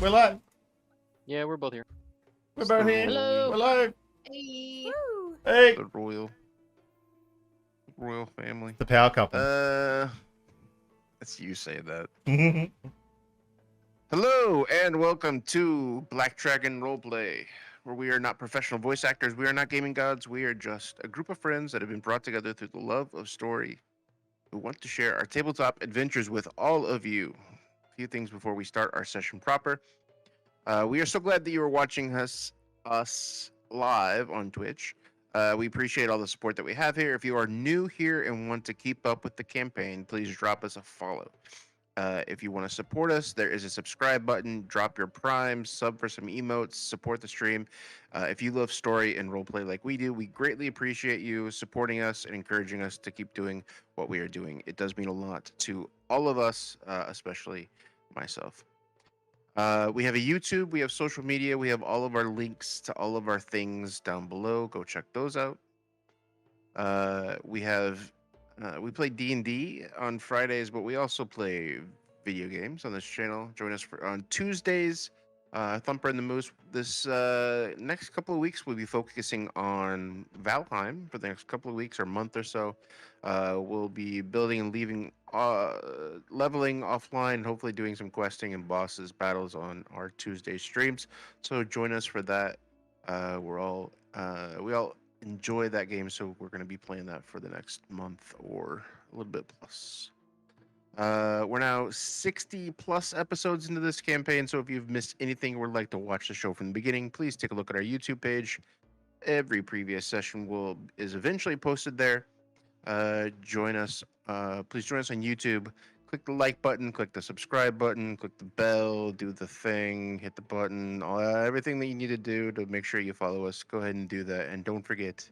We're live. Yeah, we're both here. We're both here. Hello. We're live. Hey. Woo. Hey. The royal family. The power couple. It's you say that. Hello and welcome to Black Dragon Roleplay, where we are not professional voice actors, we are not gaming gods, we are just a group of friends that have been brought together through the love of story, who want to share our tabletop adventures with all of you. A few things before we start our session proper. We are so glad that you are watching us live on Twitch. We appreciate all the support that we have here. If you are new here and want to keep up with the campaign, please drop us a follow. If you want to support us, there is a subscribe button. Drop your prime, sub for some emotes, support the stream. If you love story and roleplay like we do, we greatly appreciate you supporting us and encouraging us to keep doing what we are doing. It does mean a lot to all of us, especially myself. We have a YouTube, we have social media, we have all of our links to all of our things down below. Go check those out. We play D&D on Fridays, but we also play video games on this channel. Join us on Tuesdays. Thumper and the Moose. This next couple of weeks, we'll be focusing on Valheim for the next couple of weeks or month or so. We'll be building and leaving, leveling offline, and hopefully doing some questing and bosses battles on our Tuesday streams. So join us for that. We all enjoy that game, so we're going to be playing that for the next month or a little bit plus. We're now 60 plus episodes into this campaign, so if you've missed anything or would like to watch the show from the beginning, please take a look at our YouTube page. Every previous session is eventually posted there. Join us. Please join us on YouTube. Click the like button, click the subscribe button, click the bell, do the thing, hit the button, everything that you need to do to make sure you follow us. Go ahead and do that, and don't forget,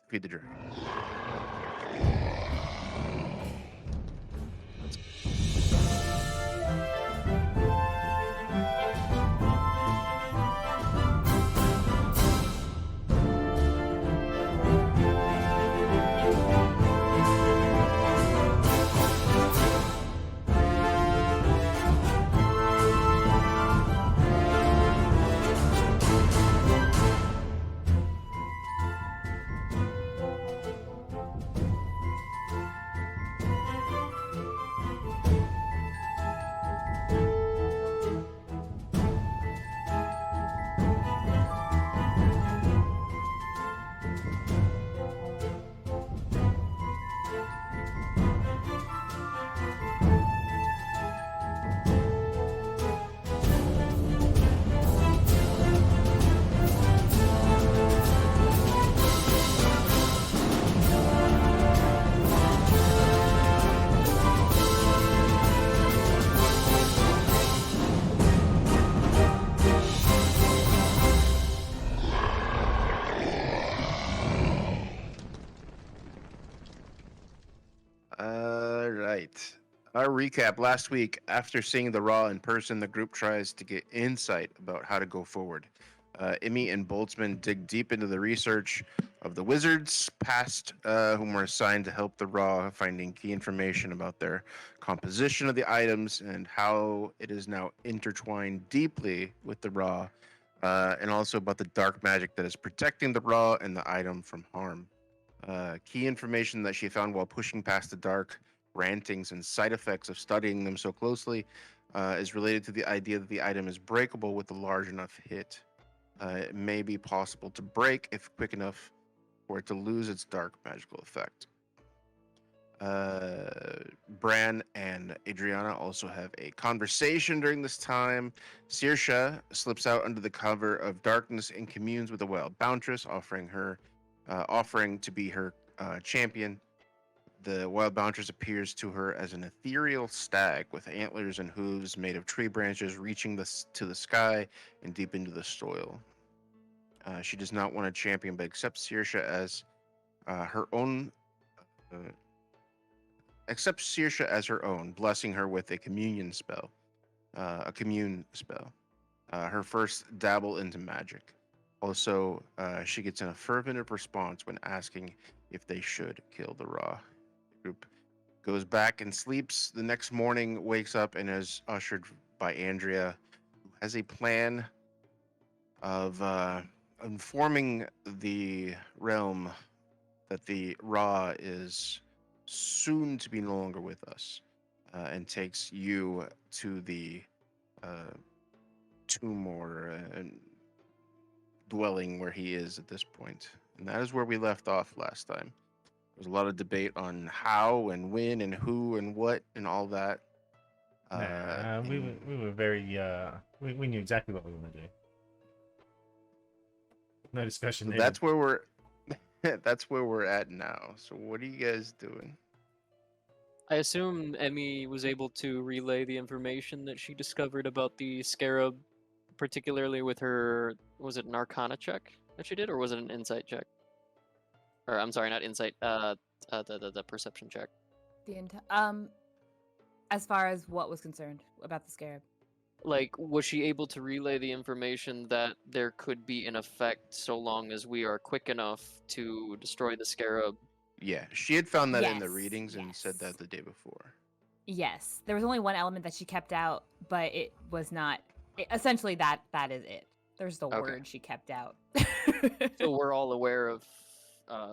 feed the dragon. Our recap last week. After seeing the Raw in person, the group tries to get insight about how to go forward. Emmy and Boltzmann dig deep into the research of the wizards past, whom were assigned to help the Raw, finding key information about their composition of the items and how it is now intertwined deeply with the Raw, and also about the dark magic that is protecting the Raw and the item from harm. Key information that she found while pushing past the dark rantings and side effects of studying them so closely is related to the idea that the item is breakable with a large enough hit. It may be possible to break if quick enough for it to lose its dark magical effect. Bran and Adriana also have a conversation during this time. Saoirse slips out under the cover of darkness and communes with the wild bountress, offering to be her champion. The wild bountress appears to her as an ethereal stag with antlers and hooves made of tree branches reaching to the sky and deep into the soil. She does not want a champion, but accepts Saoirse as her own. Blessing her with a commune spell. Her first dabble into magic. Also, she gets an affirmative response when asking if they should kill the Raw. The group goes back and sleeps. The next morning, wakes up and is ushered by Andrea, who has a plan of informing the realm that the Ra is soon to be no longer with us, and takes you to the uh, tomb or dwelling where he is at this point. And that is where we left off last time. There was a lot of debate on how and when and who and what and all that. We were very we knew exactly what we were going to do. No discussion so needed. that's where we're that's where we're at now. So what are you guys doing? I assume Emmy was able to relay the information that she discovered about the scarab, particularly with her, was it an Arcana check that she did, or was it an insight check? Or I'm sorry, not insight. The perception check. As far as what was concerned about the scarab. Like, was she able to relay the information that there could be an effect so long as we are quick enough to destroy the scarab? Yeah, she had found that in the Yes, readings and said yes. that the day before. Yes, there was only one element that she kept out, but it was not. Essentially, that is it. There's the Okay. word she kept out. So we're all aware of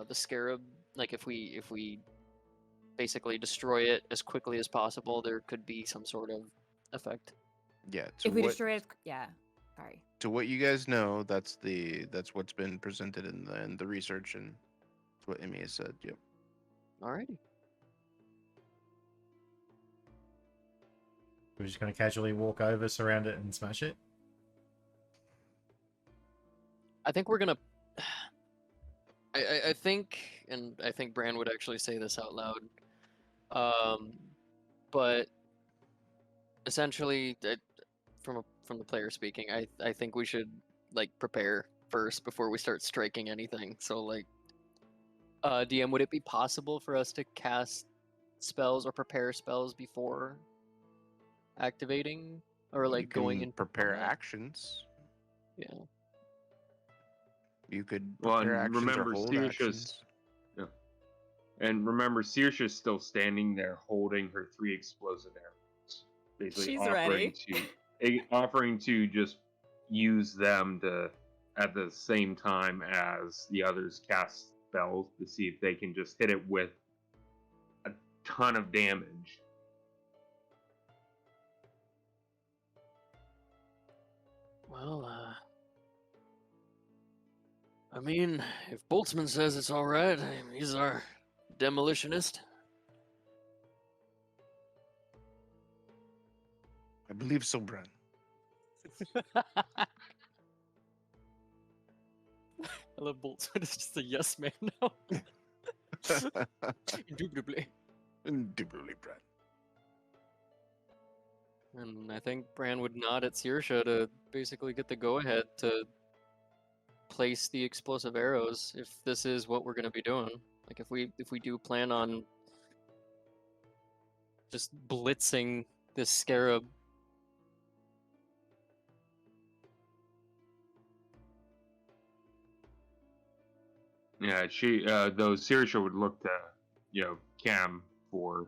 the scarab. Like, if we basically destroy it as quickly as possible, there could be some sort of effect. Yeah. If we destroy it, yeah. Sorry. To what you guys know, that's what's been presented in the research, and that's what Emmy has said. Yep. Alrighty. We're just going to casually walk over, surround it, and smash it. I think we're gonna. I think, and I think Bran would actually say this out loud. But essentially, from the player speaking, I think we should like prepare first before we start striking anything. So like, DM, would it be possible for us to cast spells or prepare spells before activating, or like You going can in prepare combat? actions. Yeah. You could Well, prepare and actions remember, or hold Saoirse's- actions. Yeah. And remember, Saoirse's still standing there holding her 3 explosive arrows. Basically She's offering to just use them to at the same time as the others cast spells to see if they can just hit it with a ton of damage. Well, I mean, if Boltzmann says it's all right, he's our demolitionist. I believe so, Bran. I love Boltzmann. It's just a yes man now. Indubitably. Indubitably, Bran. And I think Bran would nod at Saoirse to basically get the go-ahead to place the explosive arrows if this is what we're going to be doing. Like if we do plan on just blitzing this scarab. Yeah, though Saoirse would look to, Cam for,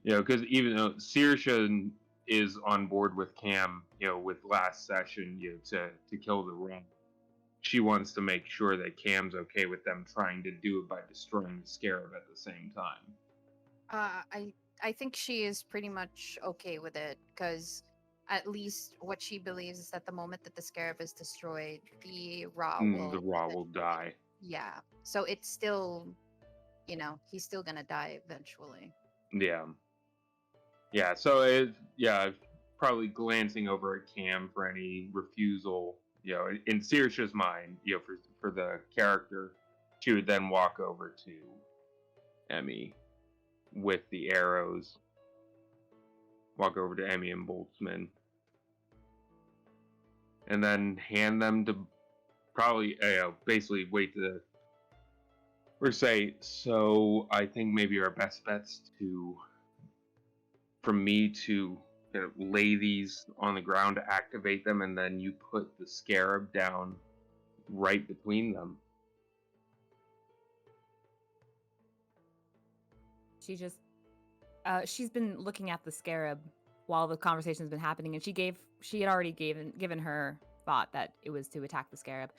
because even though Saoirse is on board with Cam, with last session, to kill the ring, she wants to make sure that Cam's okay with them trying to do it by destroying the scarab at the same time. I think she is pretty much okay with it because at least what she believes is that the moment that the scarab is destroyed, the Ra will Die. Yeah. So it's still, he's still gonna die eventually. Yeah. Yeah. So probably glancing over at Cam for any refusal. In Saoirse's mind, for the character, she would then walk over to Emmy with the arrows. Walk over to Emmy and Boltzmann. And then hand them to probably, basically wait to, or say, so I think maybe our best bet's for me to lay these on the ground to activate them, and then you put the scarab down right between them. She just she's been looking at the scarab while the conversation's been happening, and she had already given her thought that it was to attack the scarab.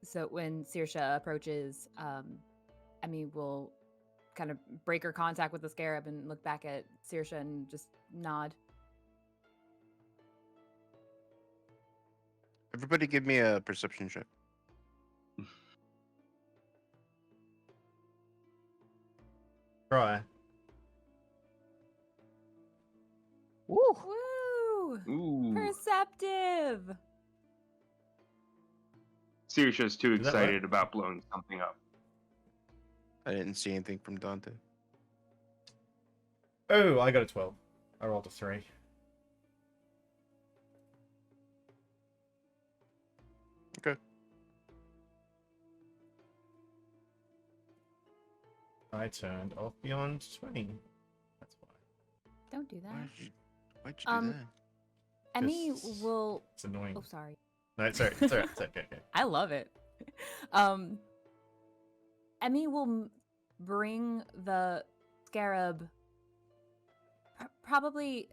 So when Saoirse approaches, Emmy will kind of break her contact with the scarab and look back at Saoirse and just nod. Everybody give me a perception check. Try. Woo! Ooh. Perceptive. Saoirse's too Is that excited about blowing something up. I didn't see anything from Dante. Oh, I got a 12. I rolled a 3. Okay. I turned off beyond 20. That's why. Don't do that. Why'd you do that? Emmy 'Cause will. It's annoying. Oh, sorry. No, it's alright. It's alright. It's okay. I love it. Emmy will bring the scarab probably,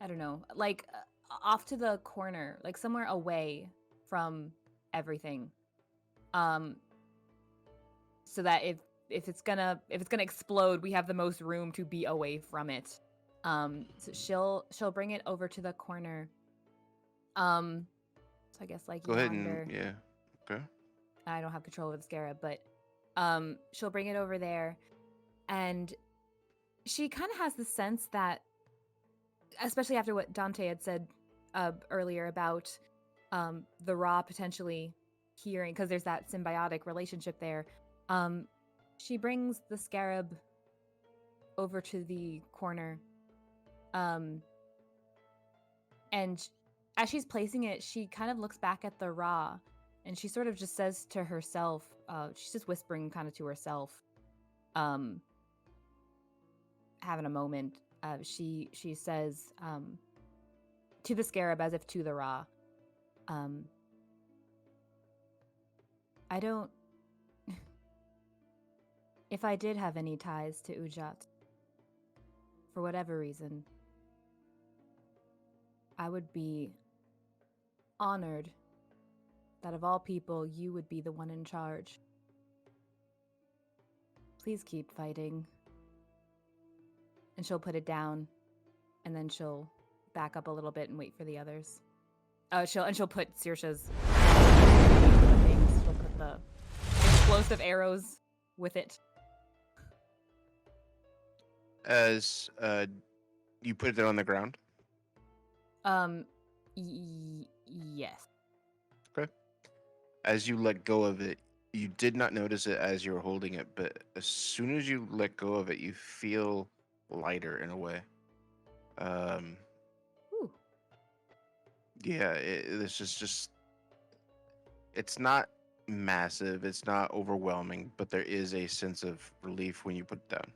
I don't know, like off to the corner, like somewhere away from everything. So that if it's gonna explode, we have the most room to be away from it. So she'll bring it over to the corner. So I guess like Go ahead yonder. and yeah. Okay. I don't have control over the scarab, but she'll bring it over there, and she kind of has the sense that, especially after what Dante had said earlier about the Raw potentially hearing, because there's that symbiotic relationship there. She brings the scarab over to the corner, and as she's placing it, she kind of looks back at the Raw. And she sort of just says to herself, she's just whispering kind of to herself, having a moment. She says to the scarab as if to the Ra, I don't... If I did have any ties to Ujat, for whatever reason, I would be honored that of all people, you would be the one in charge. Please keep fighting. And she'll put it down, and then she'll back up a little bit and wait for the others. She'll put Saoirse's things. She'll put the explosive arrows with it. As you put it on the ground. Yes. Okay. As you let go of it, you did not notice it as you were holding it, but as soon as you let go of it, you feel lighter in a way. Ooh. Yeah, this is just. It's not massive, it's not overwhelming, but there is a sense of relief when you put it down.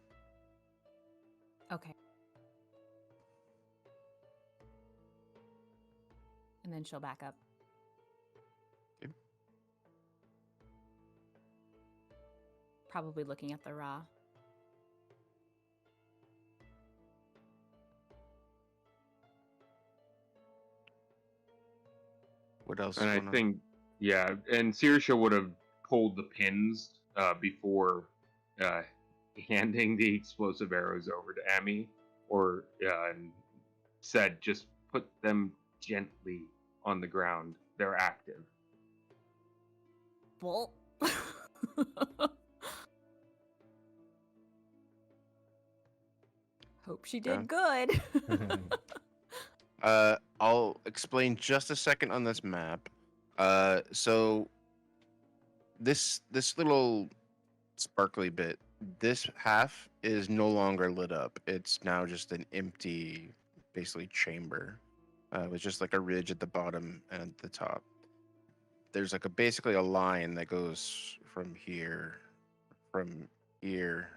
Okay. And then she'll back up. Okay. Probably looking at the Ra. What else? And is I going on? think, yeah, and Saoirse would have pulled the pins before handing the explosive arrows over to Emmy, or and said, just put them gently on the ground. They're active. Well. Hope she did good. I'll explain just a second on this map. So this little sparkly bit, this half is no longer lit up. It's now just an empty, basically chamber, with just like a ridge at the bottom and at the top. There's like basically a line that goes from here, from here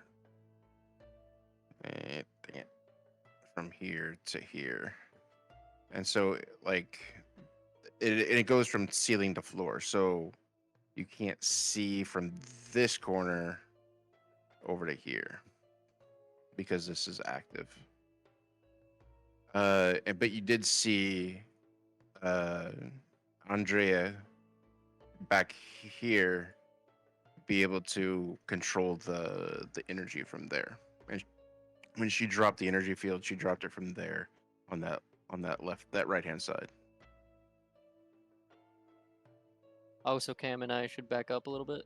to here. And so, like, it goes from ceiling to floor. So you can't see from this corner over to here. because this is active. But you did see Andrea back here be able to control the energy from there. And when she dropped the energy field, she dropped it from there on that right hand side. Oh, so Cam and I should back up a little bit.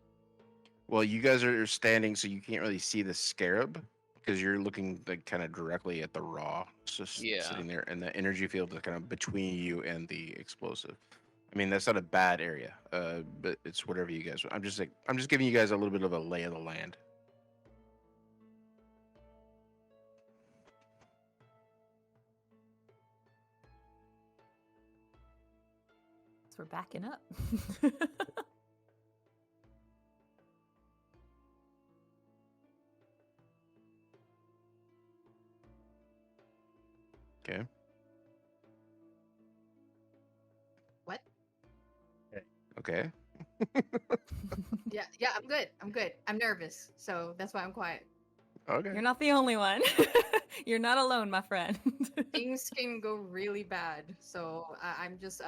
Well, you guys are standing, so you can't really see the scarab because you're looking like kind of directly at the raw, just Yeah. sitting there, and the energy field is kind of between you and the explosive. I mean, that's not a bad area, but it's whatever you guys. I'm just giving you guys a little bit of a lay of the land. So we're backing up. Okay. What? Okay. Yeah, I'm good. I'm nervous, so that's why I'm quiet. Okay. You're not the only one. You're not alone, my friend. Things can go really bad, so I'm just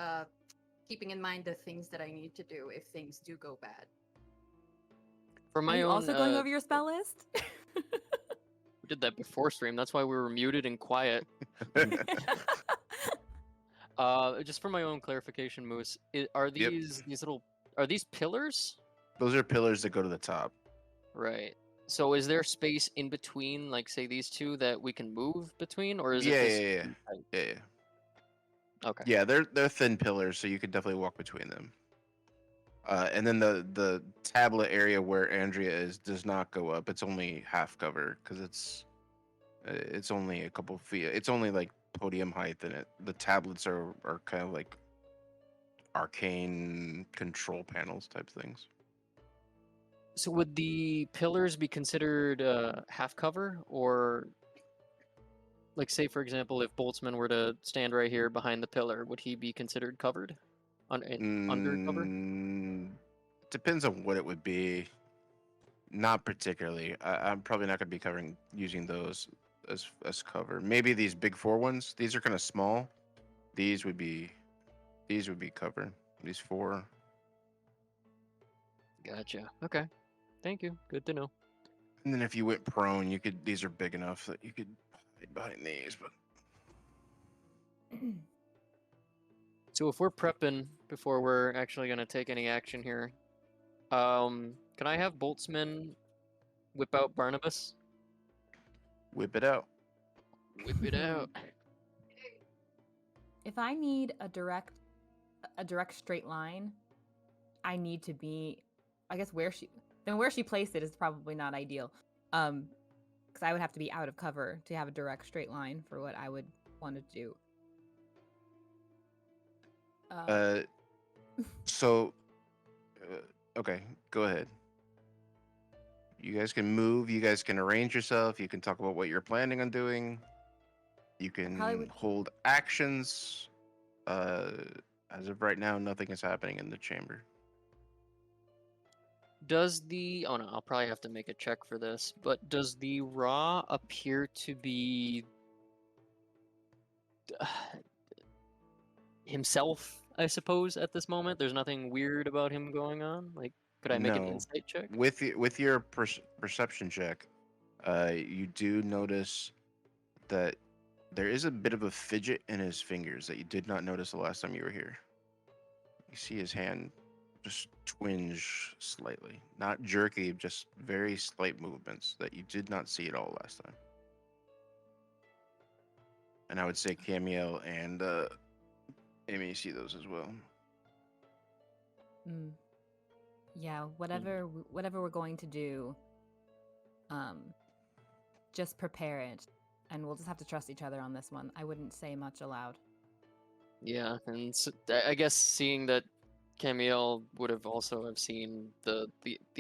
keeping in mind the things that I need to do if things do go bad. For Are my you own, also going over your spell list? we did that before stream. That's why we were muted and quiet. Just for my own clarification, Moose, are these are these pillars? Those are pillars that go to the top. Right. So is there space in between, like say these two, that we can move between, or is it just... Yeah. Okay. Yeah, they're thin pillars, so you could definitely walk between them. And then the tablet area where Andrea is does not go up. It's only half cover because it's only a couple feet. It's only like podium height, and the tablets are kind of like arcane control panels type things. So would the pillars be considered half cover, or like say for example, if Boltzmann were to stand right here behind the pillar, would he be considered covered? Under cover? Depends on what it would be. Not particularly. I'm probably not going to be using those as cover. Maybe these big 4 ones. These are kind of small. These would be cover. These 4. Gotcha. Okay. Thank you. Good to know. And then if you went prone, these are big enough that you could hide behind these. But So if we're prepping before we're actually going to take any action here, can I have Boltzmann whip out Barnabas? whip it out. Whip it out. If I need a direct straight line, I need to be, I guess where she placed it is probably not ideal. Because I would have to be out of cover to have a direct straight line for what I would want to do. Okay, go ahead. You guys can move. You guys can arrange yourself. You can talk about what you're planning on doing. You can hold actions. As of right now, nothing is happening in the chamber. Does oh no, I'll probably have to make a check for this, but does the Raw appear to be himself, I suppose, at this moment? There's nothing weird about him going on? Like, could I make an insight check? With your perception check, you do notice that there is a bit of a fidget in his fingers that you did not notice the last time you were here. You see his hand just twinge slightly. Not jerky, just very slight movements that you did not see at all last time. And I would say Camiel and Amy see those as well. Yeah, whatever we're going to do, just prepare it, and we'll just have to trust each other on this one. I wouldn't say much aloud. Yeah, and so, I guess seeing that Camiel would have seen the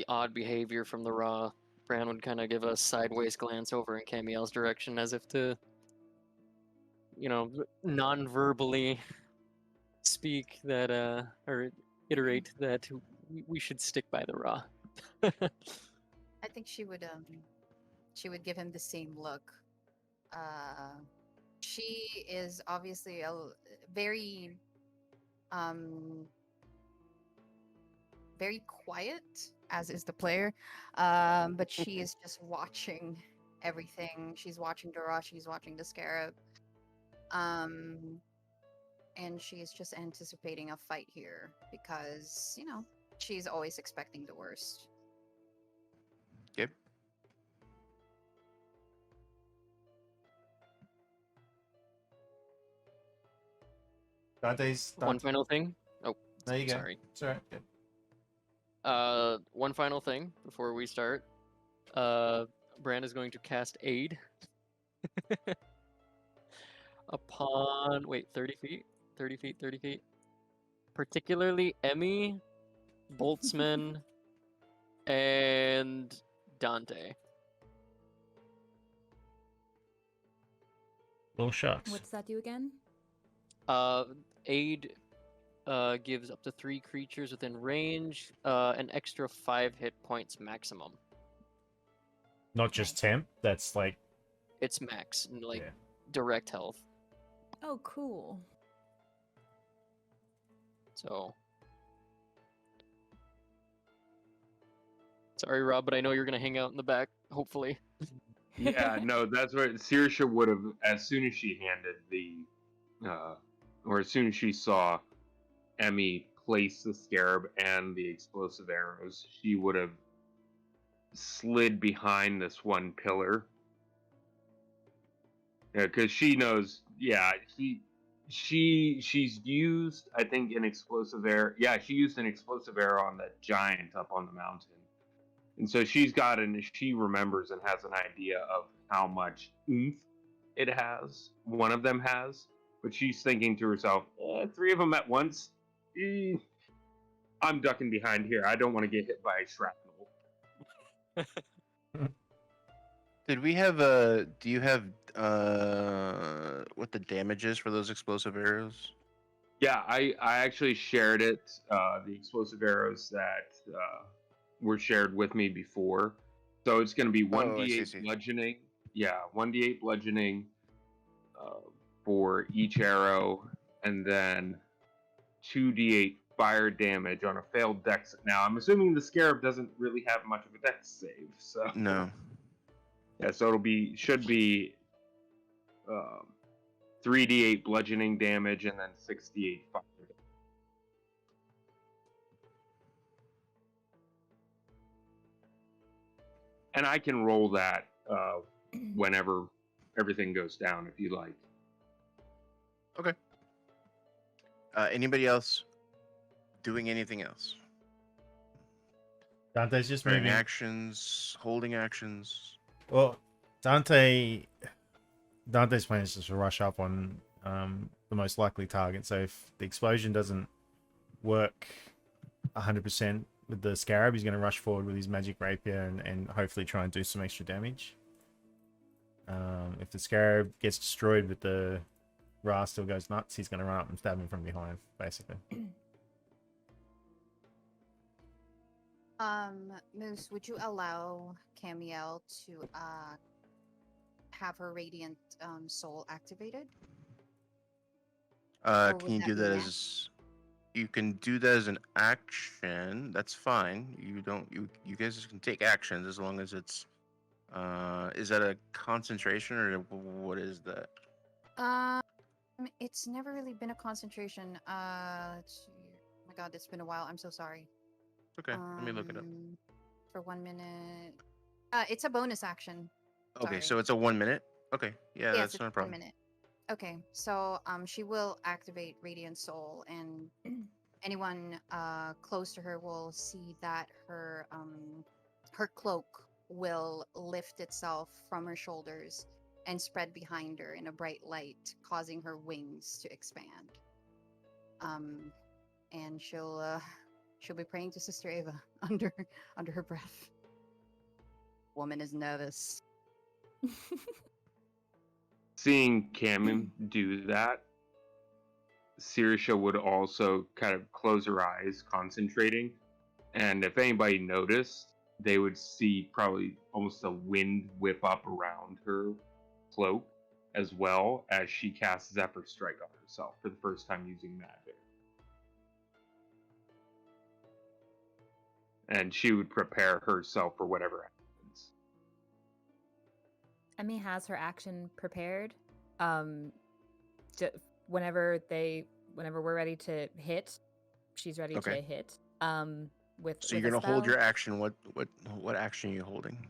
odd behavior from the Raw, Bran would kind of give a sideways glance over in Camiel's direction as if to, non-verbally speak that, or iterate that we should stick by the Raw. I think she would she would give him the same look. She is obviously very very quiet, as is the player, but she is just watching everything. She's watching Dora, she's watching the scarab, and she's just anticipating a fight here because she's always expecting the worst. Yep. Dante's One final thing. Oh, There you go. sorry. It's alright. Good. One final thing before we start. Bran is going to cast Aid upon 30 feet, 30 feet, 30 feet. Particularly Emmy, Boltzmann, and Dante. Little shucks. What does that do again? Aid gives up to 3 creatures within range an extra 5 hit points maximum. Not just temp. That's like It's max, like Yeah. direct health. Oh, cool. So, sorry, Rob, but I know you're gonna hang out in the back. Hopefully. Yeah, no, that's what Saoirse would have, as soon as she handed or as soon as she saw Emmy place the scarab and the explosive arrows, she would have slid behind this one pillar. Yeah, because she knows. Yeah, she's used, I think, an explosive arrow. Yeah, she used an explosive arrow on that giant up on the mountain. And so she remembers and has an idea of how much oomph it has. One of them has, but she's thinking to herself, 3 of them at once? I'm ducking behind here. I don't want to get hit by shrapnel. Did we have do you have what the damage is for those explosive arrows? Yeah, I actually shared it, the explosive arrows that were shared with me before. So it's going to be 1d8 bludgeoning. Yeah, 1d8 bludgeoning for each arrow, and then 2d8 fire damage on a failed dex. Now, I'm assuming the scarab doesn't really have much of a dex save, so No. yeah, so should be 3d8 bludgeoning damage and then 6d8 fire damage. And I can roll that whenever everything goes down, if you like. Okay. Anybody else doing anything else? Dante's just Running moving. actions, holding actions. Well, Dante's plan is just to rush up on the most likely target. So if the explosion doesn't work 100% with the scarab, he's going to rush forward with his magic rapier and hopefully try and do some extra damage. If the scarab gets destroyed but the Ra still goes nuts, he's going to run up and stab him from behind, basically. Moose, would you allow Camiel to have her radiant soul activated? Or Can would you that do be that next? as? You can do that as an action. That's fine. You don't. You guys can take actions as long as it's. Is that a concentration or what is that? It's never really been a concentration. Let's see. Oh my God, it's been a while. I'm so sorry. Okay, let me look it up. For 1 minute. It's a bonus action. Okay, sorry. so it's a 1 minute. Okay, yeah, Yes, that's it's not a 1 problem. minute. Okay, so she will activate Radiant Soul, and anyone close to her will see that her cloak will lift itself from her shoulders and spread behind her in a bright light, causing her wings to expand. And she'll be praying to Sister Ava under her breath. Woman is nervous. Seeing Cameron do that, Saoirse would also kind of close her eyes, concentrating. And if anybody noticed, they would see probably almost a wind whip up around her cloak, as well as she casts Zephyr Strike on herself for the first time using magic. And she would prepare herself for whatever happens. Emmy has her action prepared. Whenever we're ready to hit, she's ready Okay. to hit. With So with you're a gonna hold spell. your action. What action are you holding?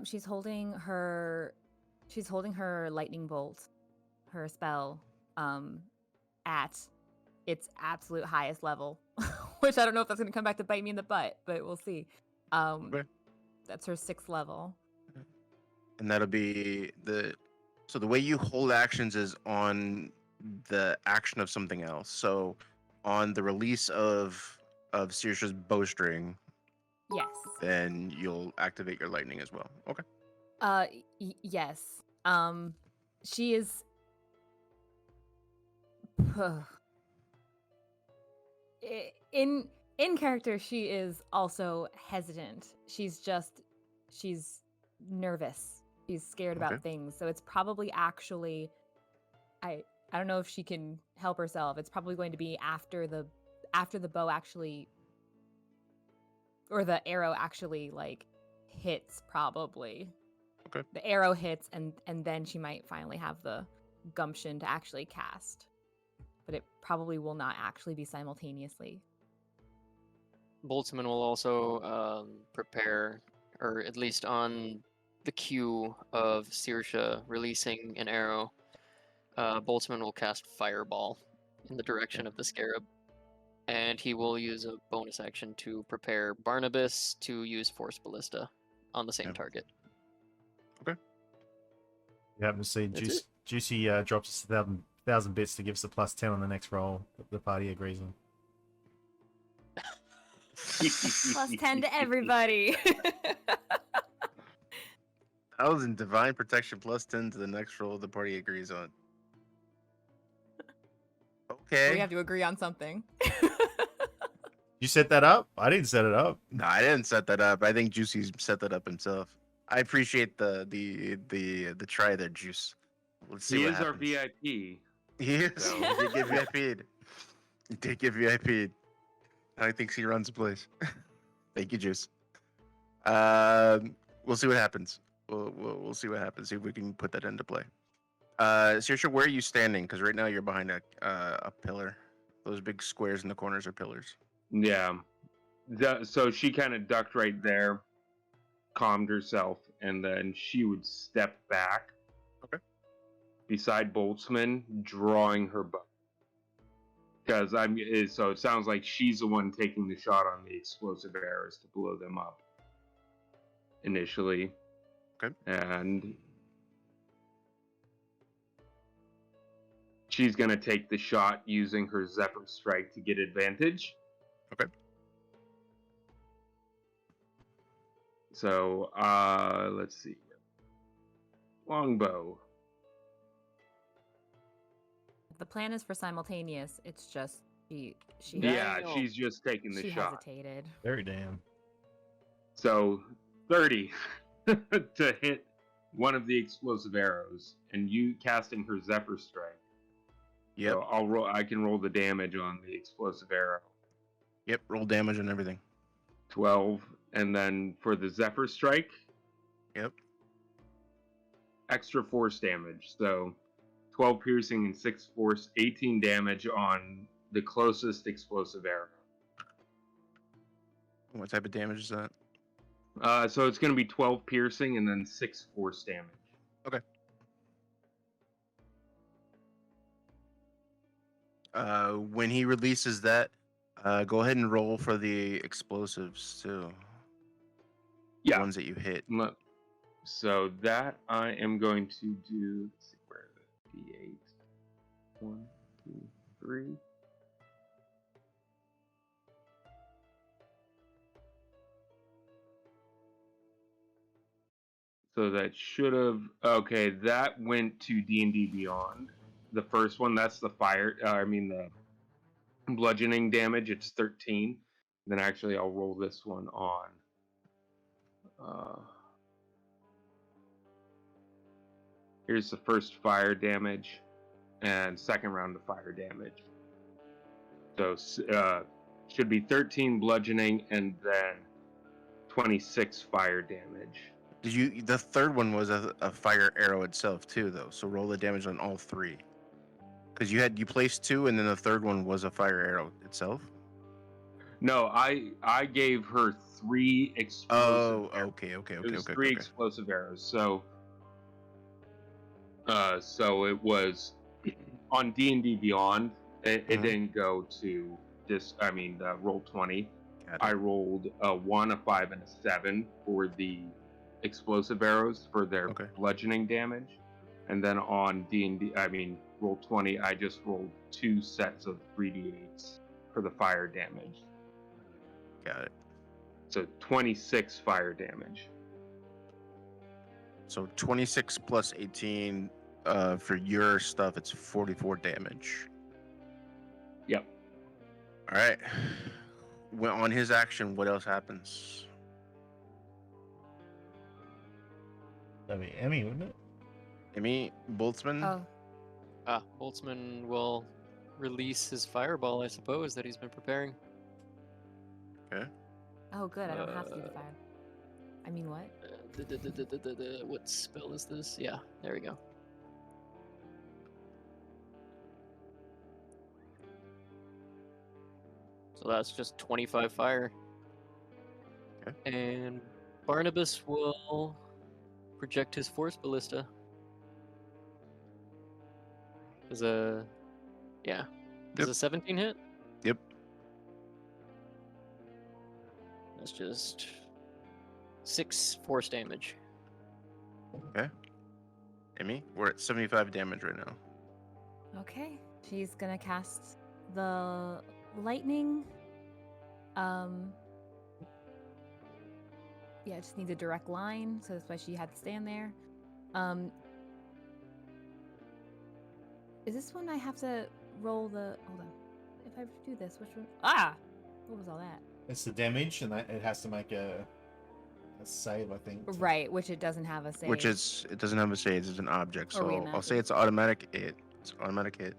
She's holding her lightning bolt, her spell, at its absolute highest level, which I don't know if that's going to come back to bite me in the butt, but we'll see. Okay. That's her 6th level. And that'll be so the way you hold actions is on the action of something else. So on the release of Saoirse's bowstring, Yes. then you'll activate your lightning as well. Okay. Yes. She is in character, she is also hesitant. She's nervous. She's scared about Okay. things. So it's probably actually I don't know if she can help herself. It's probably going to be after the bow actually, or the arrow actually like hits, probably. Okay. The arrow hits, and then she might finally have the gumption to actually cast. But it probably will not actually be simultaneously. Boltzmann will also prepare, or at least on the cue of Saoirse releasing an arrow, Boltzmann will cast Fireball in the direction of the scarab. And he will use a bonus action to prepare Barnabas to use Force Ballista on the same Yeah. target. You happen to see That's Juicy drops us 1,000 bits to give us a +10 on the next roll. The party agrees on. +10 to everybody. Thousand divine protection +10 to the next roll the party agrees on. Okay. We have to agree on something. You set that up? I didn't set it up. No, I didn't set that up. I think Juicy's set that up himself. I appreciate the try there, Juice. Let's see He what is our happens. VIP. He is. So- He did get VIP'd. He did get VIP'd. I think he runs the place. Thank you, Juice. We'll see what happens. We'll see what happens. See if we can put that into play. Saoirse, where are you standing? Because right now you're behind a pillar. Those big squares in the corners are pillars. Yeah. So she kind of ducked right there, calmed herself, and then she would step back. Okay. Beside Boltzmann, drawing her bow. Because so it sounds like she's the one taking the shot on the explosive arrows to blow them up initially. Okay. And she's gonna take the shot using her Zephyr Strike to get advantage. Okay. So, let's see. Longbow. The plan is for simultaneous. It's just she Yeah, Daniel. she's just taking the she shot. hesitated. Very damn. So, 30 to hit one of the explosive arrows, and you casting her Zephyr Strike. Yep. So I'll roll. I can roll the damage on the explosive arrow. Yep. Roll damage and everything. 12, and then for the Zephyr Strike, Yep. extra force damage. So 12 piercing and 6 force, 18 damage on the closest explosive arrow. What type of damage is that? So it's going to be 12 piercing and then 6 force damage. When he releases that, go ahead and roll for the explosives too. The Yeah. ones that you hit. So that I am going to do. Let's see, where is it? D8. 1, 2, 3. So that should have. Okay, that went to D&D Beyond. The first one, that's the fire. The bludgeoning damage. It's 13. Then actually, I'll roll this one on. Here's the first fire damage, and second round of fire damage. So should be 13 bludgeoning and then 26 fire damage. Did you? The third one was a fire arrow itself too, though. So roll the damage on all three. Because you placed 2, and then the third one was a fire arrow itself. No, I gave her 3 explosive. Oh, okay. It was 3 explosive arrows. So it was on D&D Beyond. It didn't go to this. I mean, roll 20. I rolled a 1, a 5, and a 7 for the explosive arrows for their bludgeoning damage, and then on D&D, I mean, roll 20. I just rolled 2 sets of 3d8s for the fire damage. Got it. So 26 fire damage. So 26 plus 18 for your stuff. It's 44 damage. Yep. All right. Well, on his action, what else happens? That'd be Emmy, wouldn't it? Emmy, Boltzmann. Oh, Boltzmann will release his fireball, I suppose, that he's been preparing. Okay. oh, good. I don't have to do the fire. I mean, what? What spell is this? Yeah, there we go. So that's just 25 fire. Okay. And Barnabas will project his force ballista. Does a 17 hit? Yep. That's just 6 force damage. Okay. Emmy, we're at 75 damage right now. Okay. She's gonna cast the lightning. Yeah, it just needs a direct line, so that's why she had to stand there. Is this one I have to roll the? Hold on. If I do this, which one? Ah, what was all that? It's the damage, and it has to make a save, I think. Right, which it doesn't have a save. It doesn't have a save. It's an object, Or so I'll say it's automatic hit. It's automatic hit.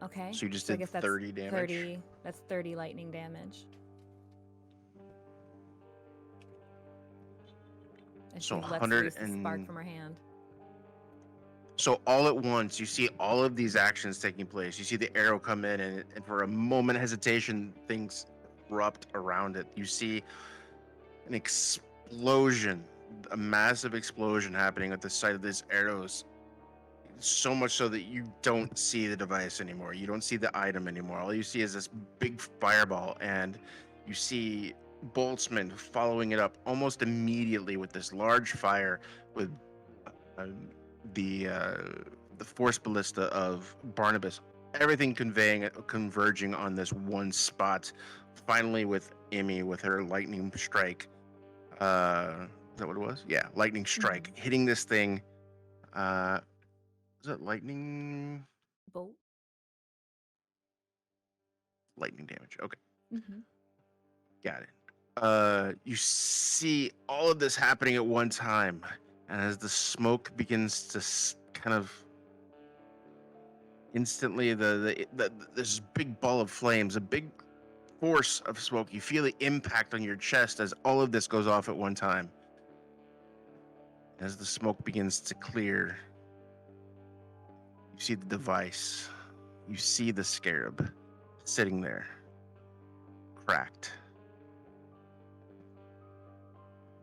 Okay. So you just I did guess that's 30 damage. 30. That's 30 lightning damage. And So she lets 100 loose the spark and- from her hand. So all at once, you see all of these actions taking place. You see the arrow come in, and for a moment hesitation, things erupt around it. You see an explosion, a massive explosion happening at the sight of these arrows. So much so that you don't see the device anymore. You don't see the item anymore. All you see is this big fireball, and you see Boltzmann following it up almost immediately with this large fire with the force ballista of Barnabas. Everything converging on this one spot. Finally, with Emmy with her lightning strike. Is that what it was? Yeah, lightning strike hitting this thing. Is it lightning? Bolt. Lightning damage. Okay, Mm-hmm. got it. You see all of this happening at one time, and as the smoke begins to kind of instantly, this big ball of flames, a big force of smoke. You feel the impact on your chest as all of this goes off at one time. As the smoke begins to clear, you see the device. You see the scarab sitting there, cracked.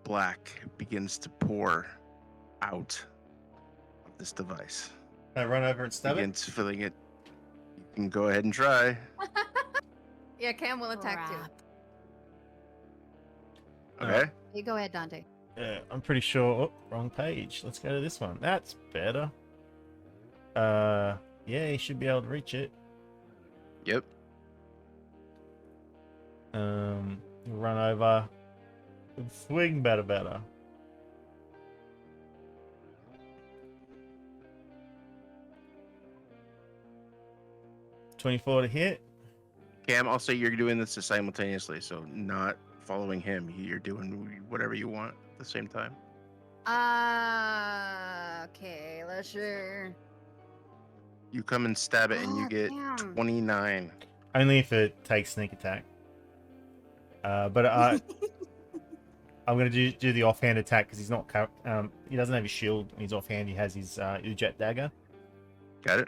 Black begins to pour out of this device. Can I run over and stab it? Begins filling it. You can go ahead and try. Yeah, Cam will attack too. Crap. Okay. You go ahead, Dante. Yeah, I'm pretty sure. Oh, wrong page. Let's go to this one. That's better. Yeah, you should be able to reach it. Yep. Run over. Swing better. $24 to hit. Cam, I'll say you're doing this simultaneously, so not following him. You're doing whatever you want. the same time. Okay, let's see. You come and stab it, and you Ah, get damn. 29. Only if it takes sneak attack. But I'm gonna do the offhand attack because he's not. He doesn't have his shield. He's offhand. He has his jet dagger. Got it?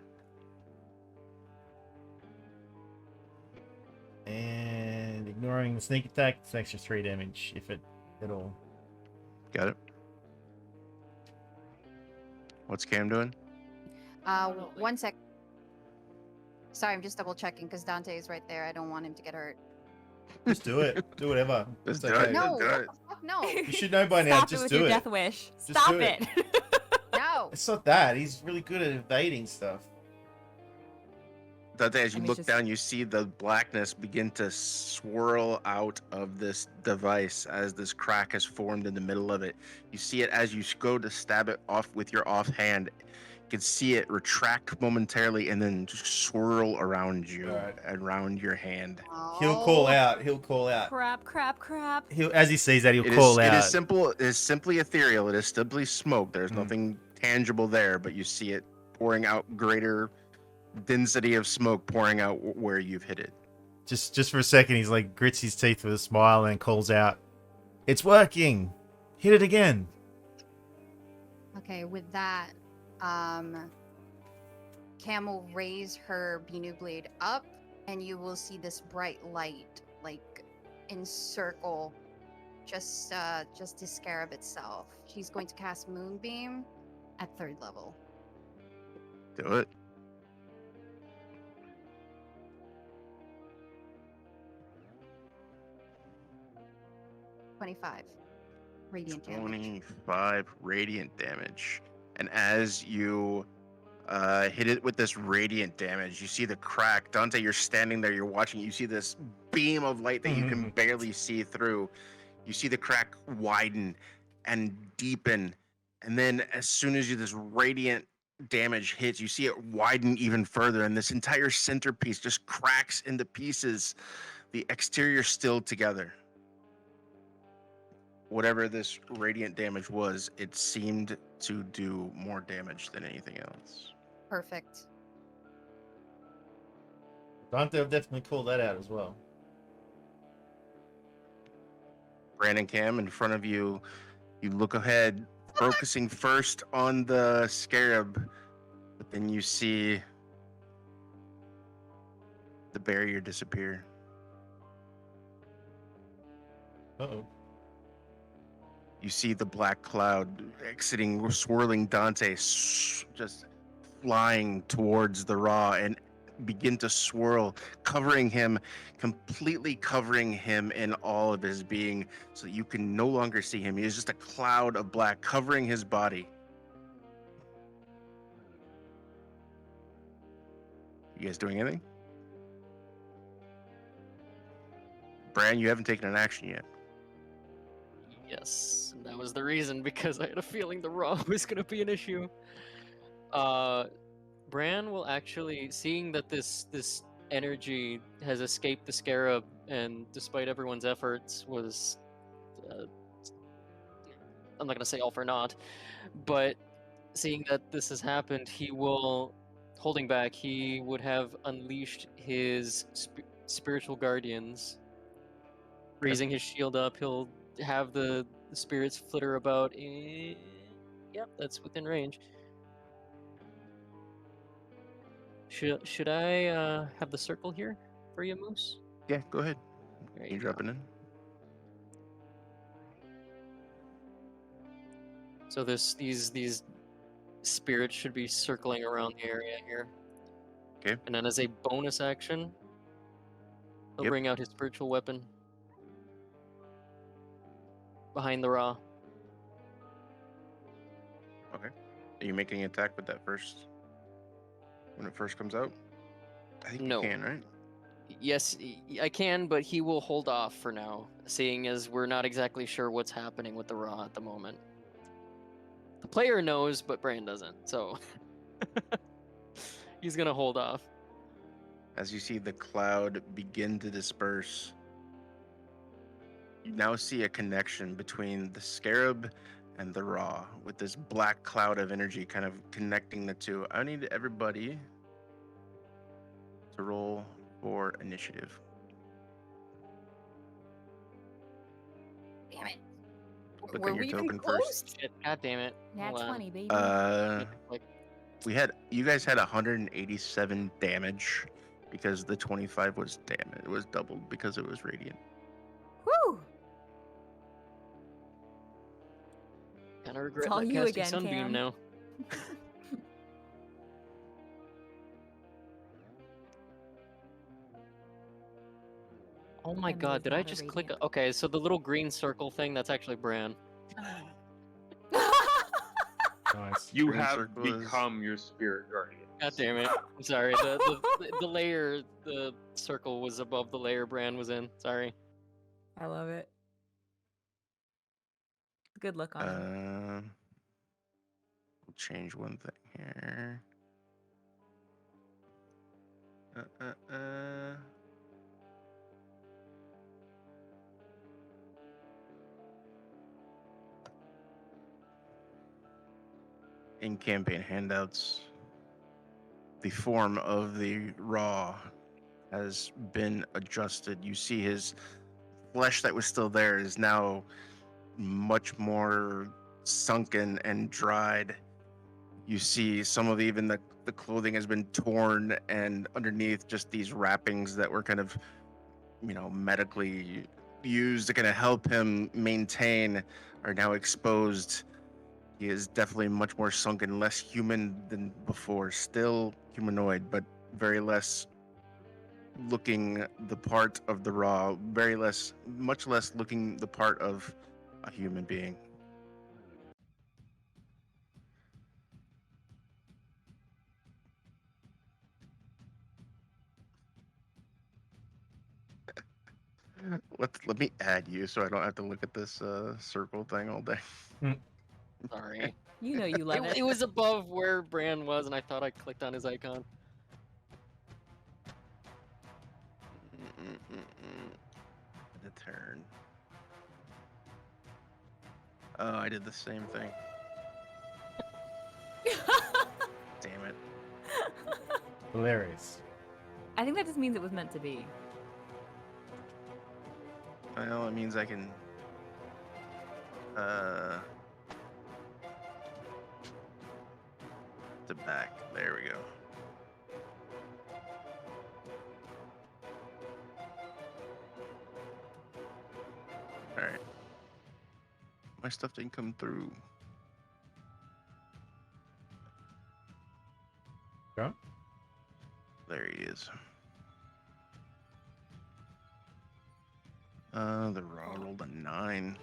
And ignoring the sneak attack, it's an extra 3 damage if it at all. Got it. What's Cam doing? 1 sec. Sorry, I'm just double checking because Dante is right there. I don't want him to get hurt. Just do it. Do whatever. Just It's do it. okay. No, do what it. the fuck? No. You should know by now. Stop Just it with do your it. death wish. Just Stop do it. No. It's not that. He's really good at evading stuff. Dante, as I you mean, look just- down, you see the blackness begin to swirl out of this device as this crack has formed in the middle of it. You see it as you go to stab it off with your offhand. You can see it retract momentarily and then just swirl around you, Alright. around your hand. He'll call Oh. out. He'll call out. Crap, crap, crap. He'll, as he sees that, he'll It call is, out. it is simple. It is simply ethereal. It is simply smoke. There's Mm. nothing tangible there, but you see it pouring out greater density of smoke pouring out where you've hit it. Just for a second, he's like grits his teeth with a smile and calls out, "It's working! Hit it again!" Okay, with that, Cam will raise her Binu blade up, and you will see this bright light, like, encircle just the scarab itself. She's going to cast Moonbeam at 3rd level. Do it. $25 radiant damage. 25 radiant damage. And as you hit it with this radiant damage, you see the crack. Dante, you're standing there, you're watching, you see this beam of light that you can barely see through. You see the crack widen and deepen. And then as soon as this radiant damage hits, you see it widen even further. And this entire centerpiece just cracks into pieces. The exterior still together. Whatever this radiant damage was, it seemed to do more damage than anything else. Perfect. Dante will definitely call that out as well. Brandon Cam, in front of you, you look ahead, focusing first on the scarab, but then you see the barrier disappear. Uh-oh. You see the black cloud exiting, swirling Dante, just flying towards the Raw and begin to swirl, covering him, completely covering him in all of his being, so that you can no longer see him. He is just a cloud of black covering his body. You guys doing anything? Bran, you haven't taken an action yet. Yes, and that was the reason, because I had a feeling the raw was gonna be an issue. Bran will actually, seeing that this energy has escaped the scarab, and despite everyone's efforts, was I'm not gonna say all for naught, but seeing that this has happened, he will, holding back, he would have unleashed his spiritual guardians, raising his shield up. He'll have the spirits flitter about. Yep, that's within range. Should I have the circle here for you, Moose? Yeah, go ahead. There You you drop go. it in. So these spirits should be circling around the area here. Okay. And then as a bonus action, he'll Yep. bring out his spiritual weapon behind the raw. Are you making an attack with that first? When it first comes out? I think No. you can, right? Yes, I can, but he will hold off for now, seeing as we're not exactly sure what's happening with the raw at the moment. The player knows, but Bran doesn't, so he's gonna hold off. As you see the cloud begin to disperse, You now see a connection between the scarab and the raw, with this black cloud of energy kind of connecting the two. I need everybody to roll for initiative. Damn it. Click Were on your we even token close? first. Shit, God damn it. Nat Hold on. 20, baby. Like, You guys had 187 damage because the 25 was damage. It was doubled because it was radiant. Woo! kind of regret all not you casting again, Sunbeam Cam. now. Oh my Emily god, is did I not a just click? radiant. Okay, so the little green circle thing, that's actually Bran. Nice. You Green have circle is- become your spirit guardian. God damn it. I'm sorry. The layer, the circle was above the layer Bran was in. Sorry. I love it. Good look on him. We'll change one thing here. In campaign handouts, the form of the raw has been adjusted. You see his flesh that was still there is now much more sunken and dried. You see some of even the clothing has been torn, and underneath just these wrappings that were kind of, medically used to kind of help him maintain are now exposed. He is definitely much more sunken, less human than before. Still humanoid, but very less looking the part of the raw. Much less looking the part of a human being. Let me add you so I don't have to look at this circle thing all day. Sorry. You know you love it. It was above where Bran was, and I thought I clicked on his icon. The turn. Oh, I did the same thing. Damn it. Hilarious. I think that just means it was meant to be. Well, it means I can to back. There we go. Alright. My stuff didn't come through. Go. There he is. The raw rolled a 9.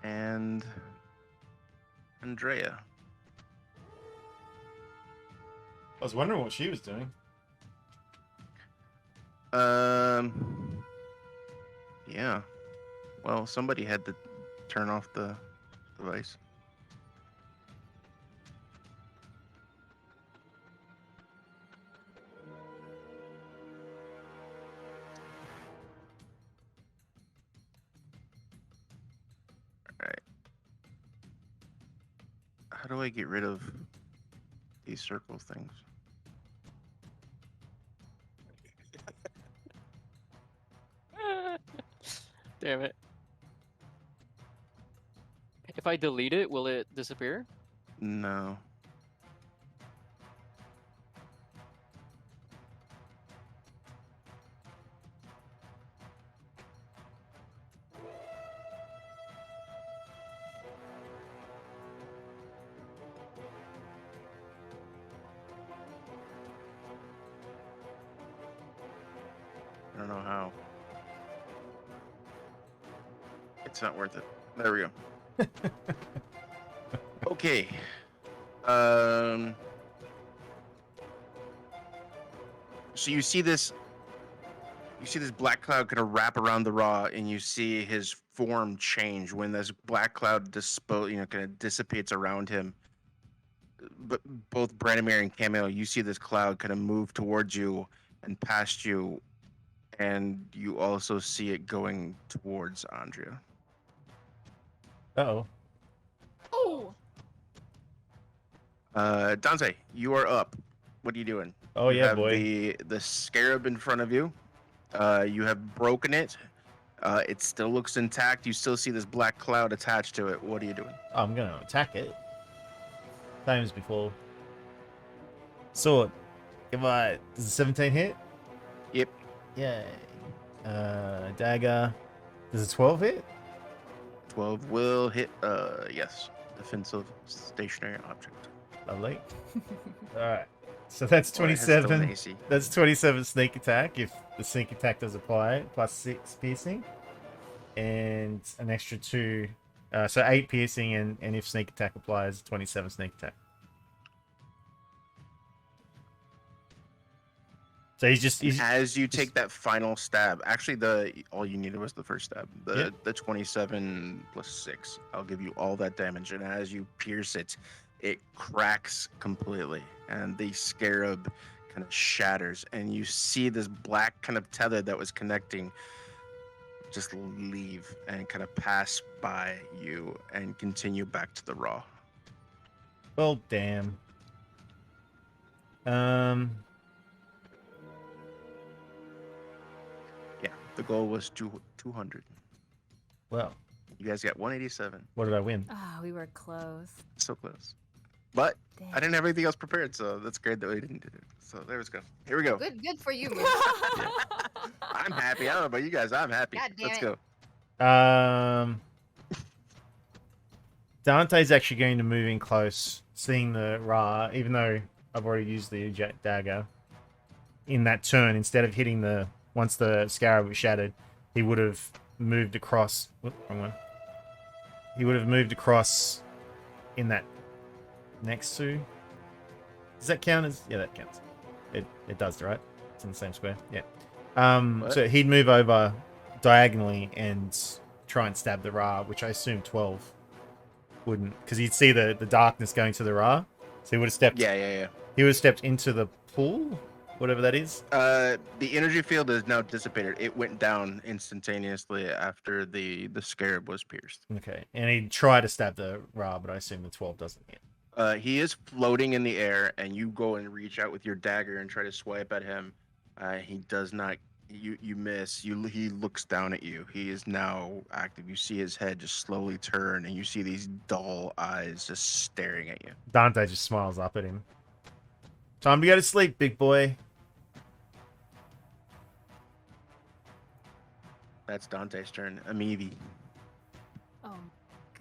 And Andrea. I was wondering what she was doing. Yeah. Well, somebody had to turn off the device. Alright. How do I get rid of these circle things? Damn it. If I delete it, will it disappear? No. I don't know how. It's not worth it. There we go. Okay. So you see this black cloud kind of wrap around the raw, and you see his form change when this black cloud kind of dissipates around him. But both Branimir and Camille, you see this cloud kind of move towards you and past you, And you also see it going towards Andrea. Oh, Oh, Dante, you are up. What are you doing? oh You yeah, have boy. the scarab in front of you. You have broken it. It still looks intact. You still see this black cloud attached to it. What are you doing? I'm gonna attack it. Same as before. Sword. Come on. Does a 17 hit? Yep. Yay. Dagger. Does a 12 hit? 12 will hit. Yes. Defensive stationary object. Lovely. Alright. So that's Or it has still an 27. AC. That's 27 sneak attack if the sneak attack does apply. Plus 6 piercing. And an extra 2. So 8 piercing, and if sneak attack applies, 27 sneak attack. So he's As you take that final stab, actually, all you needed was the first stab. The 27 plus 6. I'll give you all that damage, and as you pierce it, it cracks completely, and the scarab kind of shatters, and you see this black kind of tether that was connecting just leave and kind of pass by you and continue back to the raw. well, damn. Yeah, the goal was 200. Well, You guys got 187. what did I win? oh, we were close. So close. But Damn. I didn't have anything else prepared, so that's great that we didn't do it. So there we go. Here we go. Good for you, Moose. I'm happy. I don't know about you guys. I'm happy. God damn Let's it. go. Dante's actually going to move in close, seeing the Ra, even though I've already used the dagger in that turn. Instead of hitting once the scarab was shattered, he would have moved across. Wrong one. He would have moved across in that next to. Does that count as? Yeah, that counts. It does, right? It's in the same square. Yeah. What? So he'd move over diagonally and try and stab the Ra, which I assume 12 wouldn't, because you'd see the darkness going to the Ra. So he would have stepped. Yeah. He would have stepped into the pool, whatever that is. The energy field is now dissipated. It went down instantaneously after the scarab was pierced. Okay, and he'd try to stab the Ra, but I assume the 12 doesn't hit. He is floating in the air, and you go and reach out with your dagger and try to swipe at him. He does not. You miss. He looks down at you. He is now active. You see his head just slowly turn, and you see these dull eyes just staring at you. Dante just smiles up at him. Time to go to sleep, big boy. That's Dante's turn. Amivi. Oh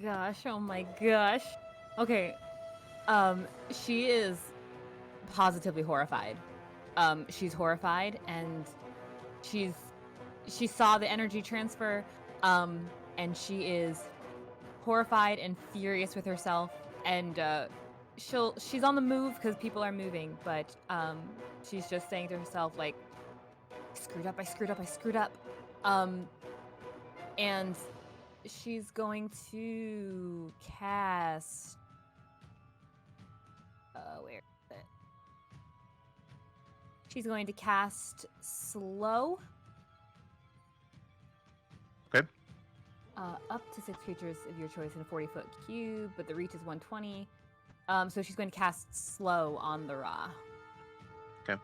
gosh, oh my gosh. Okay. She is positively horrified. She's horrified, and she saw the energy transfer, and she is horrified and furious with herself, and she's on the move because people are moving, but she's just saying to herself, like, I screwed up. And she's going to cast. Where is it? She's going to cast slow. Okay. Up to 6 creatures of your choice in a 40-foot cube, but the reach is 120. So she's going to cast slow on the Ra. Okay.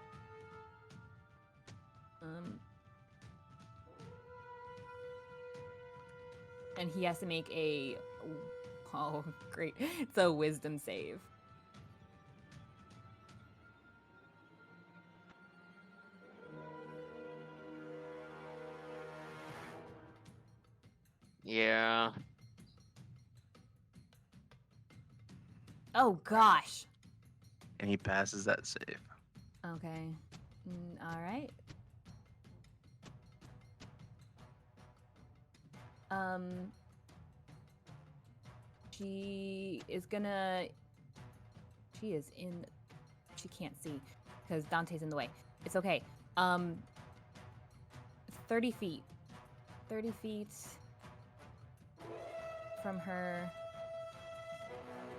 And he has to make a. Oh, great. It's a wisdom save. Yeah. Oh, gosh. And he passes that save. Okay. All right. She is gonna. She is in. She can't see because Dante's in the way. It's okay. 30 feet. 30 feet from her.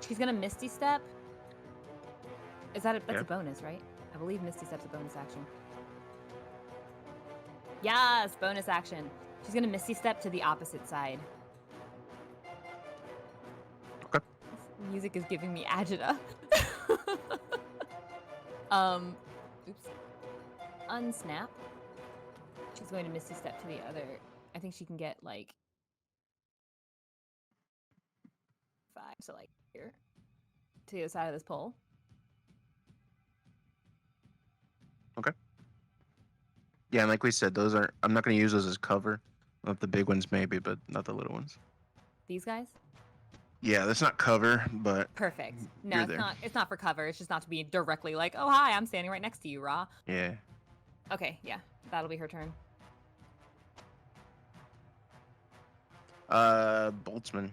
She's gonna Misty Step. That's Yeah. a bonus, right? I believe Misty Step's a bonus action. Yes, bonus action. She's gonna Misty Step to the opposite side. Okay. This music is giving me agita. Oops. Unsnap. She's going to Misty Step to the other. I think she can get like 5, so like here. To the other side of this pole. Yeah, and like we said, those are. I'm not going to use those as cover. Of the big ones, maybe, but not the little ones. These guys? Yeah, that's not cover, but Perfect. No, You're it's there. not. It's not for cover. It's just not to be directly like, oh hi, I'm standing right next to you, Ra. yeah. Okay, yeah, that'll be her turn. Boltzmann.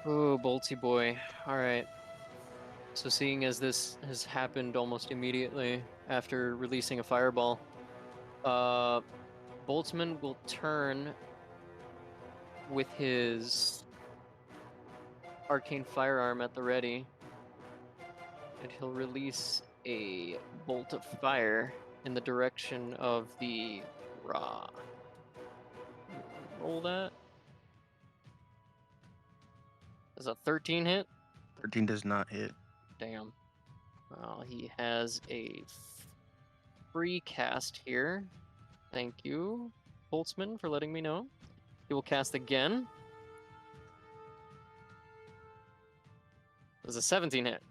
Oh, Boltsy boy. All right. So seeing as this has happened almost immediately after releasing a fireball, Boltzmann will turn with his arcane firearm at the ready, and he'll release a bolt of fire in the direction of the Ra. Roll that. Does a 13 hit? 13 does not hit. Damn. Well, he has a free cast here. Thank you, Boltzmann, for letting me know. He will cast again. Does a 17 hit?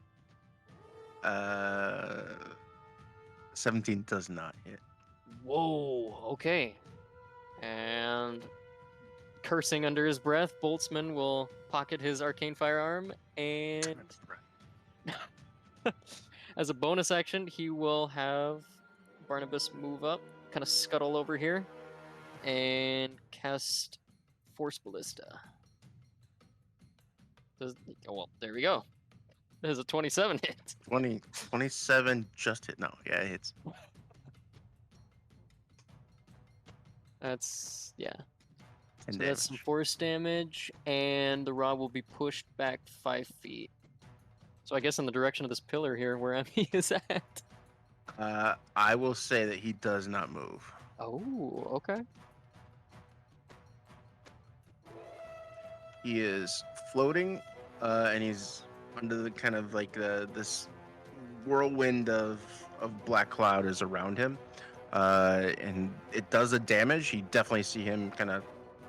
17 does not hit. Whoa, okay. And cursing under his breath, Boltzmann will pocket his arcane firearm, and as a bonus action, he will have Barnabas move up, kind of scuttle over here, and cast Force Ballista. Oh, well, there we go. There's a 27 hit. 27 just hit. No, yeah, it hits. That's, yeah. And So that's some force damage, and the rod will be pushed back 5 feet. So I guess in the direction of this pillar here, where Emmy is at. I will say that he does not move. Oh, okay. He is floating, and he's under the kind of like this whirlwind of black cloud is around him, and it does a damage. You definitely see him kind of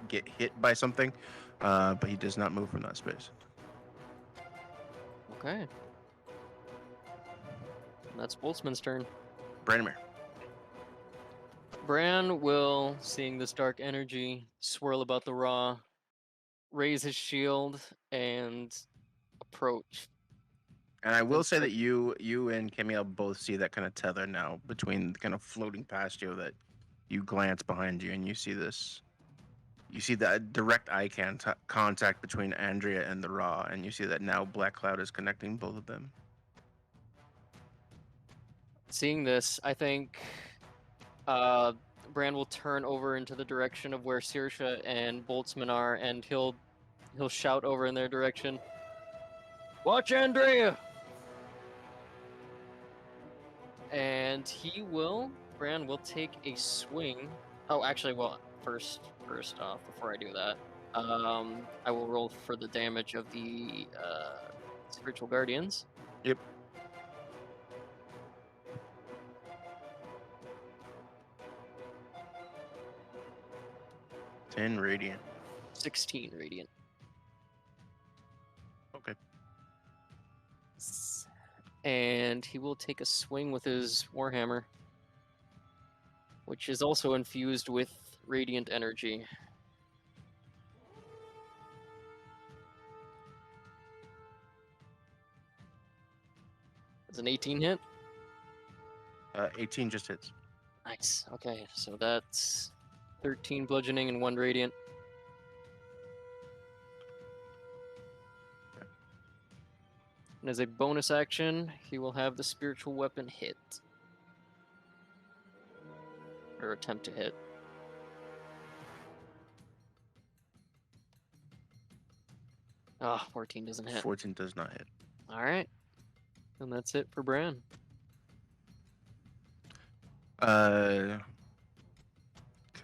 get hit by something, but he does not move from that space. Okay. And that's Boltzmann's turn. Branimir. Bran will, seeing this dark energy swirl about the Raw, raise his shield and approach. And I will say that you and Camille both see that kind of tether now between kind of floating past you, that you glance behind you and you see this. You see that direct eye contact between Andrea and the Raw, and you see that now Black Cloud is connecting both of them. Seeing this, I think Bran will turn over into the direction of where Saoirse and Boltzmann are, and he'll shout over in their direction. Watch Andrea! And Bran will take a swing. Oh, actually, well, first off, before I do that, I will roll for the damage of the Spiritual Guardians. Yep. Ten radiant. 16 radiant. Okay. And he will take a swing with his Warhammer, which is also infused with radiant energy. It's an 18 hit. 18 just hits. Nice. Okay, so that's 13 bludgeoning and 1 radiant. And as a bonus action, he will have the spiritual weapon hit. Or attempt to hit. Ah, 14 doesn't hit. 14 does not hit. Alright. And that's it for Bran.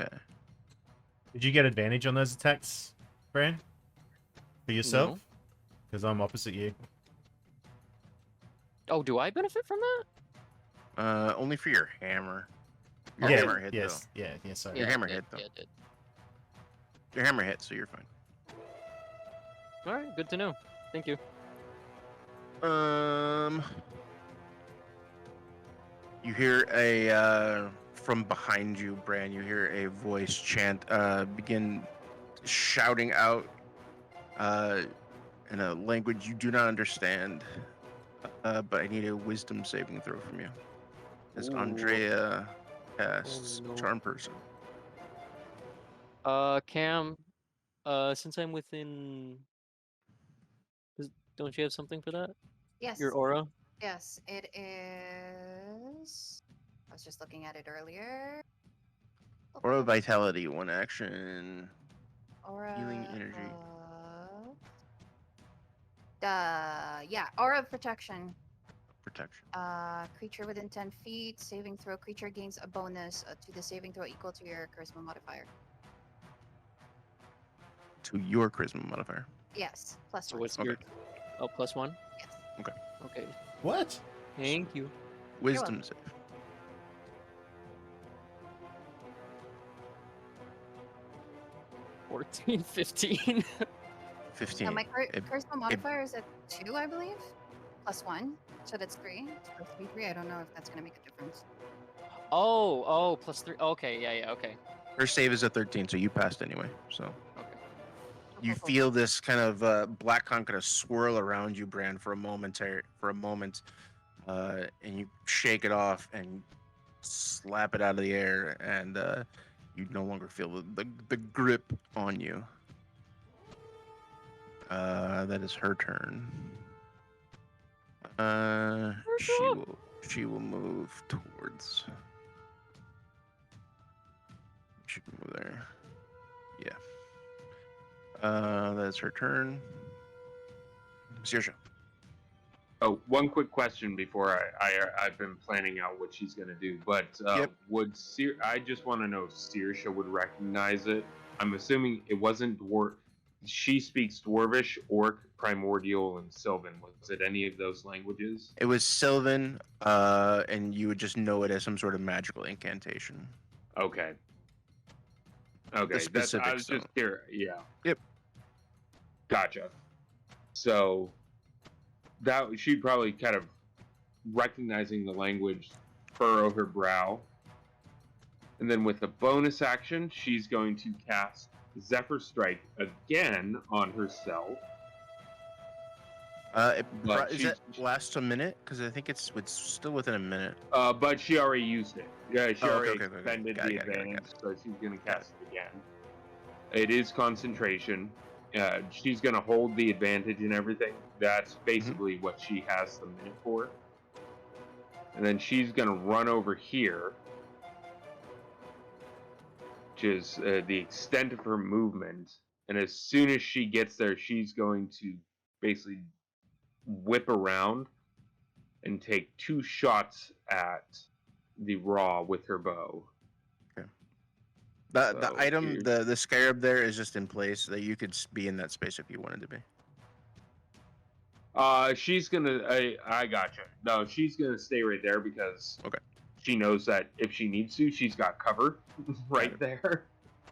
Okay. Did you get advantage on those attacks, Bran? For yourself? No. Because I'm opposite you. Oh, do I benefit from that? Only for your hammer. Your Yeah, hammer hit yes. Yeah, sorry. Your hammer it hit, did, though. Yeah, it did. though. Your hammer hit, so you're fine. All right, good to know. Thank you. You hear from behind you, Bran. You hear a voice chant, begin shouting out, in a language you do not understand. But I need a wisdom saving throw from you. As Ooh. Andrea casts no. Charm Person. Cam, since I'm within, don't you have something for that? Yes. Your aura? Yes, it is. I was just looking at it earlier. Aura Vitality, 1 action. Aura Healing energy. Yeah, Aura of Protection. Protection. Creature within 10 feet, saving throw. Creature gains a bonus to the saving throw equal to your charisma modifier. To your charisma modifier. Yes, plus So 1. what's Okay. your? Oh, +1. Yes. Okay. What? Thank you. Wisdom save. 14, 15. 15. Now my It- charisma modifier is at 2, I believe. Plus 1, so that's 3. It's supposed to be 3. I don't know if that's gonna make a difference. Oh, +3. Okay, yeah, okay. Her save is a 13, so you passed anyway. So Okay. you Cool. feel this kind of black con kind of swirl around you, Bran, for a moment, and you shake it off and slap it out of the air, and you no longer feel the grip on you. That is her turn. She will move towards. She can move there. Yeah. That is her turn. Saoirse. Oh, one quick question before I've been planning out what she's gonna do, but Yep. I just want to know if Saoirse would recognize it. I'm assuming it wasn't Dwarf. She speaks Dwarvish, Orc, Primordial, and Sylvan. Was it any of those languages? It was Sylvan, and you would just know it as some sort of magical incantation. Okay. Okay, I specifics was just don't. here. Yeah. Yep. Gotcha. So that she'd probably kind of recognizing the language, furrow her brow, and then with a bonus action, she's going to cast Zephyr Strike again on herself. But Is it lasts a minute? Because I think it's still within a minute. But she already used it. Yeah, she already okay. expended Got the it. advantage, so she's going to cast it again. It is concentration. She's going to hold the advantage and everything. That's basically what she has the minute for. And then she's going to run over here, which is the extent of her movement. And as soon as she gets there, she's going to basically whip around and take 2 shots at the raw with her bow. Okay. The So item, here's- the scarab there is just in place so that you could be in that space if you wanted to be. She's gonna. I gotcha. No, she's gonna stay right there because Okay. she knows that if she needs to, she's got cover right there.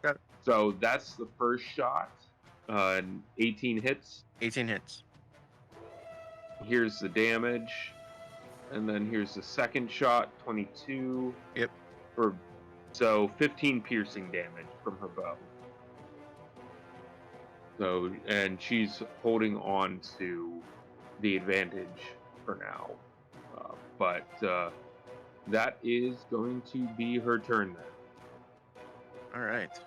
Got it. So that's the first shot. 18 hits. 18 hits. Here's the damage, and then here's the second shot. 22. Yep. So 15 piercing damage from her bow. So, and she's holding on to the advantage for now. But that is going to be her turn then. All right.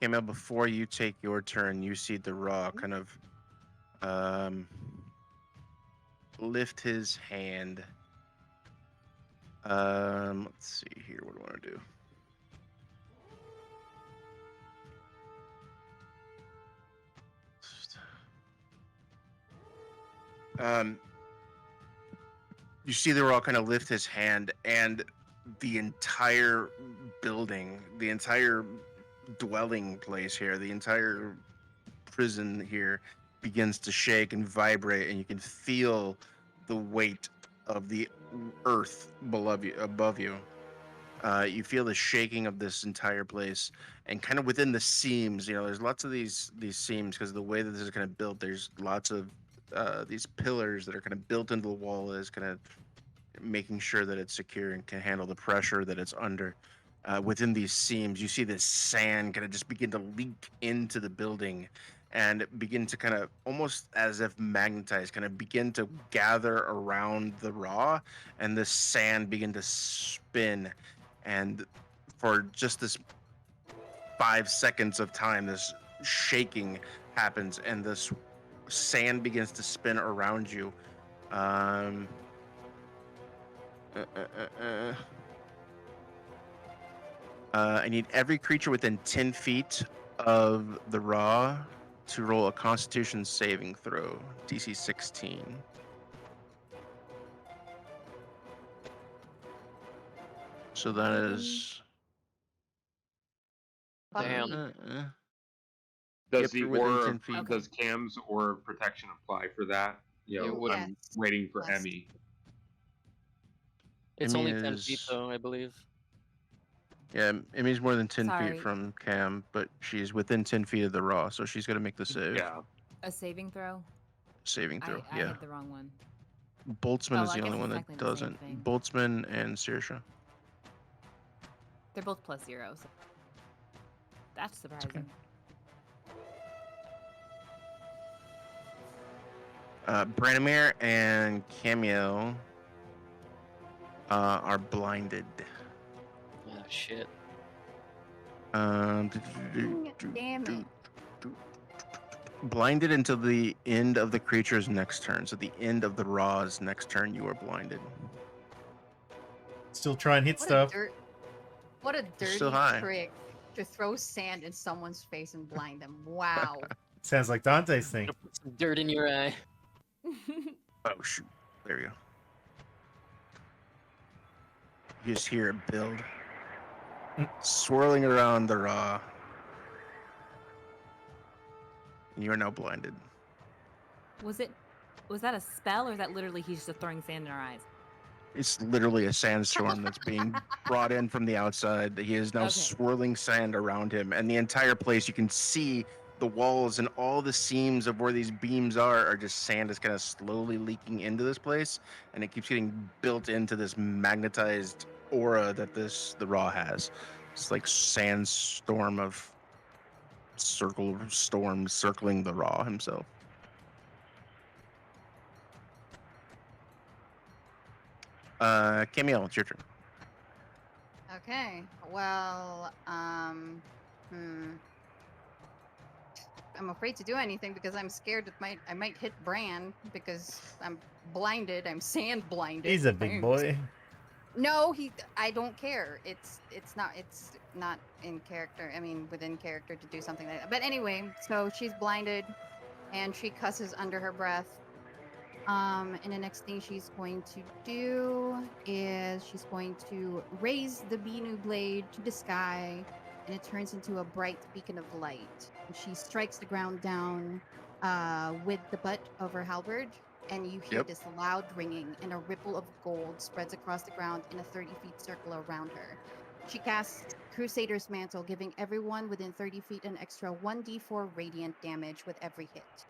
Camille, before you take your turn, you see the raw kind of lift his hand. Let's see here. What do I want to do? You see the Raw kind of lift his hand, and the entire building, the entire dwelling place here, the entire prison here begins to shake and vibrate, and you can feel the weight of the earth above you. You feel the shaking of this entire place, and kind of within the seams. There's lots of these seams because the way that this is kind of built. There's lots of these pillars that are kind of built into the wall, is kind of making sure that it's secure and can handle the pressure that it's under. Within these seams, you see this sand kind of just begin to leak into the building and begin to kind of almost as if magnetized, kind of begin to gather around the Raw, and this sand begin to spin. And for just this 5 seconds of time, this shaking happens, and this sand begins to spin around you. I need every creature within 10 feet of the Raw to roll a Constitution saving throw, DC 16. So that is. Damn. Does Yep, the you're within aura, 10 feet. Okay. does Cam's aura of protection apply for that? It would. I'm waiting for Yes. Emmy. It's Emmy only 10 feet is- though, I believe. Yeah, Emmy's more than 10 Sorry. feet from Cam, but she's within 10 feet of the Raw, so she's going to make the save. Yeah. A saving throw? Saving throw, I yeah. hit the wrong one. Boltzmann Oh, is I the only guess one it's that technically the same doesn't. thing. Boltzmann and Saoirse. They're both +0. So that's surprising. Branimir and Camille are blinded. Ah, shit. Damn it. Blinded until the end of the creature's next turn. So the end of the Raw's next turn, you are blinded. Still try and hit What stuff. What a Still dirty high. trick to throw sand in someone's face and blind them. Wow. Sounds like Dante's thing. Put some dirt in your eye. Oh shoot! There we go. You just hear it build, swirling around the Raw. And you are now blinded. Was that a spell, or is that literally he's just throwing sand in our eyes? It's literally a sandstorm that's being brought in from the outside. He is now Okay. swirling sand around him, and the entire place, you can see the walls and all the seams of where these beams are just sand is kind of slowly leaking into this place, and it keeps getting built into this magnetized aura that the Raw has. It's like sandstorm of storms circling the Raw himself. Camille, it's your turn. Okay. Well, I'm afraid to do anything because I'm scared I might hit Bran because I'm blinded. I'm sand blinded. He's a big boy. No, I don't care. It's not in character. I mean, within character to do something like that. But anyway, so she's blinded, and she cusses under her breath. And the next thing she's going to do is she's going to raise the Binu blade to the sky, and it turns into a bright beacon of light. And she strikes the ground down with the butt of her halberd, and you hear this loud ringing, and a ripple of gold spreads across the ground in a 30-feet circle around her. She casts Crusader's Mantle, giving everyone within 30 feet an extra 1d4 radiant damage with every hit.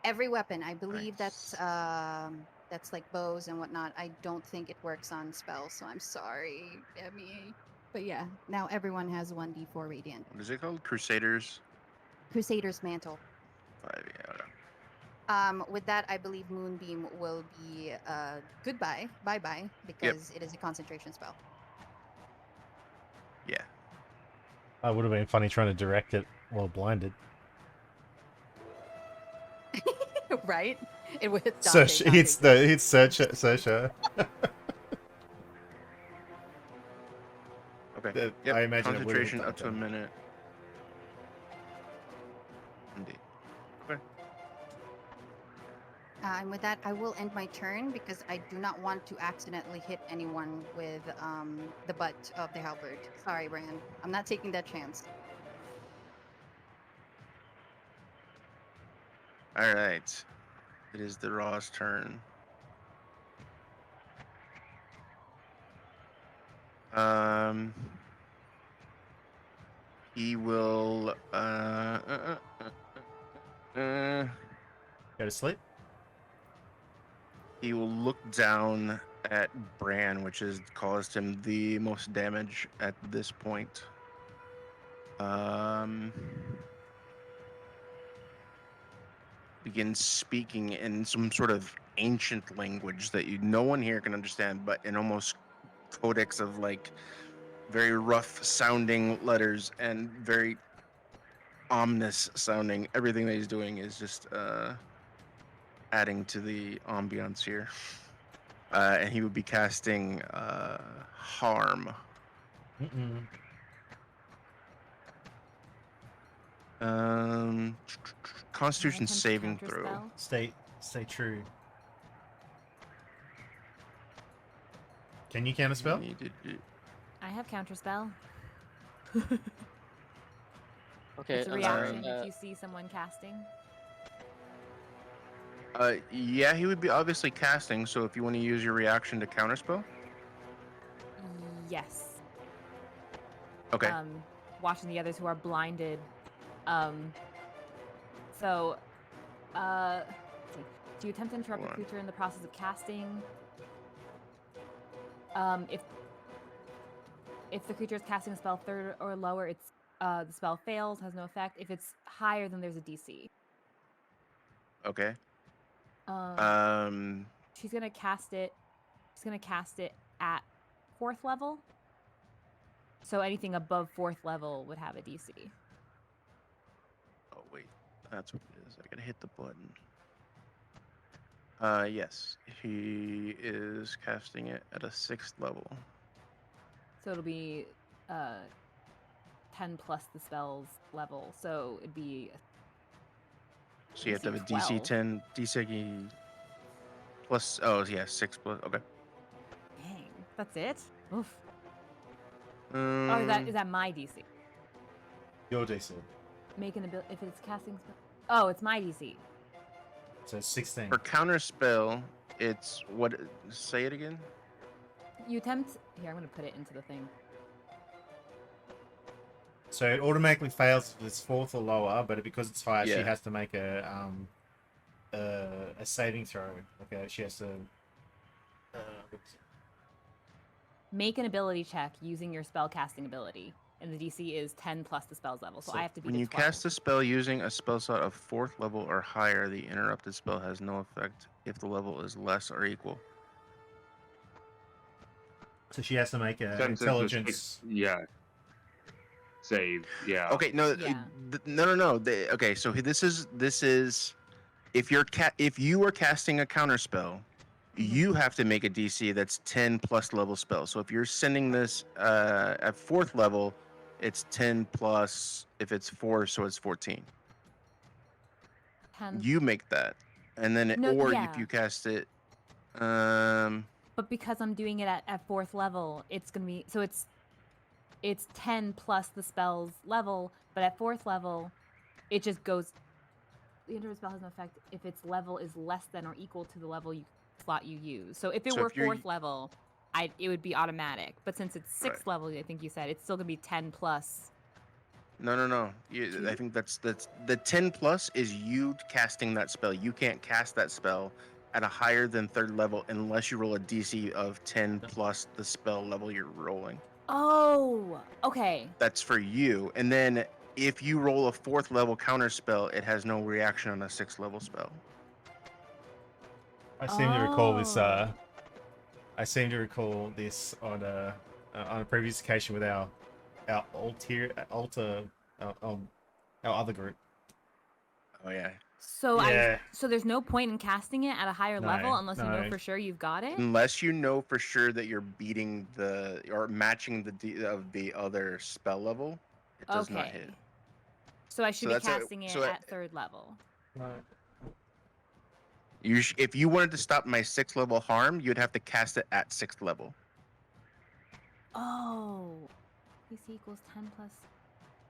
Every weapon, I believe that's like bows and whatnot. I don't think it works on spells, so I'm sorry, Emmy. But yeah, now everyone has 1d4 radiant. What is it called? Crusader's Mantle. 5. Yeah. With that, I believe Moonbeam will be goodbye, bye-bye, because it is a concentration spell. Yeah. That would have been funny trying to direct it while blinded. Right? It was So it's Searcher. Okay. I imagine it would have concentration hit up to a Dante. minute. Indeed. Okay. And with that, I will end my turn because I do not want to accidentally hit anyone with the butt of the halberd. Sorry, Bran. I'm not taking that chance. All right. It is the Raw's turn. He will Go to sleep. he will look down at Bran, which has caused him the most damage at this point. Begins speaking in some sort of ancient language that no one here can understand, but in almost codex of like very rough sounding letters and very ominous sounding. Everything that he's doing is just adding to the ambiance here. And he would be casting harm. Constitution attempt saving throw. counterspell. Stay true. Can you counterspell? I have counterspell. Okay, It's a I'm sorry. reaction if you see someone casting. Yeah, he would be obviously casting. So if you want to use your reaction to counterspell, Yes. okay. Watching the others who are blinded. So, let's see. Do you attempt to interrupt a Hold on. creature in the process of casting? If the creature is casting a spell third or lower, it's the spell fails, has no effect. If it's higher, then there's a DC. Okay. She's gonna cast it. She's gonna cast it at 4th level. So anything above 4th level would have a DC. Oh wait, that's what it is. I gotta hit the button. Yes, he is casting it at a 6th level. So it'll be 10 plus the spell's level. So it'd be. So you have to have a DC DC 10, DC plus. Oh yeah, 6 plus. Okay. Dang, that's it. Oof. Um, Oh, is that my DC? Your DC. Make an ability if it's casting spell. Oh, it's my DC. So 16. for counter spell, it's what? Say it again. You attempt. Here, I'm gonna put it into the thing. So it automatically fails if it's 4th or lower, but because it's higher, she Yeah. has to make a saving throw. Okay, she has to. Make an ability check using your spell casting ability, and the DC is 10 plus the spell's level. So So I have to be. When to you 12. cast a spell using a spell slot of 4th level or higher, the interrupted spell has no effect if the level is less or equal. So she has to make an Since it's a intelligence. yeah. Save. Yeah. Okay, no, Yeah. no. Okay, so this is if you are casting a counter spell, you have to make a DC that's 10 plus level spell. So if you're sending this at 4th level, it's 10 plus. If it's 4, so it's 14. 10. You make that, and then No, or yeah. if you cast it, But because I'm doing it at 4th level, it's gonna be so it's 10 plus the spell's level, but at 4th level, it just goes. The interrupt spell has no effect if its level is less than or equal to the level slot you use. So if it So were if you're- 4th level, it would be automatic. But since it's 6th level, I think you said it's still gonna be 10 plus. No. I think that's the 10 plus is you casting that spell. You can't cast that spell at a higher than 3rd level unless you roll a DC of 10 plus the spell level you're rolling. Oh, okay. That's for you. And then if you roll a 4th level counter spell, it has no reaction on a 6th level spell. I seem to recall this. Oh. I seem to recall this on a previous occasion with our our other group. Oh yeah. So Yeah. so there's no point in casting it at a higher level No, unless you know no. for sure you've got it. Unless you know for sure that you're beating or matching of the other spell level, it does not hit. So I should So be that's casting it so at 3rd level. If you wanted to stop my 6th level harm, you'd have to cast it at 6th level. Oh. DC equals 10 plus.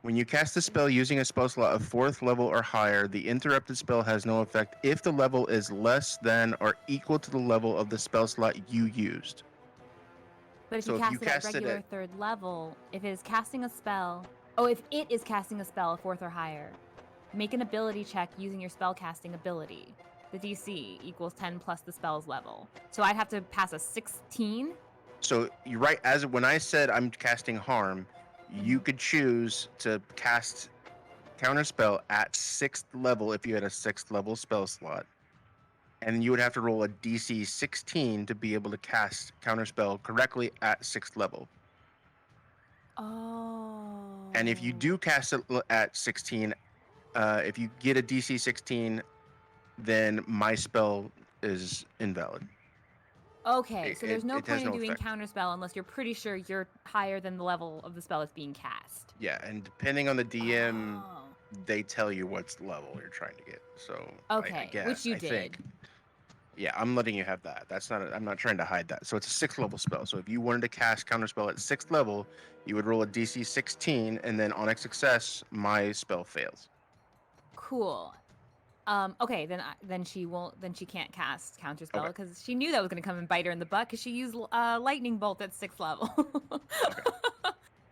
When you cast a spell using a spell slot of 4th level or higher, the interrupted spell has no effect if the level is less than or equal to the level of the spell slot you used. But if So you if you cast it at cast it regular at- 3rd level, if it is casting a spell, if it is casting a spell 4th or higher, make an ability check using your spell casting ability. The DC equals 10 plus the spell's level. So I'd have to pass a 16. So you're right. As when I said I'm casting harm, you could choose to cast counterspell at 6th level if you had a 6th level spell slot, and you would have to roll a DC 16 to be able to cast counterspell correctly at 6th level. Oh. And if you do cast it at 16, if you get a DC 16, then my spell is invalid. Okay, so there's no It has point in no doing effect. counterspell unless you're pretty sure you're higher than the level of the spell that's being cast. Yeah, and depending on the DM, Oh. they tell you what's level you're trying to get. So Okay, which you I think. Yeah, I'm letting you have that. I'm not trying to hide that. So it's a 6th level spell. So if you wanted to cast counterspell at 6th level, you would roll a DC 16, and then on a success, my spell fails. Cool. Okay, then she won't. Then she can't cast counterspell Okay. because she knew that was going to come and bite her in the butt because she used lightning bolt at 6th level.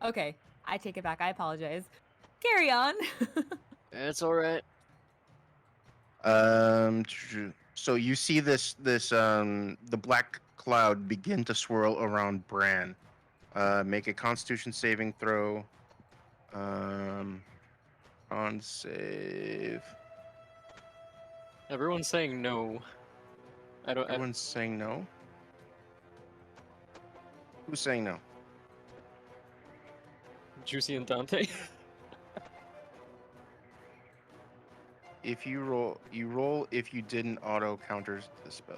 Okay, I take it back. I apologize. Carry on. It's all right. So you see the black cloud begin to swirl around Bran. Make a Constitution saving throw. On save. Everyone's saying no. I don't. Everyone's saying no. Who's saying no? Juicy and Dante. If you roll if you didn't auto counters the spell.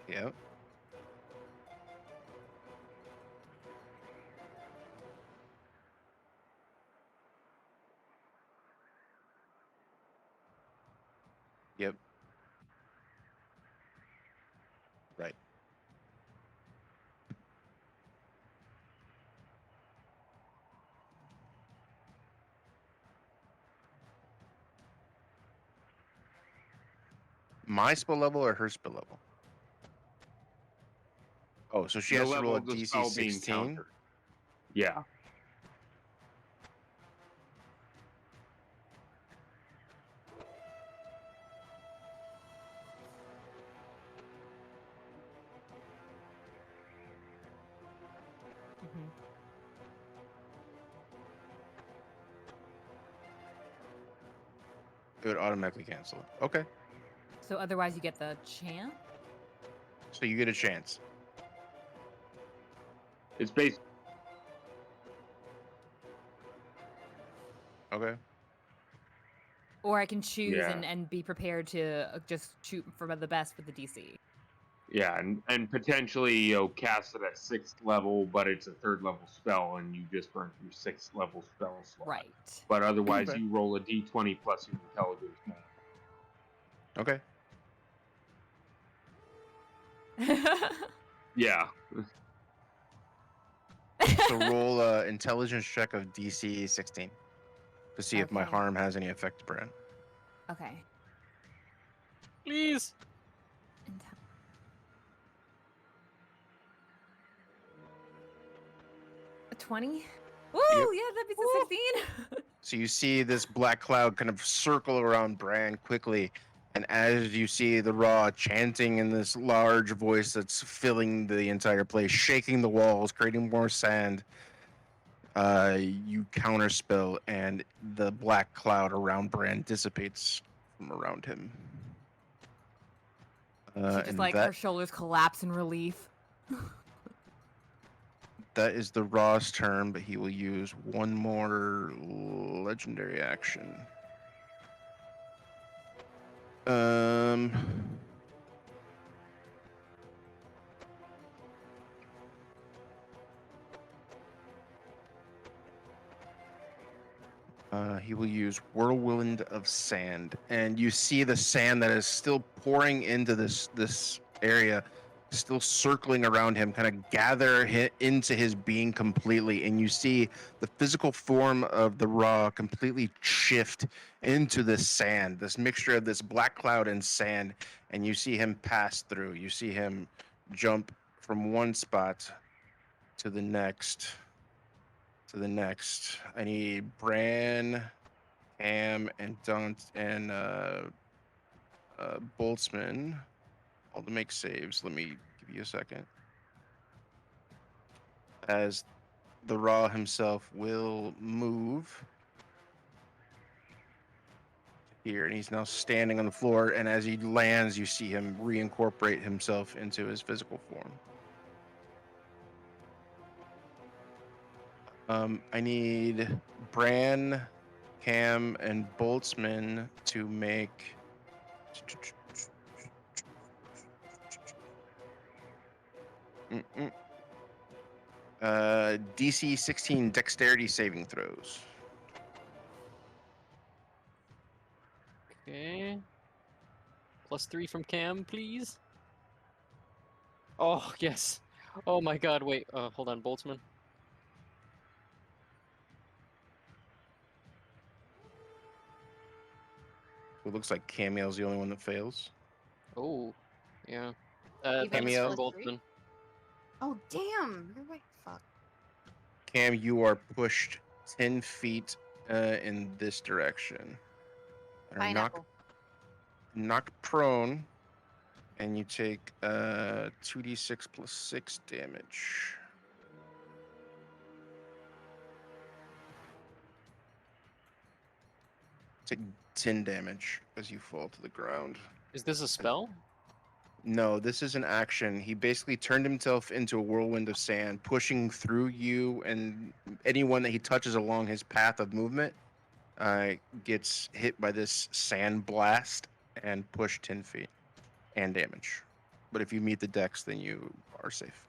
Yep. Yep. Right. My spell level or her spell level? Oh, so she The has to level roll a of the DC spell being 16. countered. Yeah. Mhm. It would automatically cancel it. Okay. So otherwise, you get the chance. So you get a chance. It's based. Okay. Or I can choose Yeah. and be prepared to just shoot for the best with the DC. Yeah, and potentially cast it at 6th level, but it's a 3rd level spell, and you just burn your 6th level spell slot. Right. But otherwise, Okay. you roll a d20 plus your intelligence mod. Okay. Yeah. So roll a intelligence check of DC 16 to see if my Okay. harm has any effect, Bran. Okay. Please. A 20? Woo! Yep. Yeah, that beats a 16. So you see this black cloud kind of circle around Bran quickly, and as you see the Raw chanting in this large voice that's filling the entire place, shaking the walls, creating more sand, you counterspell, and the black cloud around Bran dissipates from around him. She just And like her shoulders collapse in relief. that is the Raw's turn, but he will use one more legendary action. He will use Whirlwind of Sand, and you see the sand that is still pouring into this area, still circling around him, kind of gather into his being completely, and you see the physical form of the Raw completely shift into this sand, this mixture of this black cloud and sand, and you see him pass through. You see him jump from one spot to the next. I need Bran, Cam, and Boltzmann all to make saves. Let me give you a second. As the Raw himself will move here, and he's now standing on the floor. And as he lands, you see him reincorporate himself into his physical form. I need Bran, Cam, and Boltzmann to make DC 16 dexterity saving throws. Okay. +3 from Cam, please. Oh, yes. Oh my god, wait. Hold on, Boltzmann. It looks like Camiel's the only one that fails. Oh, yeah. Even Thanks Cameo? from +3? Boltzmann. Oh damn! You're right. Fuck. Cam, you are pushed 10 feet in this direction. Are Pineapple. knocked prone, and you take 2d6 plus 6 damage. Take 10 damage as you fall to the ground. Is this a spell? No, this is an action. He basically turned himself into a whirlwind of sand, pushing through you and anyone that he touches along his path of movement gets hit by this sand blast and pushed 10 feet and damage. But if you meet the dex, then you are safe.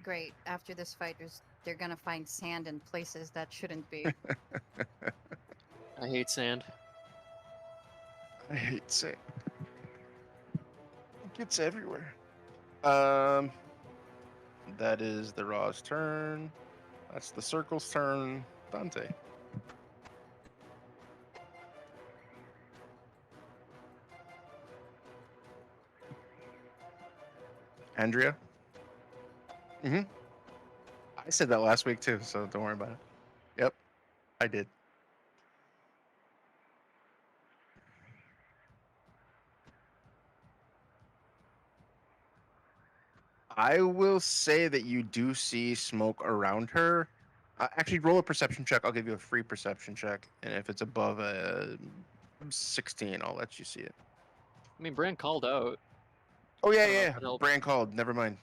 Great. After this fight, they're gonna find sand in places that shouldn't be. I hate sand. I hate sand. It gets everywhere. That is the Raw's turn. That's the circle's turn. Dante. Andrea? Mm-hmm. I said that last week too, so don't worry about it. Yep, I did. I will say that you do see smoke around her. Actually, roll a perception check. I'll give you a free perception check, and if it's above a 16, I'll let you see it. I mean, Bran called out. Oh yeah, I don't know if yeah. that helps. Bran called. Never mind.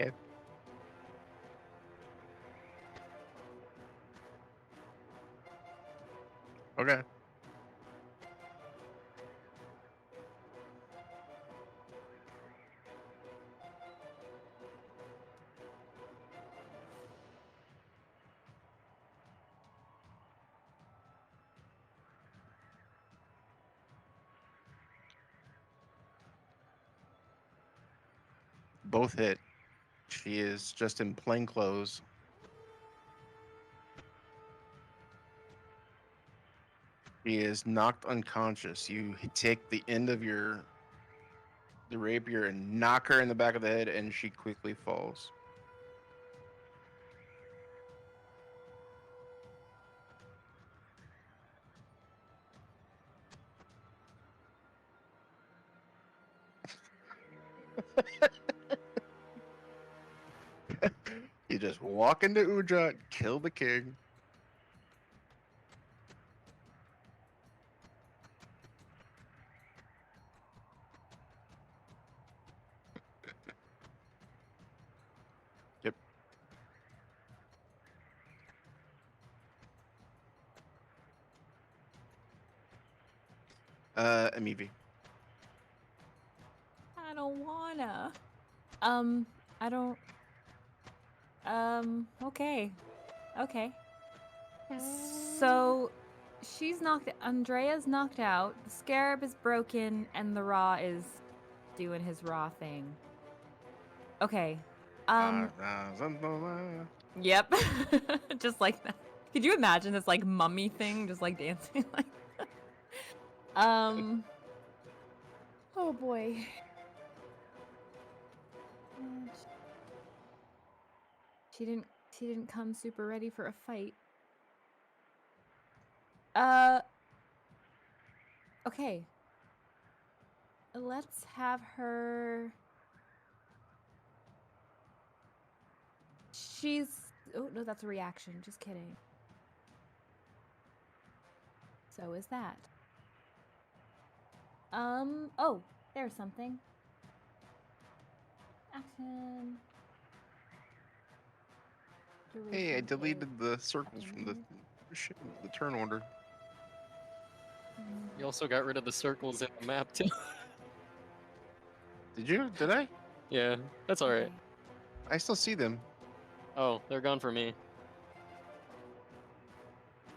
Okay. Okay. Both hit. She is just in plain clothes. She is knocked unconscious. You take the end of the rapier and knock her in the back of the head, and she quickly falls. You just walk into Ujat, kill the king. Yep. MEV. I don't wanna. I don't. Okay. Okay. So, Andrea's knocked out, the scarab is broken, and the Raw is doing his Raw thing. Okay. Yep. Just like that. Could you imagine this, like, mummy thing just, like, dancing like that? Oh, boy. She didn't come super ready for a fight. Okay. Let's have her. Oh, no, that's a reaction. Just kidding. So is that. Oh, there's something. Action. Hey, I Duration deleted the circles is from the minutes. the turn order. You also got rid of the circles in the map too. Did you? Did I? Yeah, that's all right. Okay. I still see them. Oh, they're gone for me.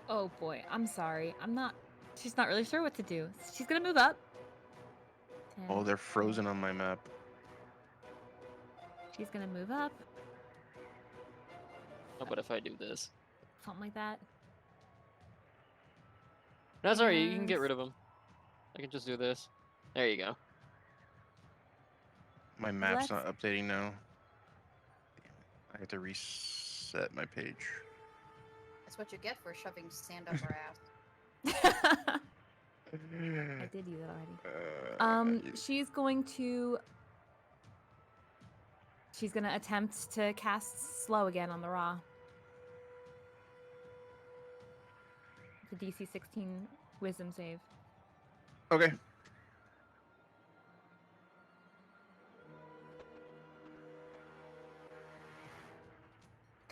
Oh boy, I'm sorry. She's not really sure what to do. She's gonna move up. Oh, 10, they're frozen on my map. She's gonna move up. How about if I do this? Something like that. That's alright. You can get Yes. rid of them. I can just do this. There you go. My map's Let's- not updating now. I have to reset my page. That's what you get for shoving sand up our ass. I did use it already. She's gonna attempt to cast slow again on the Raw. The DC 16 Wisdom save. Okay.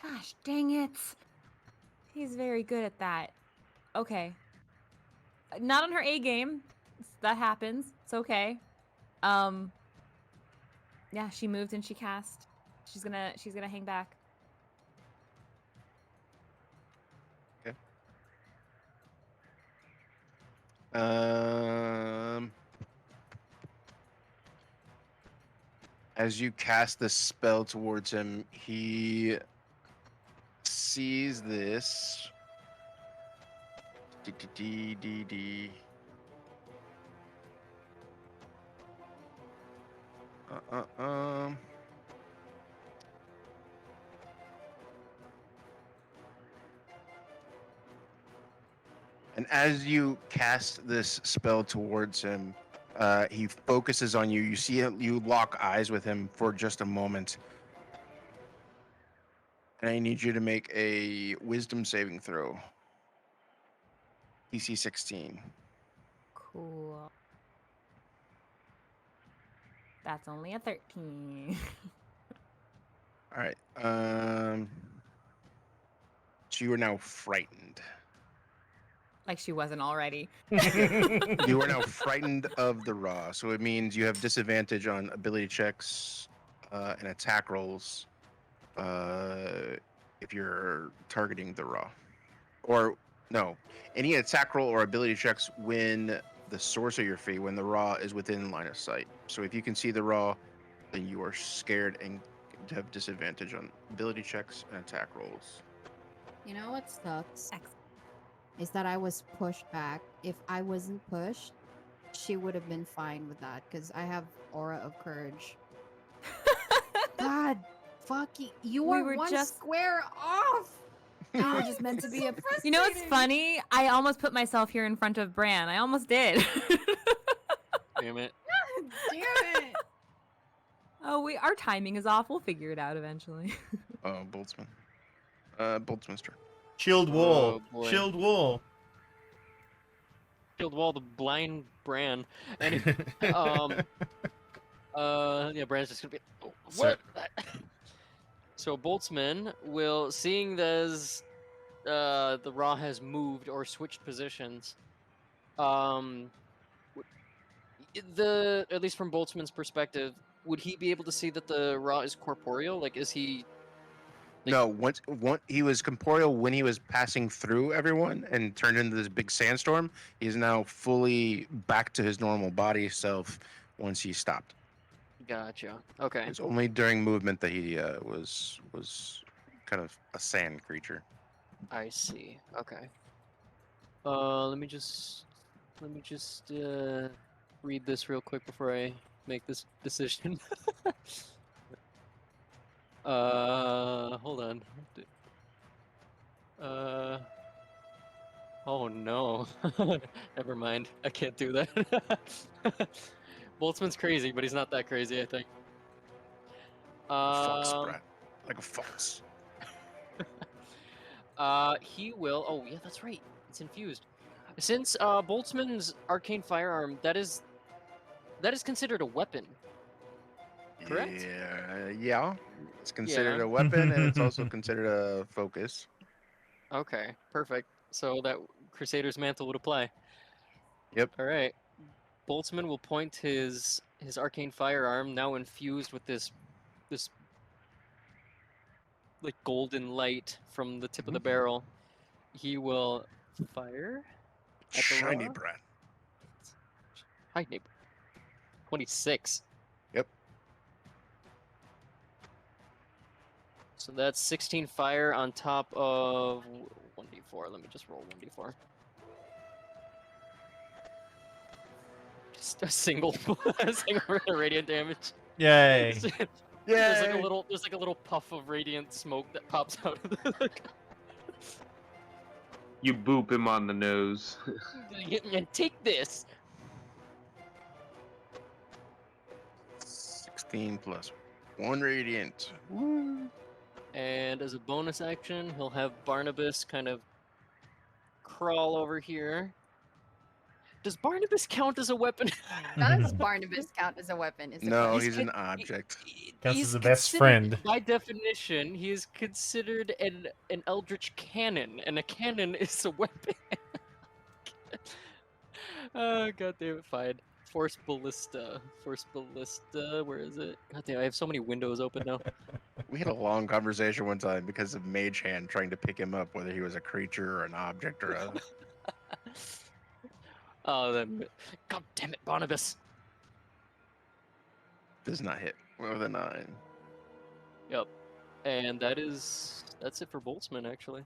Gosh, dang it! He's very good at that. Okay. Not on her A game. That happens. It's okay. Yeah, she moved and she cast. She's gonna hang back. Okay. As you cast the spell towards him, he sees this. D. And as you cast this spell towards him, he focuses on you. You see him, you lock eyes with him for just a moment. And I need you to make a wisdom saving throw. DC 16. Cool. That's only a 13. All right. So you are now frightened. Like she wasn't already. You are now frightened of the Raw. So it means you have disadvantage on ability checks and attack rolls if you're targeting the Raw. Or no, any attack roll or ability checks when the source of your fee, when the Raw is within line of sight. So if you can see the Raw, then you are scared and have disadvantage on ability checks and attack rolls. You know what sucks? Excellent. Is that I was pushed back. If I wasn't pushed, she would have been fine with that because I have aura of courage. God, fucking, you We are were one just- square off. We were just meant to be a. You know what's funny? I almost put myself here in front of Bran. I almost did. Damn it. Damn it. Oh, our timing is off. We'll figure it out eventually. Oh, Boltzmann. Boltzmann's turn. Shield wall. Oh, boy. Shield wall. Shield wall the blind Bran. And yeah, Bran's just gonna be. Oh, what? So Boltzmann will, seeing as the Raw has moved or switched positions, at least from Boltzmann's perspective, would he be able to see that the Ra is corporeal? Like, is he? Like- No, once he was corporeal when he was passing through everyone and turned into this big sandstorm. He's now fully back to his normal body self once he stopped. Gotcha. Okay. It's only during movement that he was kind of a sand creature. I see. Okay. Let me just read this real quick before I make this decision. Hold on. Oh no. Never mind. I can't do that. Boltzmann's crazy, but he's not that crazy, I think. Fox, Brad. Like a fox. He will. Oh yeah, that's right. It's infused. Since Boltzmann's arcane firearm, that is considered a weapon. Correct? Yeah. It's considered a weapon, and it's also considered a focus. Okay, perfect. So that Crusader's mantle would apply. Yep. All right. Boltzmann will point his arcane firearm, now infused with this like golden light from the tip of the barrel. He will fire at the Shiny Ra. Brad. Hi, neighbor. 26. Yep. So that's 16 fire on top of 1d4. Let me just roll 1d4. Just a single, a single radiant damage. Yay! There's like a little puff of radiant smoke that pops out of the. You boop him on the nose. And take this. 16 plus 1 radiant. Woo. And as a bonus action, he'll have Barnabas kind of crawl over here. Does Barnabas count as a weapon? Does Barnabas count as a weapon? Is the No, question. he's an object. Counts He's as the best considered- friend. By definition, he is considered an eldritch cannon, and a cannon is a weapon. Oh, god damn it, fine. Force ballista. Where is it? God damn, I have so many windows open now. We had a long conversation one time because of Mage Hand trying to pick him up, whether he was a creature or an object or a. Oh, then. God damn it, Barnabas. Does not hit. With a 9. Yep. And that's it for Boltzmann, actually.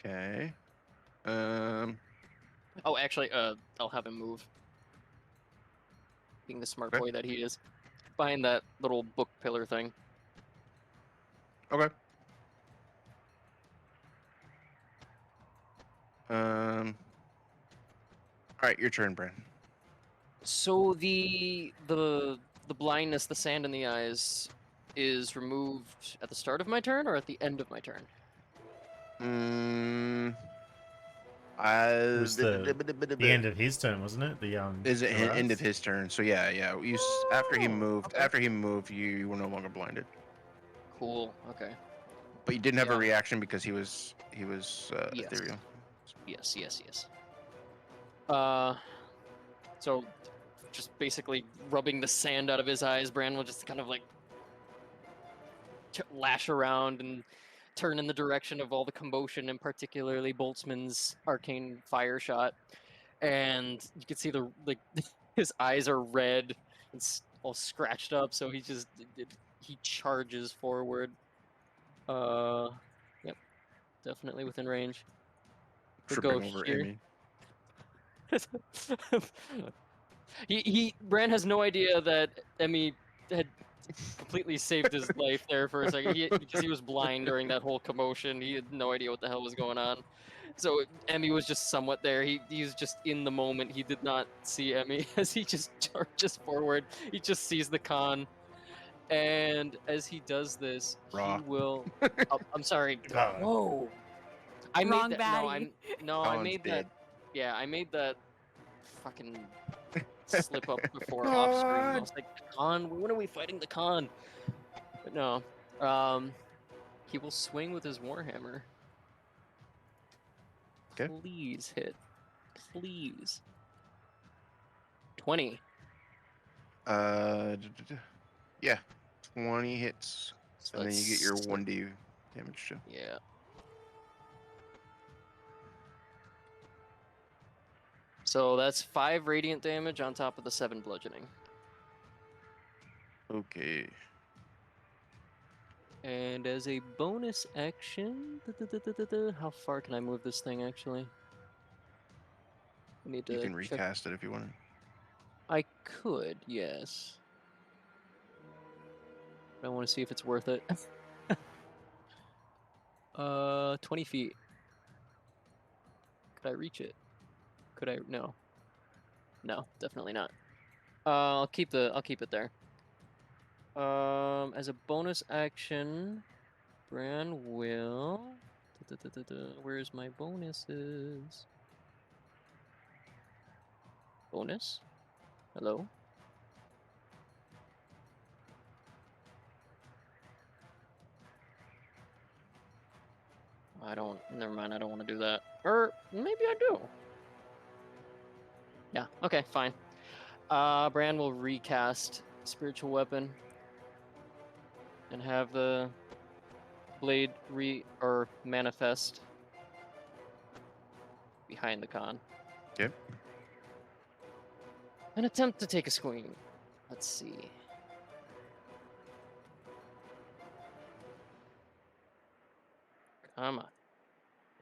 Okay. Oh, actually, I'll have him move. Being the smart Okay. boy that he is. Behind that little book pillar thing. Okay. All right, your turn, Brand. So the blindness, the sand in the eyes, is removed at the start of my turn or at the end of my turn? It was the end of his turn, wasn't it? The Is it the end of rats? his turn? So yeah. After he Oh, moved, okay. you were no longer blinded, Cool. Okay. but you didn't have a Yeah. reaction because he was Yes. ethereal. Yes. So just basically rubbing the sand out of his eyes, Bran will just kind of like lash around and turn in the direction of all the commotion, and particularly Boltzmann's arcane fire shot. And you can see his eyes are red and all scratched up, so he just he charges forward. Yep, definitely within range. He'll go Tripping over here. Amy. Bran has no idea that Emmy had completely saved his life there for a second. Because he was blind during that whole commotion. He had no idea what the hell was going on. So Emmy was just somewhat there. He was just in the moment. He did not see Emmy as he just charges forward. He just sees the con. And as he does this, Raw. he will. Oh, I'm sorry. Oh. Whoa. I Wrong made that. baddie. I Con's made dead. that. Yeah, I made that fucking slip up before off screen. I was like, Con, when are we fighting the Con? But no. He will swing with his Warhammer. Okay. Please hit. Please. 20. Yeah, 20 hits, So and then you get that's your si- 1d damage too. Yeah. So that's 5 radiant damage on top of the 7 bludgeoning. Okay. And as a bonus action, how far can I move this thing actually? I need You to can check. recast it if you want. I could, yes. I want to see if it's worth it. 20 feet. Could I reach it? Could I? No. No, definitely not. I'll keep it there. As a bonus action, Bran will. Where's my bonuses? Bonus? Hello? Never mind, I don't want to do that. Or maybe I do. Yeah, okay, fine. Bran will recast Spiritual Weapon and have the blade manifest behind the con. Okay. An attempt to take a swing. Let's see. Come on.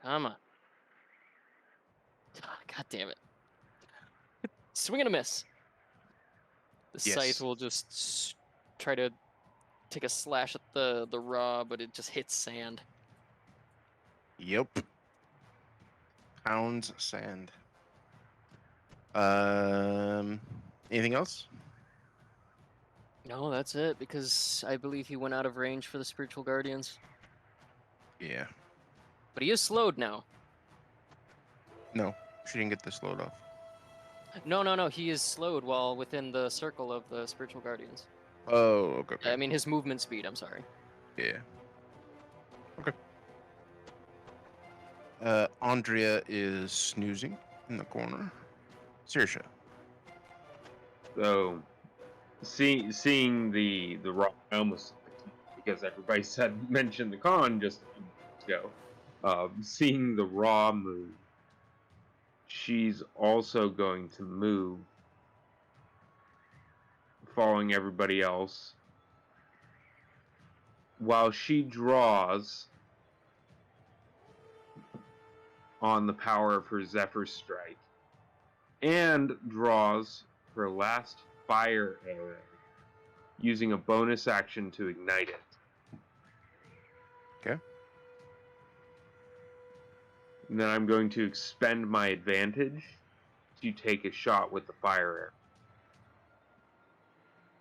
Come on. God damn it. Swing and a miss. The scythe Yes. will just try to take a slash at the raw, but it just hits sand. Yep. Pounds sand. Anything else? No, that's it, because I believe he went out of range for the Spiritual Guardians. Yeah. But he is slowed now. No, she didn't get this load off. No, he is slowed while within the circle of the Spiritual Guardians. Oh, okay. I mean, his movement speed, I'm sorry. Yeah. Okay. Andrea is snoozing in the corner. Saoirse. So, seeing the raw, I almost because everybody mentioned the con just a few minutes ago. Seeing the raw move, she's also going to move, following everybody else. While she draws on the power of her Zephyr Strike, and draws her last fire arrow, using a bonus action to ignite it. Okay. And then I'm going to expend my advantage to take a shot with the fire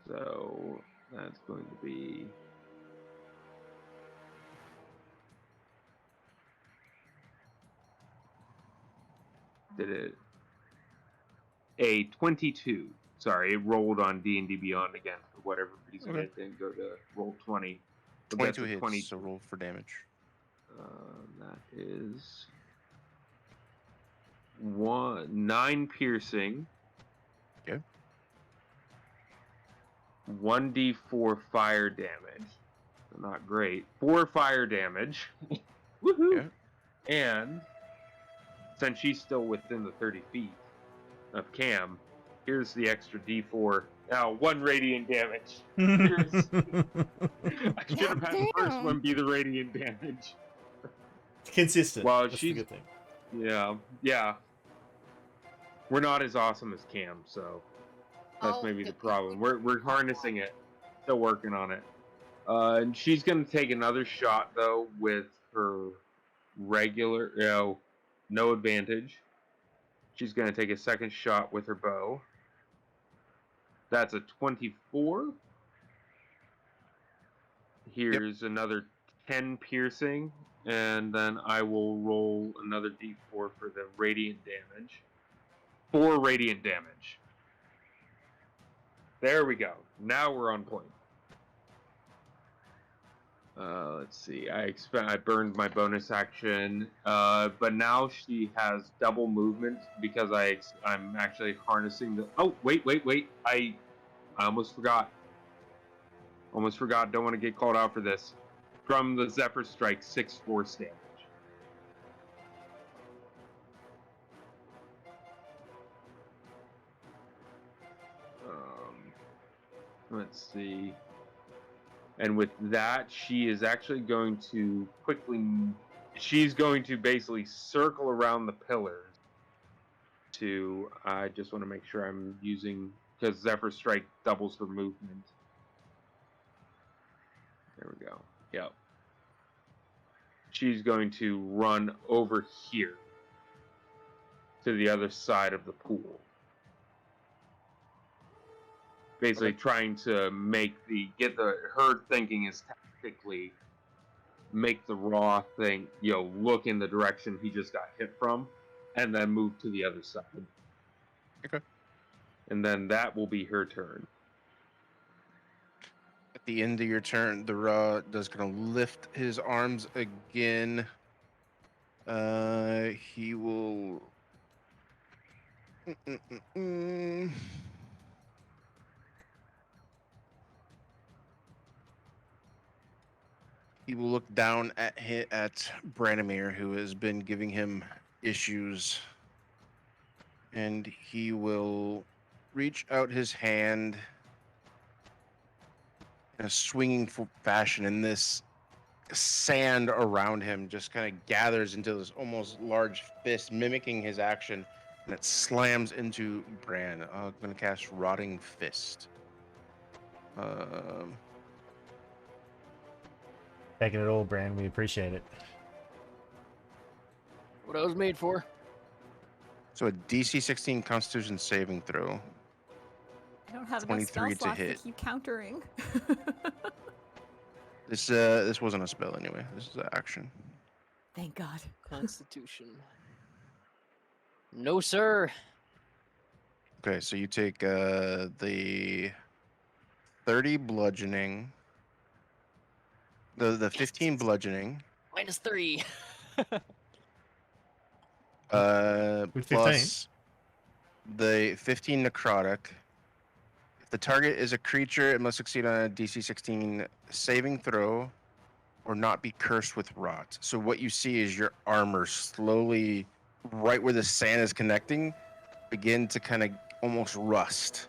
arrow. So that's going to be a 22. Sorry, it rolled on D&D Beyond again for whatever reason. Okay. It didn't go to roll 20. But 22 that's a hits, 20. so roll for damage. That is 9 piercing. Okay. 1d4 fire damage. Not great. 4 fire damage. Woohoo! Yeah. And since she's still within the 30 feet of Cam, here's the extra d4. Now, 1 radiant damage. Here's... I should have had the first Damn. one be the radiant damage. Consistent. Well, That's the she's- good thing. Yeah. We're not as awesome as Cam, so that's Oh, maybe the it- problem. We're harnessing it. Still working on it. And she's gonna take another shot though with her regular, no advantage. She's gonna take a second shot with her bow. That's a 24. Here's another 10 piercing, and then I will roll another d4 for the radiant damage. 4 radiant damage. There we go. Now we're on point. Let's see. I burned my bonus action, but now she has double movement because I'm actually harnessing the. Oh, wait. I almost forgot. Almost forgot. Don't want to get called out for this. From the Zephyr Strike, 6 force damage. Let's see. And with that, she is actually going to quickly. She's going to basically circle around the pillars. I just want to make sure I'm using, because Zephyr Strike doubles her movement. There we go. Yep. She's going to run over here to the other side of the pool. Basically trying to her thinking is tactically make the raw thing, look in the direction he just got hit from, and then move to the other side. Okay. And then that will be her turn. At the end of your turn, the Raw does kind of lift his arms again. He will. He will look down at Branimir, who has been giving him issues, and he will reach out his hand in a swinging fashion, and this sand around him just kind of gathers into this almost large fist, mimicking his action, and it slams into Bran. I'm going to cast Rotting Fist. Taking it all, Brand. We appreciate it. What I was made for. So a DC 16 Constitution saving throw. I don't have enough spell 23 to slots to hit. keep countering. This wasn't a spell anyway. This is an action. Thank God. Constitution. No, sir. Okay, so you take the 30 bludgeoning, the 15 bludgeoning, -3. With 15? plus the 15 necrotic. If the target is a creature, it must succeed on a DC 16 saving throw or not be cursed with rot. So what you see is your armor slowly, right where the sand is connecting, begin to kind of almost rust.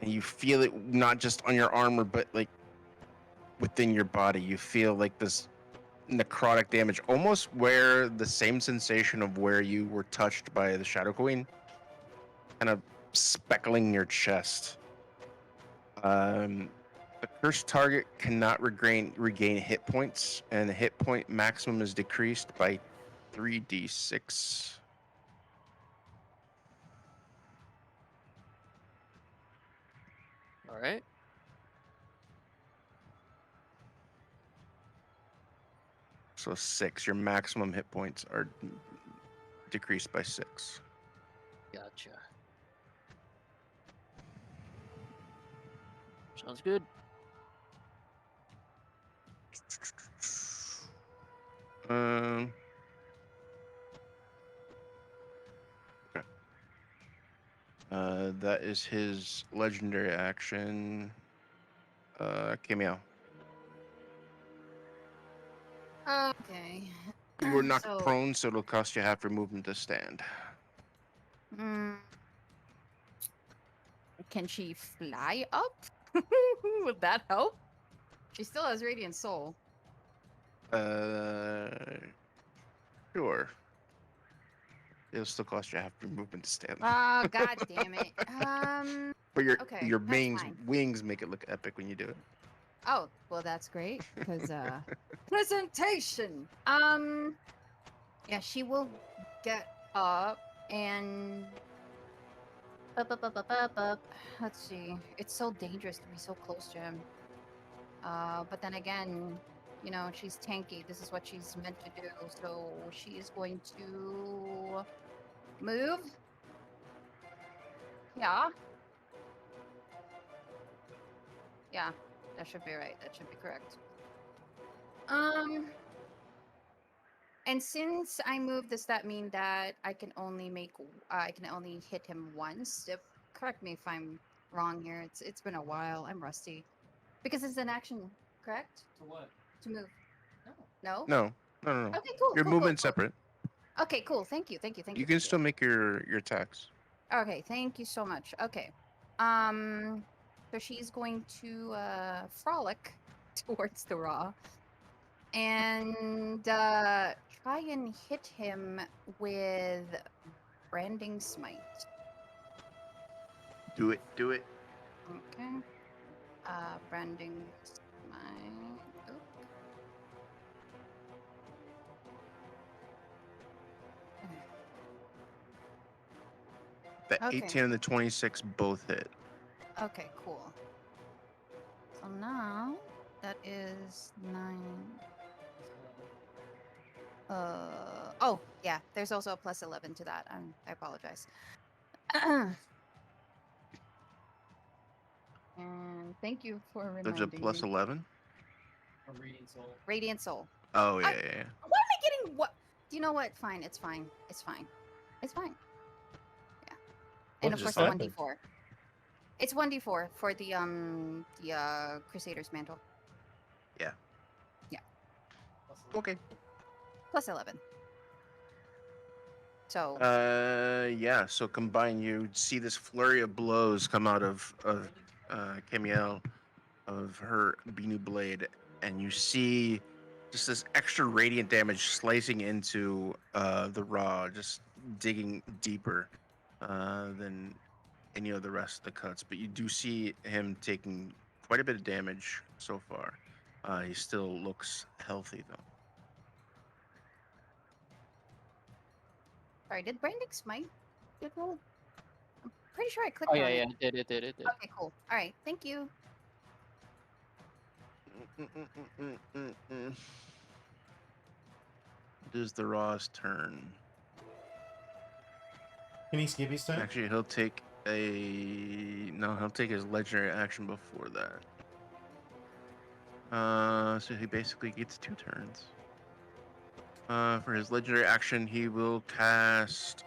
And you feel it not just on your armor, but like within your body. You feel like this necrotic damage, almost where the same sensation of where you were touched by the Shadow Queen, kind of speckling your chest. The cursed target cannot regain hit points, and the hit point maximum is decreased by 3d6. All right. So 6. Your maximum hit points are decreased by 6. Gotcha. Sounds good. Okay. That is his legendary action. Cameo. Okay. You were knocked So- prone, so it'll cost you half your movement to stand. Can she fly up? Would that help? She still has Radiant Soul. Sure. It'll still cost you half your movement to stand. Oh, god damn it. But okay, your that's wings fine. wings make it look epic when you do it. Oh, well that's great because presentation. Yeah, she will get up and up. Let's see. It's so dangerous to be so close to him. But then again, she's tanky. This is what she's meant to do. So she is going to move. Yeah. Yeah, that should be right. That should be correct. And since I moved, does that mean that I can only hit him once? Correct me if I'm wrong here. It's been a while. I'm rusty. Because it's an action, correct? To what? To move. No. No. Okay, cool. Your cool, movement's cool, cool. separate. Okay, cool. Thank you. You can still make your attacks. Okay, thank you so much. Okay. So she's going to frolic towards the raw and try and hit him with branding smite. Do it. Okay. Branding smite. Oop. The Okay. 18 and the 26 both hit. Okay, cool. So now that is 9. Oh, yeah, there's also a plus 11 to that. I apologize. And thank you for reminding There's a plus me. 11? A radiant soul. Radiant Soul. Oh, yeah. Why am I getting what? Do you know what? Fine, it's fine. It's fine. It's fine. Yeah. And What of just course, happened? 1d4. It's 1d4 for the Crusader's Mantle. Okay. Plus 11. So Yeah, so combine, you see this flurry of blows come out of Camiel, of her Binu blade, and you see just this extra radiant damage slicing into the raw, just digging deeper than any of the rest of the cuts. But you do see him taking quite a bit of damage so far. He still looks healthy though. sorry, did branding smite get rolled? I'm pretty sure I clicked Oh on yeah, it. yeah, it did. Okay, cool. All right, thank you. It is the Raw's turn. Can he skip his turn? Actually, he'll take he'll take his legendary action before that. So he basically gets 2 turns. For his legendary action, he will cast.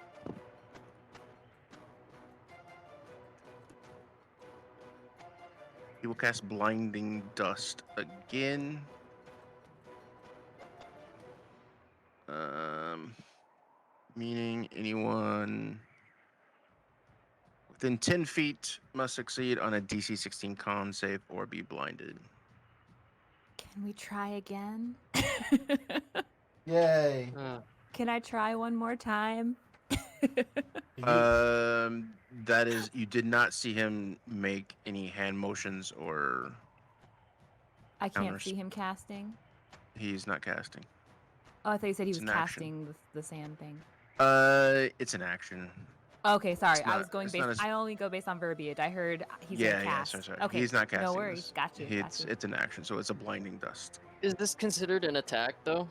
He will cast Blinding Dust again. Meaning anyone within 10 feet must succeed on a DC 16 con save or be blinded. Can we try again? Yay! Can I try one more time? That is, you did not see him make any hand motions or I can't counters. see him casting. He's not casting. Oh, I thought you said he It's was an action. casting the sand thing. It's an action. Okay, sorry. It's I not- was going it's not based. as- I only go based on verbiage. I heard he's Yeah, gonna cast. sorry. Okay, He's not casting. no worries. This. Got you. It's an action, so it's a blinding dust. Is this considered an attack though?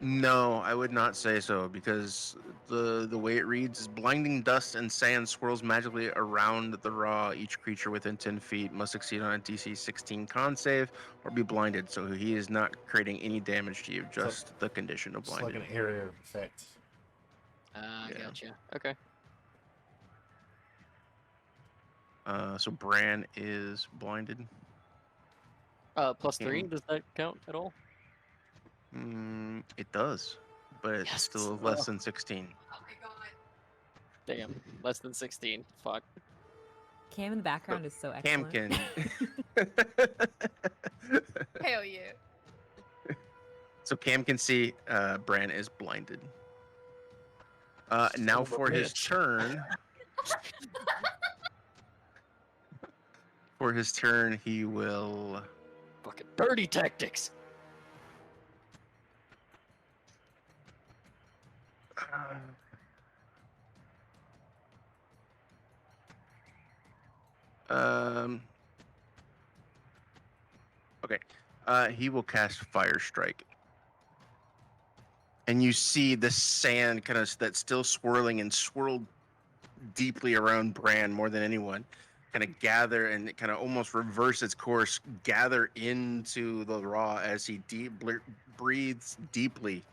No, I would not say so, because the way it reads is blinding dust and sand swirls magically around the raw. Each creature within 10 feet must succeed on a DC 16 con save or be blinded. So he is not creating any damage to you, just the condition of It's like blinded. an area effect. Ah, Yeah. gotcha. Okay. So Bran is blinded. +3. Yeah. Does that count at all? It does, but it's Yes. still less than 16. Oh my god. Damn, less than 16. Fuck. Cam in the background is so Cam excellent. can. Hell yeah. So Cam can see Bran is blinded. Now Son of a for his bitch. turn. For his turn, he will. Fucking dirty tactics. Okay. He will cast Fire Strike. And you see the sand kind of that's still swirling and swirled deeply around Bran more than anyone. kind of gather and kind of almost reverse its course, gather into the raw as he breathes deeply,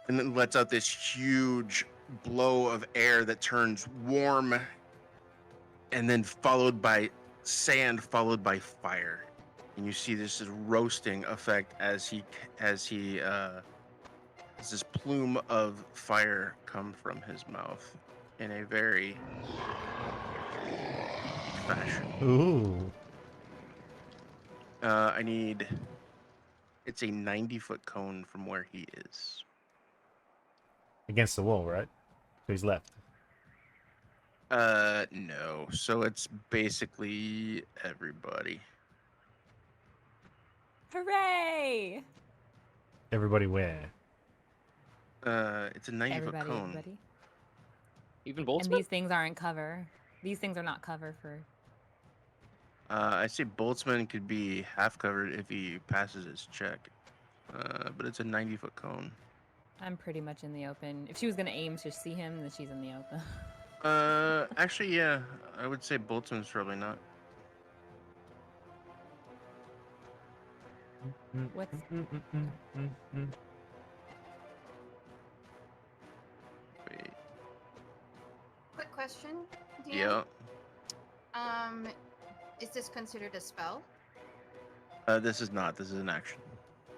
and then lets out this huge blow of air that turns warm, and then followed by sand, followed by fire. And you see this roasting effect as this plume of fire come from his mouth in a very fashion. Ooh. It's a 90-foot cone from where he is. Against the wall, right? To his left. No. So it's basically everybody. Hooray! Everybody where? It's a 90-foot Everybody, cone. everybody. Even And Boltzmann? these things aren't cover. These things are not cover for. I say Boltzmann could be half covered if he passes his check. But it's a 90-foot cone. I'm pretty much in the open. If she was gonna aim to see him, then she's in the open. Actually, yeah. I would say Boltzmann's probably not. What's Wait. Quick question. DM. Yeah. Is this considered a spell? This is not. This is an action.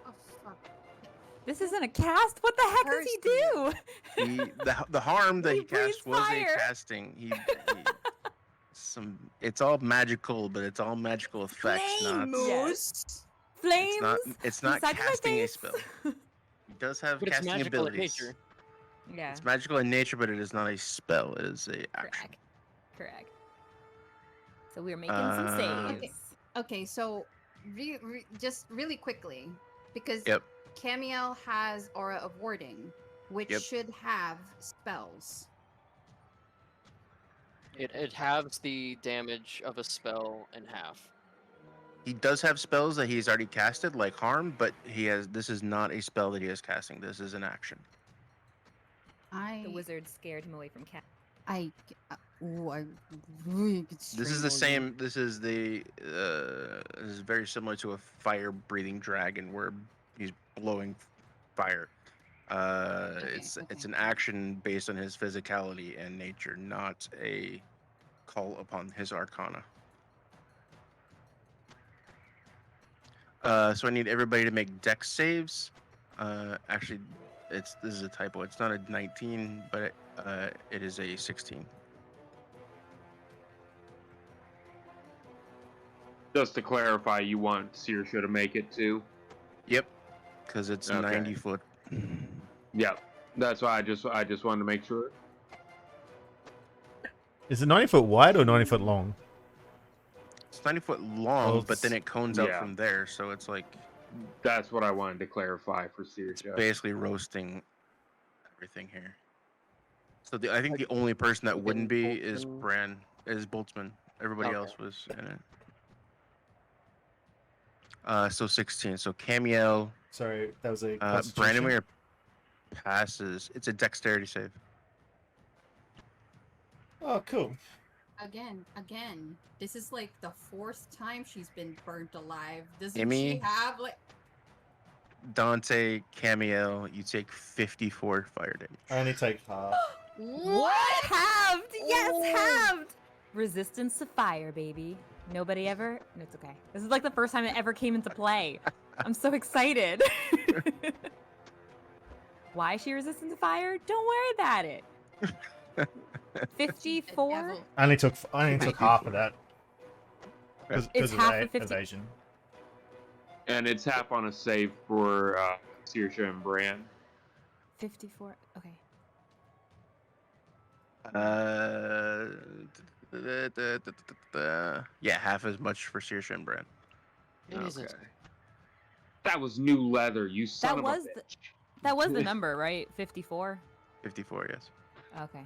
Oh fuck. this? Isn't a cast? What the heck does he do? The harm that He he cast breathes was fire. a casting. It's all magical, but it's all magical effects, not. Yes. Flames. It's not beside my casting a face. spell. He does have But it's casting magical in abilities. nature. Yeah. It's magical in nature, but it is not a spell. It is a action. Correct. So we're making some saves. Okay. Okay, so just really quickly, because Yep. Camiel has Aura of Warding, which Yep. should have spells. It halves the damage of a spell in half. He does have spells that he's already casted, like harm, but this is not a spell that he is casting. This is an action. The wizard scared him away from cat. I really could This is strangle the you. same. This is very similar to a fire-breathing dragon, where he's blowing fire. It's okay. an action based on his physicality and nature, not a call upon his arcana. So I need everybody to make dex saves. Actually, this is a typo. It's not a 19, but it is a 16. Just to clarify, you want Saoirse to make it too? Yep, because it's Okay. 90 foot. Yep. That's why I just wanted to make sure. Is it 90 foot wide or 90 foot long? It's 90 foot long, Well, but then it cones out yeah. from there, so it's like That's what I wanted to clarify for Saoirse. basically roasting everything here. So I think the only person that wouldn't be is Boltzmann. Boltzmann. Everybody Okay. else was in it. So 16. So Camiel, Sorry, that was a constitution? Branimir passes. It's a dexterity save. Oh, cool. Again. This is like the fourth time she's been burnt alive. Doesn't Emmy? she have like? Dante, Camiel, you take 54 fire damage. I only take half. What? Halved! Yes, halved! Resistance to fire, baby. Nobody ever. No, it's okay. This is like the first time it ever came into play. I'm so excited. Why is she resistant to fire? Don't worry about it. 54? Devil. I only took half of that. Because It's of half the of 50. evasion. And it's half on a save for Saoirse and Bran. 54. Okay. Yeah, half as much for Saoirse and Bran. Is it? That was new leather, you son of was a the- bitch. That was the number, right? 54? 54, yes. Okay.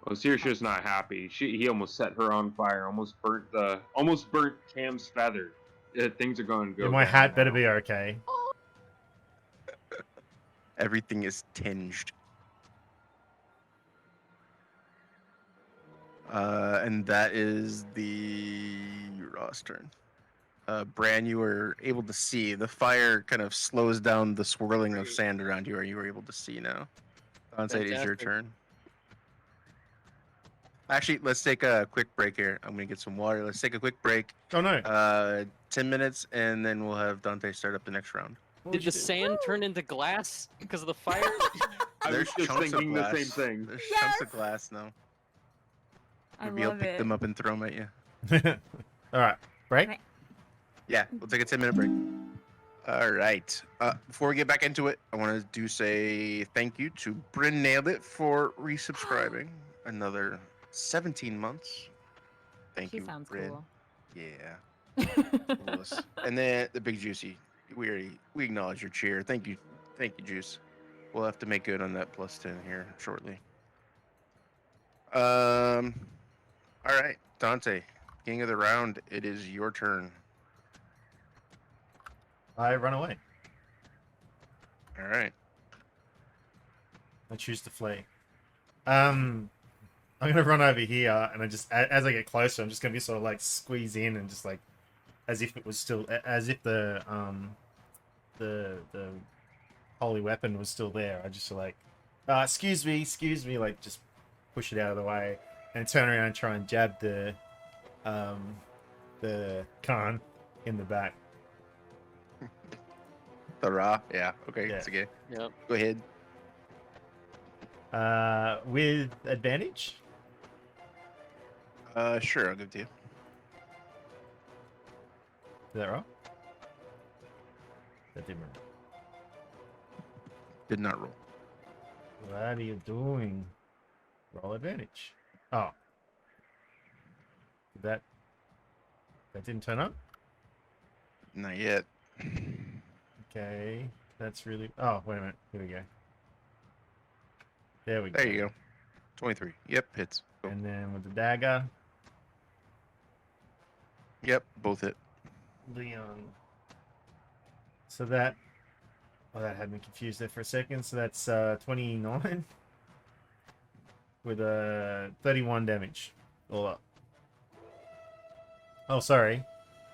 Well, Saoirse's not happy. He almost set her on fire. Almost burnt Cam's feather. Things are going to go. Yeah, my down hat better now. be okay. Everything is tinged. And that is the Raw's turn. Bran, you were able to see the fire kind of slows down the swirling of Great. sand around you, or you were able to see now. Dante, it is your Fantastic. turn. Actually, let's take a quick break here. I'm gonna get some water. Let's take a quick break. Oh no! 10 minutes, and then we'll have Dante start up the next round. What Did would the you do? sand turn into glass because of the fire? I was There's just chunks of thinking the glass. same thing. There's Yes! chunks of glass now. I Maybe I'll love pick it. them up and throw them at you. All right, break. Right. Yeah, we'll take a 10-minute break. All right. Before we get back into it, I want to say thank you to Bryn Nailed It for resubscribing. Another 17 months. Thank She you, sounds Bryn. cool. Yeah. Fabulous. And then the Big Juicy. We acknowledge your cheer. Thank you, Juice. We'll have to make good on that +10 here shortly. All right, Dante, king of the round. It is your turn. I run away. All right. I choose to flee. I'm gonna run over here, and I just as I get closer, I'm just gonna be sort of like squeeze in and just like as if it was still as if the holy weapon was still there. I just like excuse me, like just push it out of the way and turn around and try and jab the Khan in the back. The Ra. Yeah. Okay. Yeah. It's okay. Yep. Go ahead. With advantage. Sure. I'll give it to you. Is that right? That didn't work. Did not roll. What are you doing? Roll advantage. Oh. That didn't turn up? Not yet. Okay. That's really... Oh, wait a minute. Here we go. There we go. There you go. 23. Yep. Hits. Go. And then with the dagger, Yep. Both hit. Leon. So that... Oh, that had me confused there for a second. So that's 29 with 31 damage all up. Oh, sorry.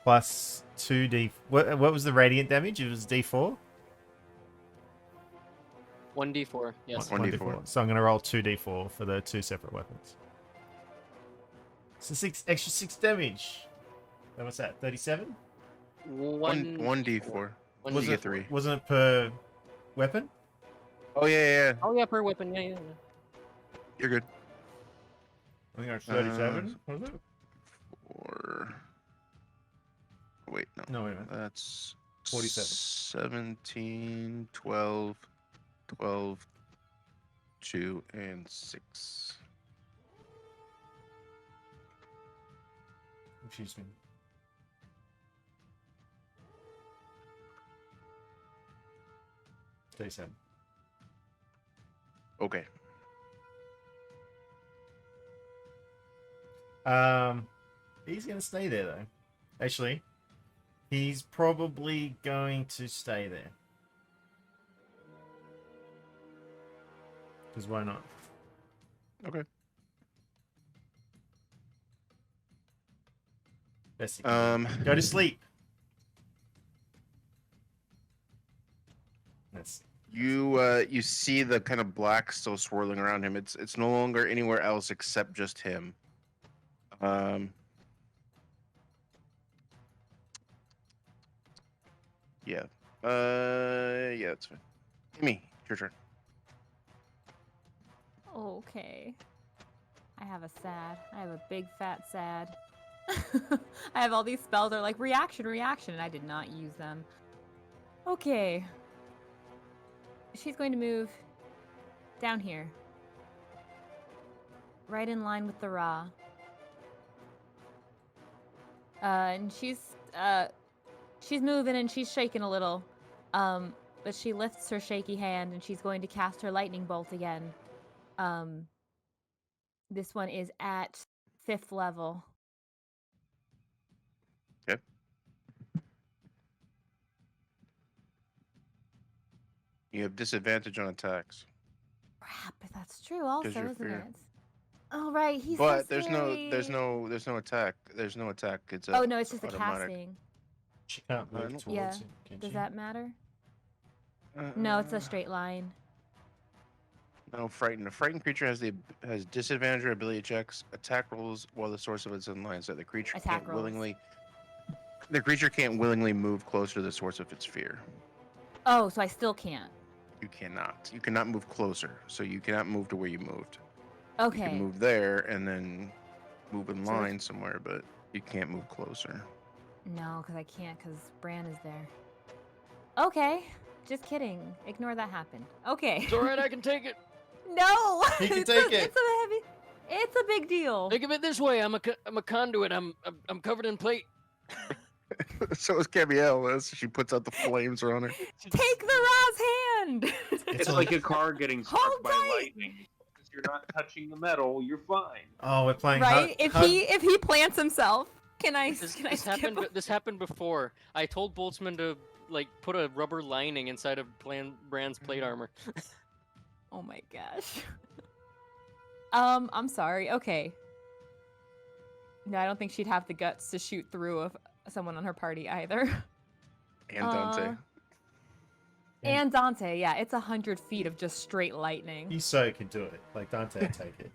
Plus 2d... What was the radiant damage? It was d4? 1d4. Yes. 1d4. So I'm going to roll 2d4 for the two separate weapons. So extra 6 damage. So what's that? 37? 1d4. One You get 3. Wasn't it per weapon? Oh yeah. Oh yeah, per weapon. Yeah. You're good. I think that's 37. Was it? Or wait, no. No, wait a minute. That's 47. 17, 12, 12, 2, and 6. Excuse me. Stay 7. Okay. He's gonna stay there though. Actually, he's probably going to stay there. Because why not? Okay. Best he can do. Go to sleep. That's You see the kind of black still swirling around him. It's no longer anywhere else except just him. Yeah. Yeah, it's fine. Timmy, your turn. Okay. I have a sad. I have a big fat sad. I have all these spells that are like reaction, and I did not use them. Okay. She's going to move down here. Right in line with the Ra. And she's moving and she's shaking a little. But she lifts her shaky hand and she's going to cast her lightning bolt again. This one is at 5th level. Okay. You have disadvantage on attacks. Crap, that's true also, you're isn't fear. it? Oh right, he's But so there's scary. no attack. There's no attack. It's Oh no, it's just a automatic. casting. She can't I move don't- Yeah. towards him, can Does she? that matter? No, it's a straight line. No, frightened. A frightened creature has disadvantage or ability checks, attack rolls while the source of its in line. So the creature Attack can't rolls. willingly. The creature can't willingly move closer to the source of its fear. Oh, so I still can't. You cannot. You cannot move closer. So you cannot move to where you moved. You Okay. can move there and then move in So that's- line somewhere, but you can't move closer. No, because I can't, because Bran is there. Okay. Just kidding. Ignore that happened. Okay. It's alright, I can take it. No! He can It's take a- it. It's a heavy... It's a big deal. Think of it this way: I'm a conduit. I'm covered in plate. So is Gabrielle. She puts out the flames around her. Take the Ra's hand! It's like a car getting struck Hold by tight. lightning. Because you're not touching the metal, you're fine. Oh, we're playing right? If hug- he plants himself, can I This, can I this skip happened. him? This happened before. I told Boltzmann to like put a rubber lining inside of Brand's plate armor. Oh my gosh. I'm sorry. Okay. No, I don't think she'd have the guts to shoot through someone on her party either. And Dante. And Dante, yeah, it's 100 feet of just straight lightning. Iso could do it. Like Dante would take it.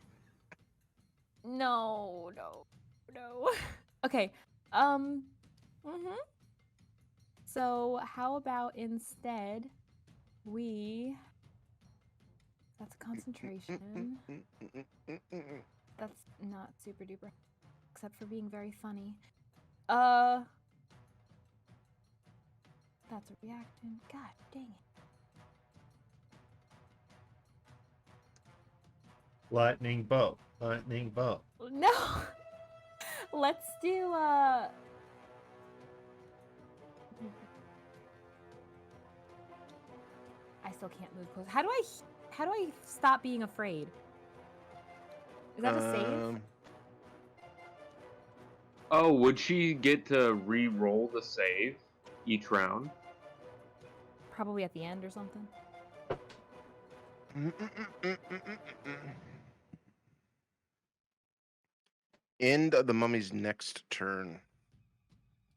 No. Okay. So how about instead we? That's concentration. That's not super duper, except for being very funny. That's a reaction. God dang it. Lightning bolt. Lightning bolt. No. Let's do I still can't move close. How do I stop being afraid? Is that a save? Oh, would she get to re-roll the save each round? Probably at the end or something. End of the mummy's next turn.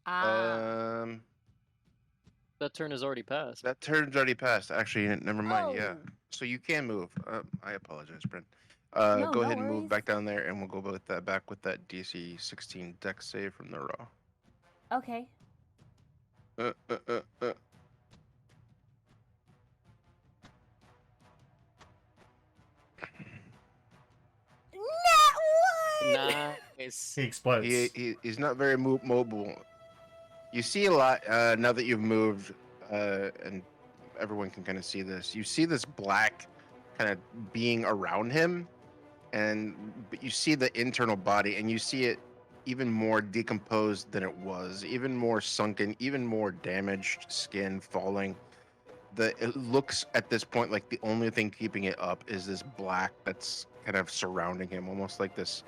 Ah. That turn has already passed. That turn's already passed. Actually, never mind. Yeah. Oh. So you can move. I apologize, Brent. No, Go no ahead and worries. move back down there, and we'll go back with that DC 16 dex save from the raw. Okay. Uh. Nice. He explodes. He's not very mobile. You see a lot now that you've moved, and everyone can kind of see this. You see this black kind of being around him, but you see the internal body, and you see it even more decomposed than it was, even more sunken, even more damaged skin falling. It looks at this point like the only thing keeping it up is this black that's kind of surrounding him, almost like this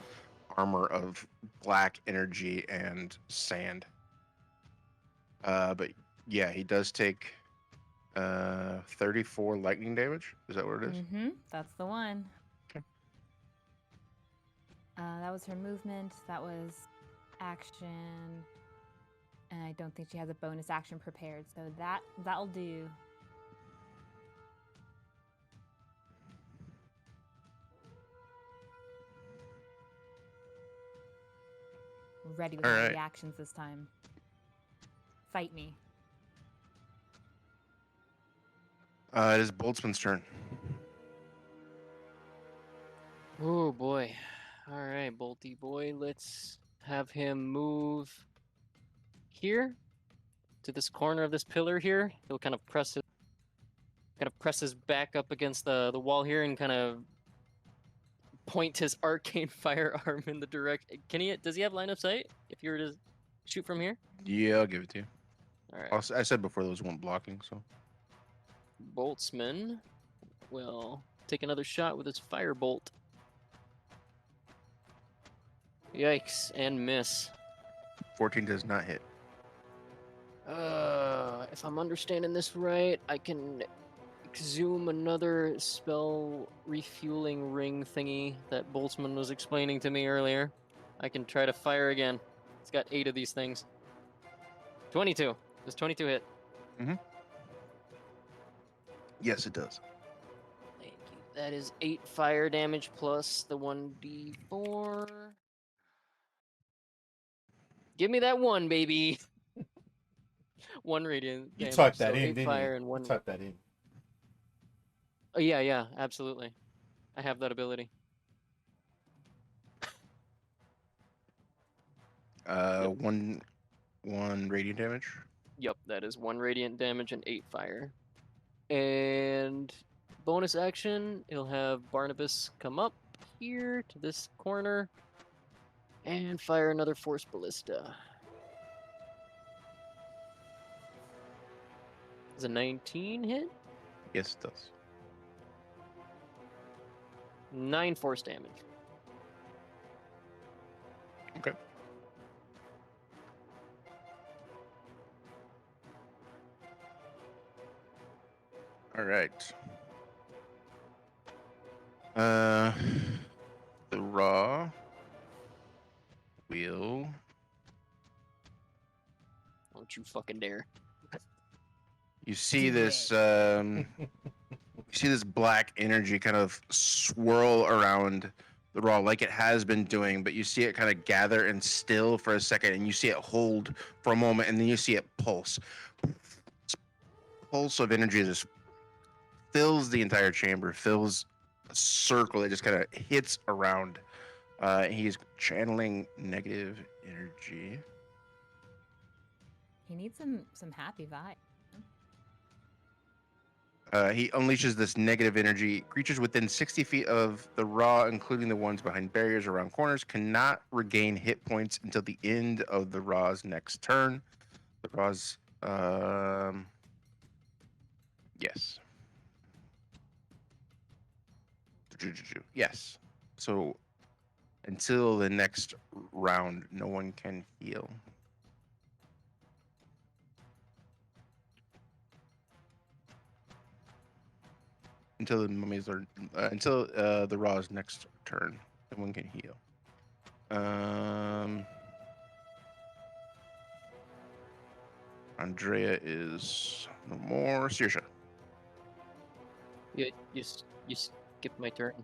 armor of black energy and sand. But yeah, he does take 34 lightning damage. Is that what it is? Mm-hmm. That's the one. Okay. That was her movement. That was action. And I don't think she has a bonus action prepared, so that'll do. Ready with All my right. reactions this time. Fight me. It is Boltzmann's turn. Oh boy. All right, Bolty boy. Let's have him move here to this corner of this pillar here. He'll kind of press his back up against the wall here and kind of point his arcane firearm in the direction. Does he have line of sight if you were to shoot from here? Yeah, I'll give it to you. All right. I said before those weren't blocking, so. Boltzmann will take another shot with his firebolt. Yikes, and miss. 14 does not hit. If I'm understanding this right, I can exhume another spell refueling ring thingy that Boltzmann was explaining to me earlier. I can try to fire again. It's got 8 of these things. 22. Does 22 hit? Yes, it does. Thank you. That is 8 fire damage plus the 1d4. Give me that 1, baby. 1 radiant You damage. typed that so in, 8 didn't fire you? and You 1. typed that in. Oh, yeah, absolutely. I have that ability. Yep. One radiant damage. Yep, that is 1 radiant damage and 8 fire. And bonus action, he'll have Barnabas come up here to this corner and fire another force ballista. Is a 19 hit? Yes, it does. 9 force damage. Okay. All right. The raw will. Don't you fucking dare. You see Do this. it. You see this black energy kind of swirl around the raw like it has been doing, but you see it kind of gather and still for a second, and you see it hold for a moment, and then you see it pulse. Pulse of energy just fills the entire chamber, fills a circle. It just kind of hits around. He's channeling negative energy. He needs some happy vibe. He unleashes this negative energy. Creatures within 60 feet of the raw, including the ones behind barriers around corners, cannot regain hit points until the end of the raw's next turn. The raw's, yes. Yes. So until the next round, no one can heal. Until the mummies are until the raw's next turn, no one can heal. Andrea is no more. Saoirse. You skipped my turn.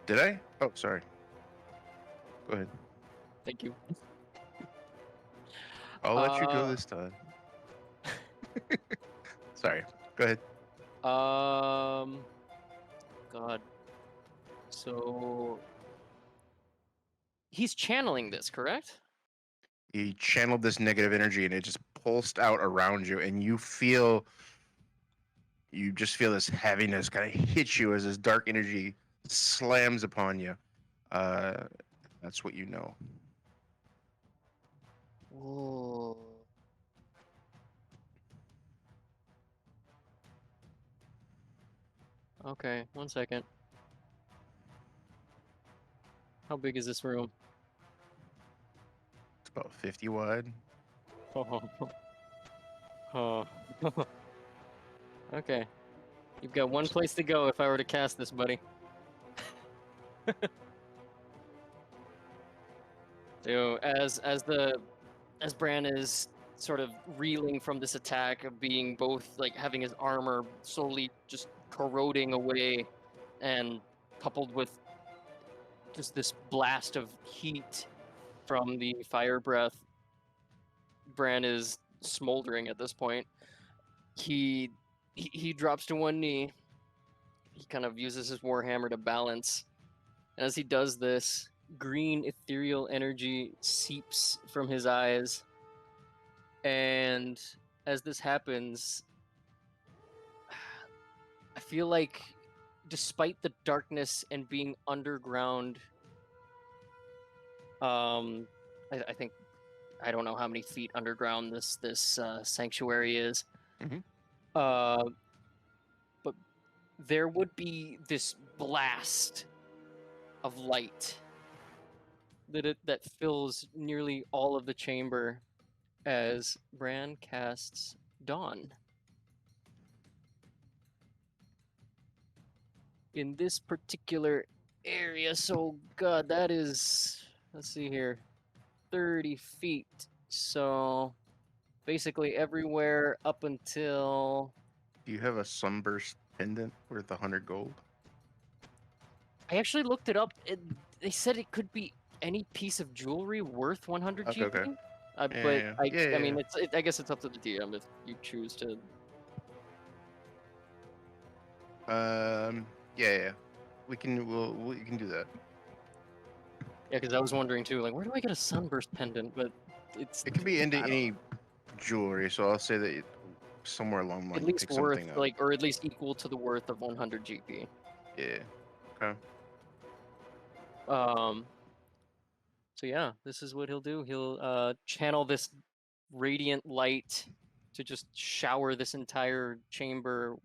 Did I? Oh, sorry. Go ahead. Thank you. I'll let you go this time. Sorry. Go ahead. God. So he's channeling this, correct? He channeled this negative energy and it just pulsed out around you, and you just feel this heaviness kind of hit you as this dark energy slams upon you. That's what you know. Whoa. Okay, 1 second. How big is this room? It's about 50 wide. Oh. Okay. You've got 1 place to go if I were to cast this, buddy. So as Bran is sort of reeling from this attack of being both like having his armor slowly just corroding away and coupled with just this blast of heat from the fire breath, Bran is smoldering at this point. He drops to 1 knee. He kind of uses his warhammer to balance. And as he does this, green ethereal energy seeps from his eyes. And as this happens, I feel like despite the darkness and being underground, I think, I don't know how many feet underground this sanctuary is. Mhm. But there would be this blast of light that fills nearly all of the chamber as Bran casts Dawn. in this particular area. So, God, that is, let's see here, 30 feet. So, basically everywhere up until. Do you have a sunburst pendant worth 100 gold? I actually looked it up. They said it could be any piece of jewelry worth 100 Okay, GP. okay. But Yeah, yeah, I mean, yeah. I guess it's up to the DM if you choose to. Yeah. We can do that. Yeah, because I was wondering too, like, where do I get a sunburst pendant? But it's It could be into I don't any jewelry, so I'll say that somewhere along the line at you least pick worth something up. like, or at least equal to the worth of 100 GP. Yeah. Okay. So yeah, this is what he'll do. He'll channel this radiant light to just shower this entire chamber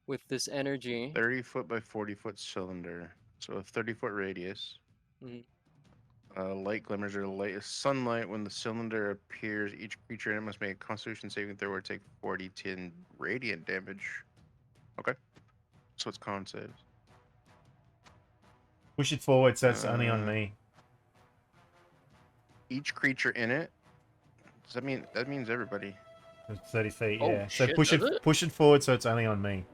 with this energy. 30-foot by 40-foot cylinder, so a 30-foot radius. Mhm. Light glimmers or light sunlight when the cylinder appears. Each creature in it must make a Constitution saving throw or take 40 radiant damage. Okay, so it's con saves. Push it forward so it's only on me. Each creature in it. Does that means everybody? 30 feet, Oh, yeah. So shit, push does it it? push it forward so it's only on me.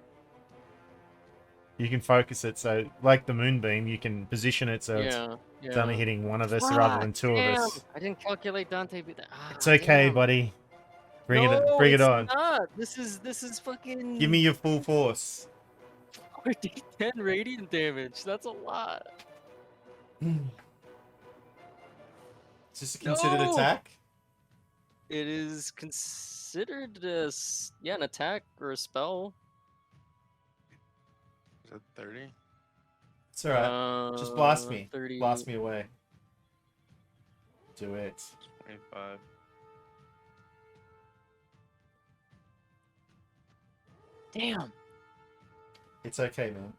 You can focus it so, like the moonbeam, you can position it so it's only hitting one of us rather than two of us. I didn't calculate Dante. It's okay, damn. buddy. Bring No, it it's on. not. This is fucking. Give me your full force. 10 radiant damage. That's a lot. Is this a considered No! attack? It is considered an attack or a spell. Is that 30? It's alright. Just blast me. 30. Blast me away. Do it. 25. Damn. It's okay, man.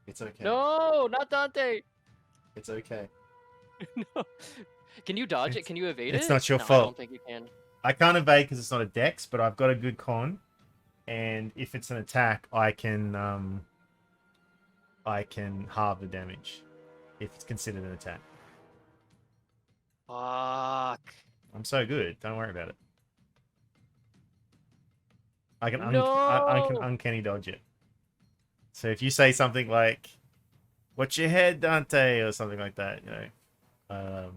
It's okay. No, not Dante. It's okay. No. Can you dodge it? Can you evade it? It's not your No, I fault. don't think you can. I can't evade because it's not a dex, but I've got a good con. And if it's an attack, I can halve the damage. If it's considered an attack. Fuck. I'm so good. Don't worry about it. I can I can No! uncanny dodge it. So if you say something like, "Watch your head, Dante," or something like that, you know,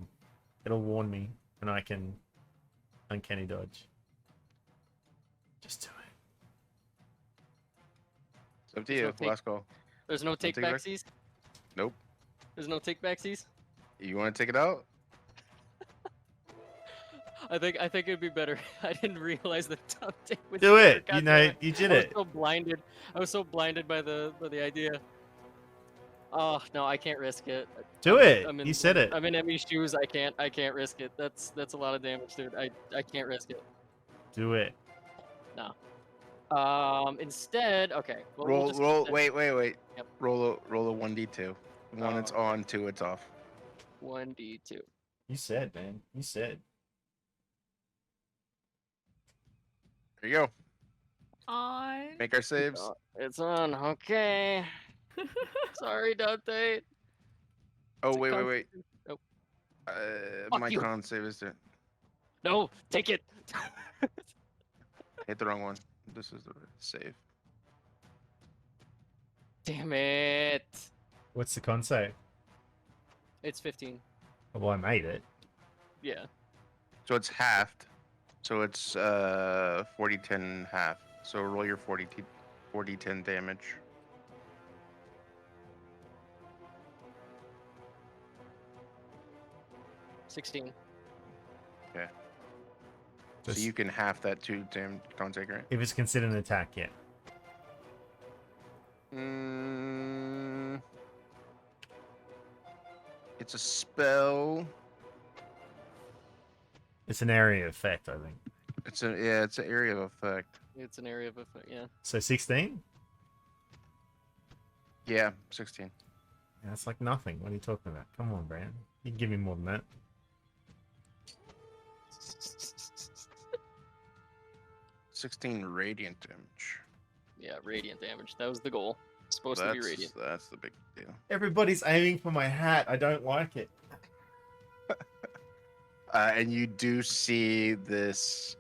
it'll warn me, and I can uncanny dodge. Just do it. It's up to you. Last call. There's no take take it back? backsies? Nope. There's no take backsies? You want to take it out? I think it'd be better. I didn't realize that Dante was Do here. it. God You damn know, it. you did I it. was so blinded. I was so blinded by the idea. Oh no, I can't risk it. Do it. I'm in, You said it. I'm in Emmy's shoes. I can't risk it. That's a lot of damage, dude. I can't risk it. Do it. No. Instead, okay. Well, we'll just roll. instead- Wait. Yep. Roll a 1d2. One it's Oh. on, two it's off. 1d2. You said, man. You said. There you go. On. Make our saves. It's on. Okay. Sorry, Dante. Oh It's a wait. constitution- Oh. Fuck My you. con save is there. No, take it. Hit the wrong one. This is the save. Damn it. What's the con save? It's 15. Well, I made it. Yeah. So it's halved. So it's 40-10 half. So roll your 40-10 damage. $16. Okay. Just- So you can half that to con save, right? If it's considered an attack, yeah. It's a spell. It's an area effect, I think. It's an area of effect. It's an area of effect, yeah. So 16? Yeah, 16. Yeah, that's like nothing. What are you talking about? Come on, Brand. You can give me more than that. 16 radiant damage. Yeah, radiant damage. That was the goal. supposed to be radiant. That's the big deal. Everybody's aiming for my hat. I don't like it. And you do see this.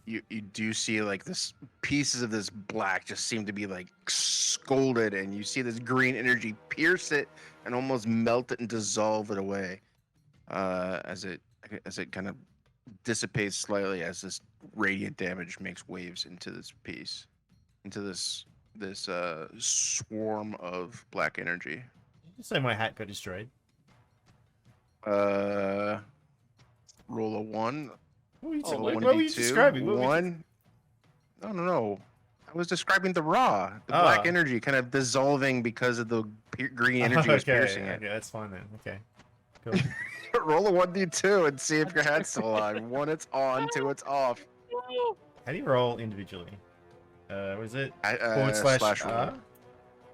You do see like this pieces of this black just seem to be like scolded, and you see this green energy pierce it and almost melt it and dissolve it away. As it kind of dissipates slightly as this radiant damage makes waves into this piece, into this swarm of black energy. Did you say my hat got destroyed? Roll a 1. What were you, Oh, what my- were you describing? What were you- 1. No. I was describing the black Ah. energy kind of dissolving because of the green energy was piercing it. Okay, that's fine then. Okay. Cool. Roll a 1d2 and see if your hat's still on. 1, it's on. 2, it's off. How do you roll individually? What is it? Slash roll. R?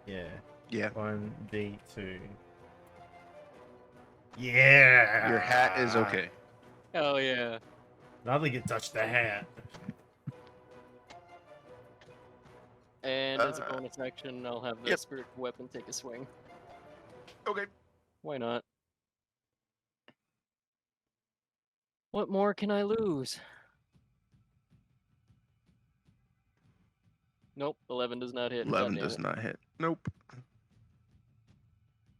Yeah. Yeah. 1d2. Yeah. Your hat is okay. Hell yeah. Nothing can touch the hat. And as a Uh, bonus action, I'll have the yep. spirit weapon take a swing. Okay. Why not? What more can I lose? Nope, 11 does not hit. 11 goddamn does it. not hit. Nope.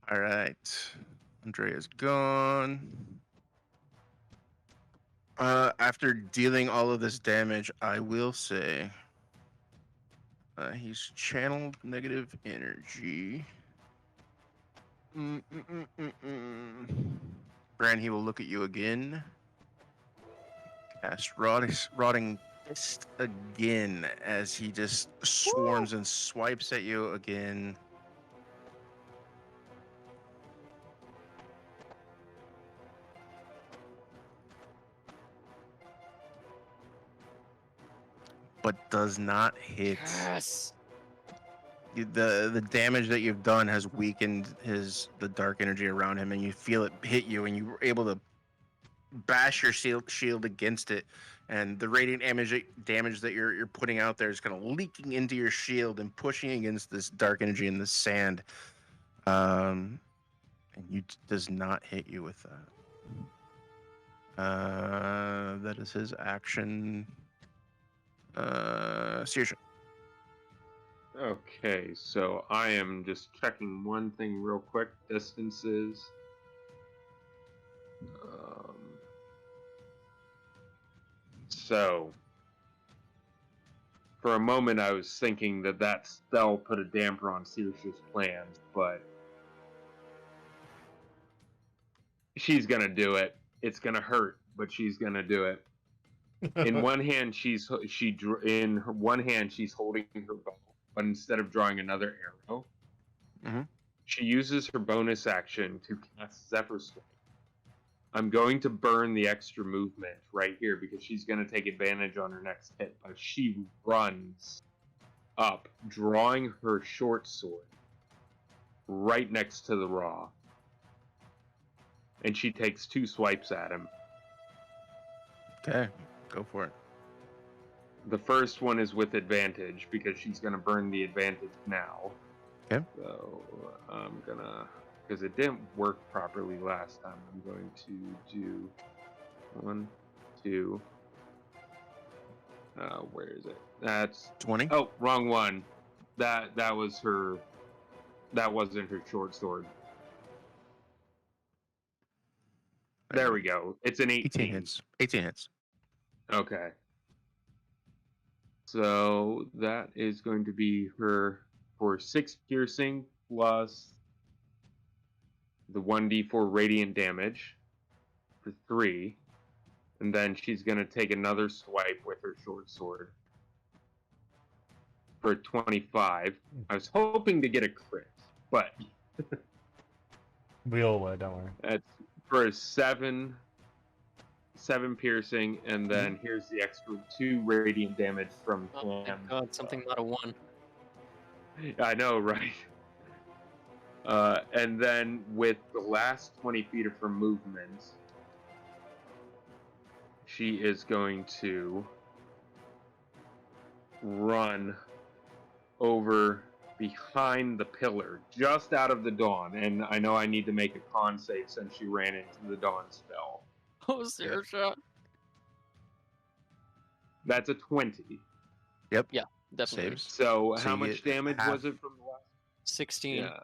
All right. Andrea's gone. After dealing all of this damage, I will say he's channeled negative energy. Bran, he will look at you again. Cast Rotting Fist again as he just swarms and swipes at you again. But does not hit. Yes! The damage that you've done has weakened the dark energy around him, and you feel it hit you, and you were able to bash your shield against it, and the radiant damage that you're putting out there is kind of leaking into your shield and pushing against this dark energy in the sand. And does not hit you with that. That is his action. Saoirse. Okay, so I am just checking one thing real quick. Distances. So, for a moment, I was thinking that spell put a damper on Saoirse's plans, but she's gonna do it. It's gonna hurt, but she's gonna do it. In one hand, she's holding her bow, but instead of drawing another arrow, she uses her bonus action to cast Zephyr Strike. I'm going to burn the extra movement right here because she's going to take advantage on her next hit. But she runs up, drawing her short sword right next to the Raw. And she takes 2 swipes at him. Okay, go for it. The first one is with advantage because she's going to burn the advantage now. Okay. So I'm going to, because it didn't work properly last time, I'm going to do 1, 2. Where is it? That's 20. Oh, wrong one. That was her. That wasn't her short sword. There we go. It's an 18. 18 hits. 18 hits. Okay. So that is going to be her for 6 piercing plus the 1d4 radiant damage for 3. And then she's going to take another swipe with her short sword for 25. I was hoping to get a crit, but We all were, don't worry. that's for a 7 piercing, and then here's the extra 2 radiant damage from Oh, Cam. thank God, something not a 1. I know, right? And then with the last 20 feet of her movement, she is going to run over behind the pillar, just out of the dawn. And I know I need to make a con save since she ran into the dawn spell. Oh, Sarah shot. That's a 20. Definitely. Saves. So, So how you much get damage half. was it from the last? 16. Yeah.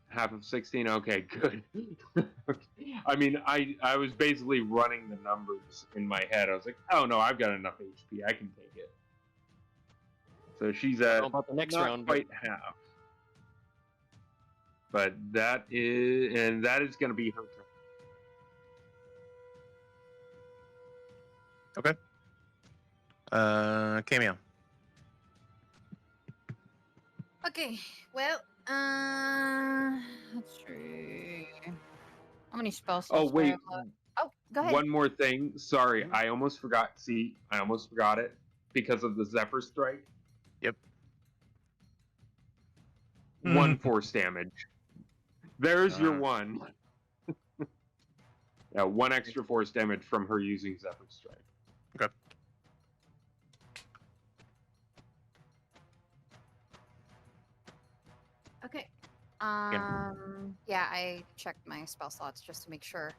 Half of 16. Okay, good. I mean, I was basically running the numbers in my head. I was like, oh no, I've got enough HP. I can take it. So she's I don't at know about the next not round, but quite half. But that is going to be her turn. Cameo. Okay, well, let's see. How many spells? Oh wait, Oh, go ahead. one more thing. Sorry, I almost forgot. See, I almost forgot it because of the Zephyr Strike. Yep. 1 force damage. There's your Uh. one. Yeah, 1 extra force damage from her using Zephyr Strike. Okay. Okay. Yeah, I checked my spell slots just to make sure.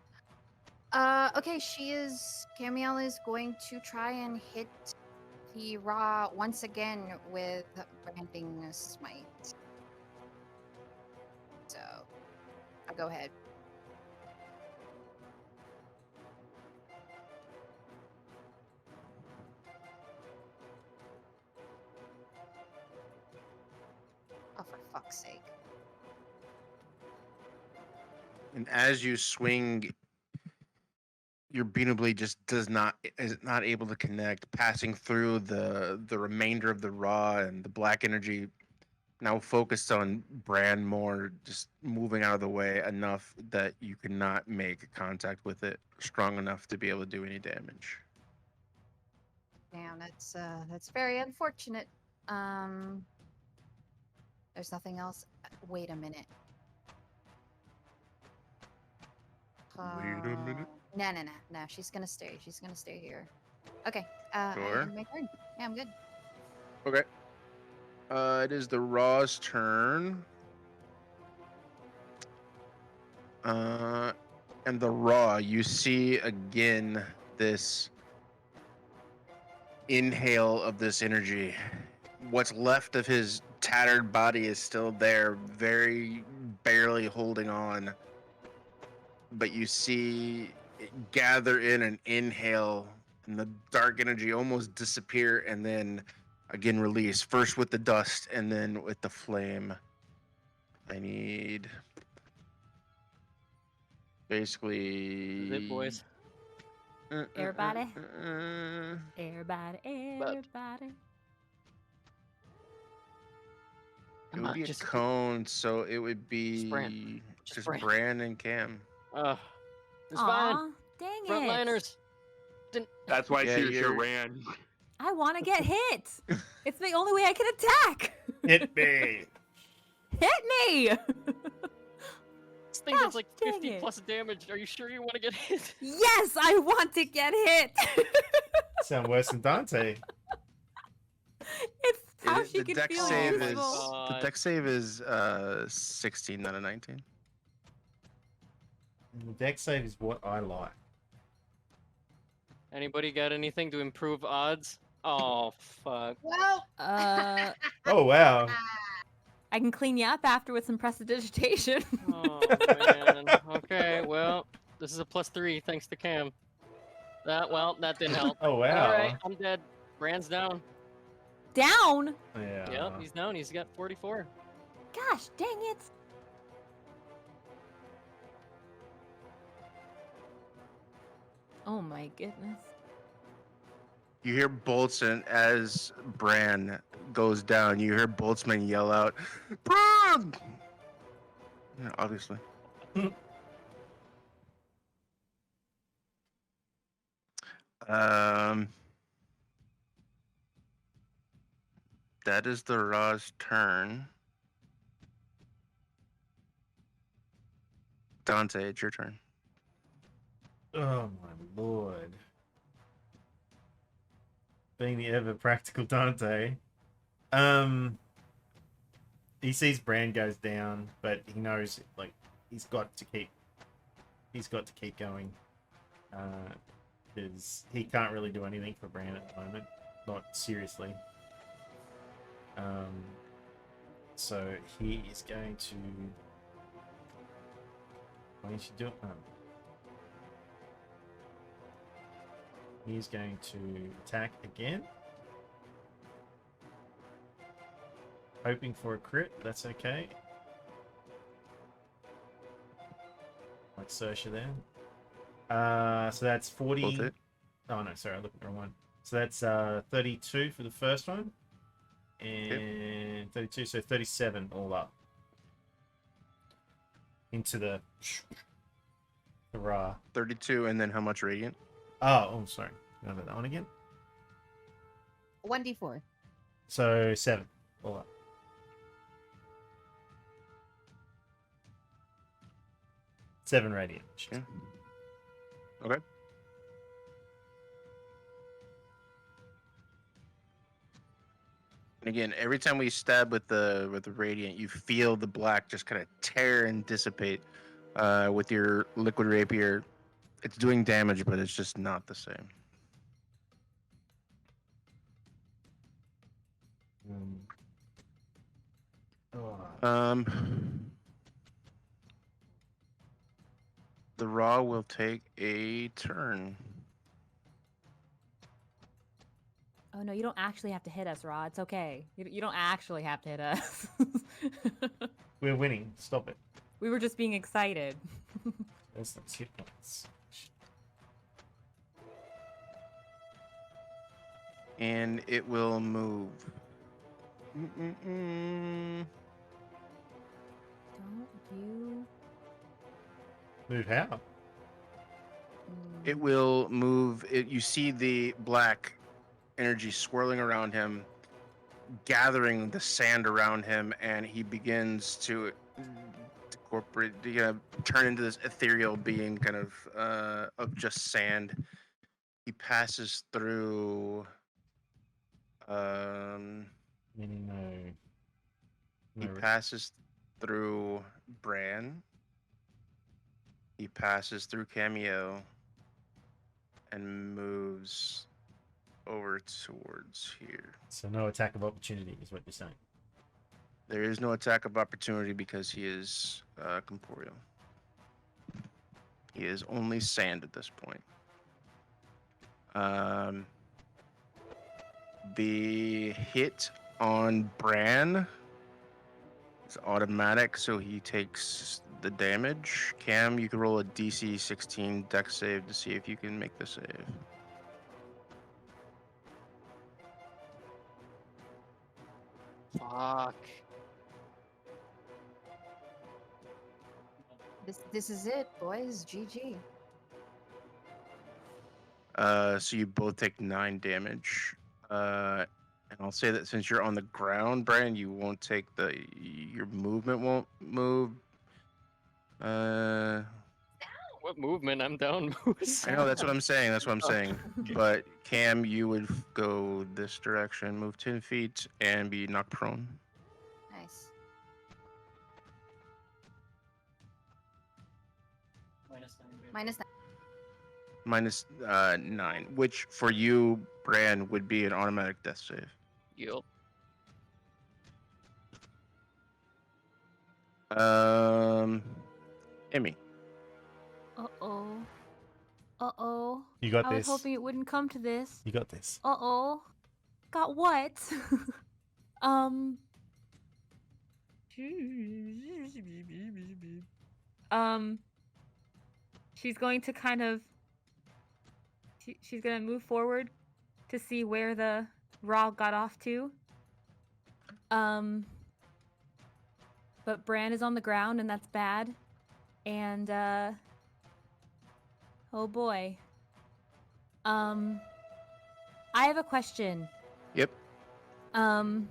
Okay, Camiel is going to try and hit the Ra once again with Branding Smite. So, I'll go ahead. Oh, for fuck's sake. And as you swing, your beam blade just is not able to connect, passing through the remainder of the raw and the black energy. Now focused on Bran more, just moving out of the way enough that you cannot make contact with it strong enough to be able to do any damage. Damn, that's very unfortunate. There's nothing else. Wait a minute. Wait a minute. No. She's gonna stay. She's gonna stay here. Okay. Sure. I end my turn. Yeah, I'm good. Okay. It is the Raw's turn. And the Raw, you see again this inhale of this energy. What's left of his tattered body is still there, very barely holding on. But you see it gather in an inhale, and the dark energy almost disappear, and then again release. First with the dust, and then with the flame. I need basically. Zip boys. Everybody? It Everybody. Come would on, be a just cone, so it would be Bran. just Bran. Bran and Cam. It's fine. Aw, dang it. Frontliners. That's why Yeah, Saoirse you're- ran. I want to get hit. It's the only way I can attack. Hit me. Hit me. This thing Gosh, does like dang 50 it. plus damage. Are you sure you want to get hit? Yes, I want to get hit. Sound worse than Dante. It's how It- she the can dex feel save useful. is God. the dex save is 16 out of 19. The deck save is what I like. Anybody got anything to improve odds? Oh, fuck. Well, Oh wow. I can clean you up after with some prestidigitation. Oh, man. Okay, well, this is a +3 thanks to Cam. That didn't help. Oh wow. Alright, I'm dead. Brand's down. Down. Yeah. Yep, he's down. He's got 44. Gosh, dang it. Oh my goodness. You hear bolts, and as Bran goes down, you hear boltsman yell out, "Bran!" Yeah, obviously. um, that is the Ra's turn. Dante, it's your turn. Oh my lord. Being the ever practical Dante. he sees Bran goes down, but he knows like he's got to keep going, because he can't really do anything for Bran at the moment, not seriously. So he is going to. Why don't you do it? He's going to attack again. Hoping for a crit, that's okay. Like Saoirse there. So that's 40. Both hit. Oh no, sorry, I looked at the wrong one. So that's 32 for the first one. And 32, so 37 all up. Into the hurrah. 32, and then how much radiant? Oh, sorry. Remember that one again? 1d4. So 7 all up. Seven radiant. Yeah. Okay. And again, every time we stab with the radiant, you feel the black just kind of tear and dissipate. With your liquid rapier, it's doing damage, but it's just not the same. The Raw will take a turn. Oh no, you don't actually have to hit us, Raw. It's okay. You don't actually have to hit us. We're winning. Stop it. We were just being excited. There's those hit points. And it will move. Don't you? Move how? It will move. You see the black energy swirling around him, gathering the sand around him, and he begins to incorporate, turn into this ethereal being, kind of just sand. He passes through. Meaning no. He passes through Bran. He passes through Cameo and moves over towards here. So no attack of opportunity is what you're saying. There is no attack of opportunity because he is corporeal. He is only sand at this point. The hit on Bran is automatic, so he takes the damage. Cam, you can roll a DC 16 dex save to see if you can make the save. Fuck. This is it, boys. GG. So you both take 9 damage. And I'll say that since you're on the ground, Brian, you won't take your movement won't move. What movement? I'm down, Moose. I know, that's what I'm saying. That's what I'm saying. But Cam, you would go this direction, move 10 feet, and be knocked prone. Nice. Minus 9. Minus 9, which for you, Bran, would be an automatic death save. Yup. Emmy. Uh-oh. Uh-oh. You got I was this. hoping it wouldn't come to this. You got this. Uh-oh. Got what? She's going to kind of... She's going to move forward to see where the Raw got off to. But Bran is on the ground, and that's bad. And, oh boy. I have a question. Yep. The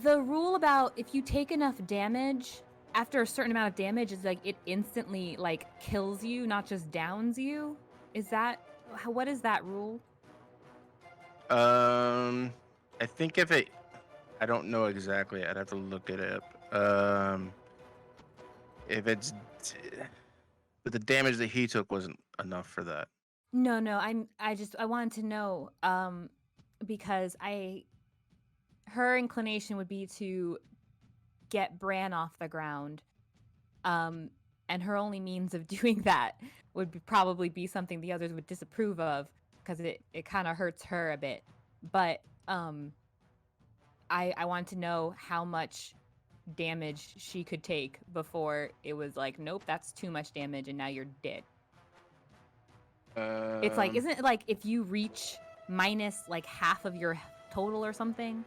rule about if you take enough damage, after a certain amount of damage, is like it instantly like kills you, not just downs you. Is that what is that rule? I think if it I don't know exactly. I'd have to look it up. If it's, but the damage that he took wasn't enough for that. No, no, I wanted to know because her inclination would be to get Bran off the ground. And her only means of doing that would probably be something the others would disapprove of because it kind of hurts her a bit. But I wanted to know how much damage she could take before it was like, nope, that's too much damage and now you're dead. It's like, isn't it like if you reach minus like half of your total or something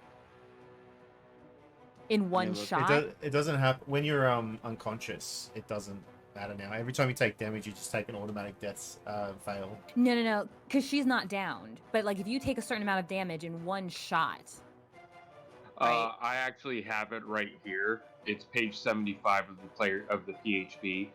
in one look. shot? It doesn't happen when you're unconscious. It doesn't matter now. Every time you take damage, you just take an automatic death fail. No, because she's not downed. But like if you take a certain amount of damage in one shot, right? I actually have it right here. It's page 75 of the PHP.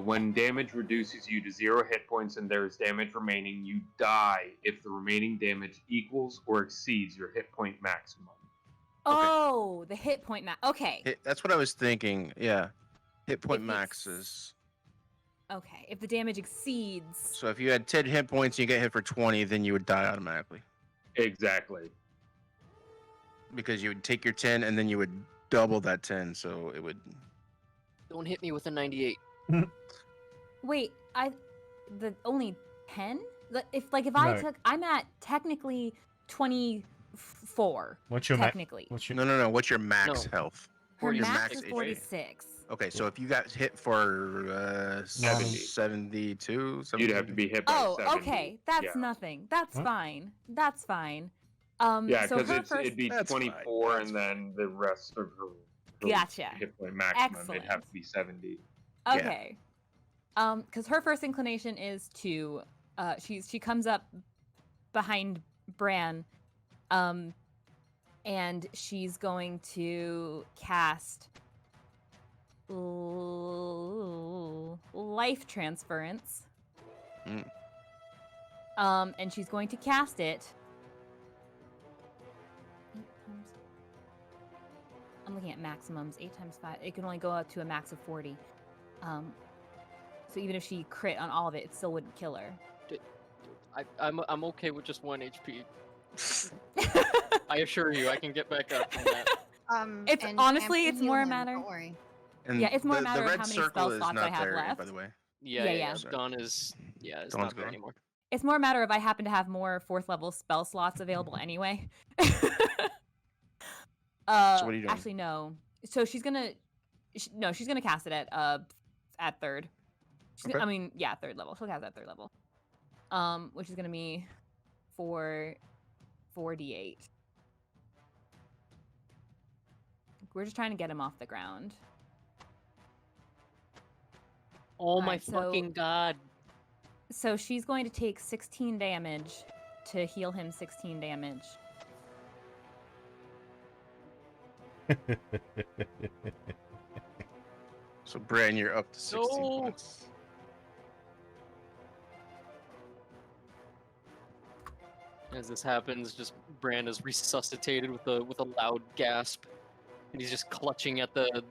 When damage reduces you to 0 hit points and there is damage remaining, you die if the remaining damage equals or exceeds your hit point maximum. Oh, the hit point max. Okay. That's what I was thinking. Yeah, hit point If maxes. Okay. If the damage exceeds. So if you had 10 hit points and you get hit for 20, then you would die automatically Exactly. because you would take your 10 and then you would double that 10. So it would. Don't hit me with a 98. Wait, the only 10? If I No. took, I'm at technically 24. What's your technically? What's your No. What's your max No. health? Her your max max is HP. 46. Okay, so if you got hit for 70. 72, You'd have to be hit by Oh, 70. okay. That's Yeah. nothing. That's Huh? fine. That's fine. Yeah, so because her first. it'd be That's fine, 24 that's and then the rest of her Gotcha. hit point maximum, it'd Excellent. have to be 70. Okay. Because her first inclination is to, she comes up behind Bran, and she's going to cast life transference. Mm. And she's going to cast it. I'm looking at maximums. 8 times 5. It can only go up to a max of 40. So even if she crit on all of it, it still wouldn't kill her. I'm okay with just 1 HP. I assure you, I can get back up from that. It's and honestly, Cam it's can more a heal him, matter. Don't worry. And Yeah, it's more a matter the of red how many circle spell is slots I not have there, left. by the way. Yeah. Dawn is Dawn's not there gone. anymore. It's more a matter of I happen to have more 4th level spell slots available anyway. So what are you doing? Actually, no. So she's gonna cast it at 3rd. Okay. I mean, yeah, 3rd level. She'll cast it at 3rd level. Which is gonna be 4d8. We're just trying to get him off the ground. Oh my Alright, so- fucking god. So she's going to take 16 damage to heal him 16 damage. So Bran, you're up to 16 No. points. As this happens, just Bran is resuscitated with a loud gasp, and he's just clutching at the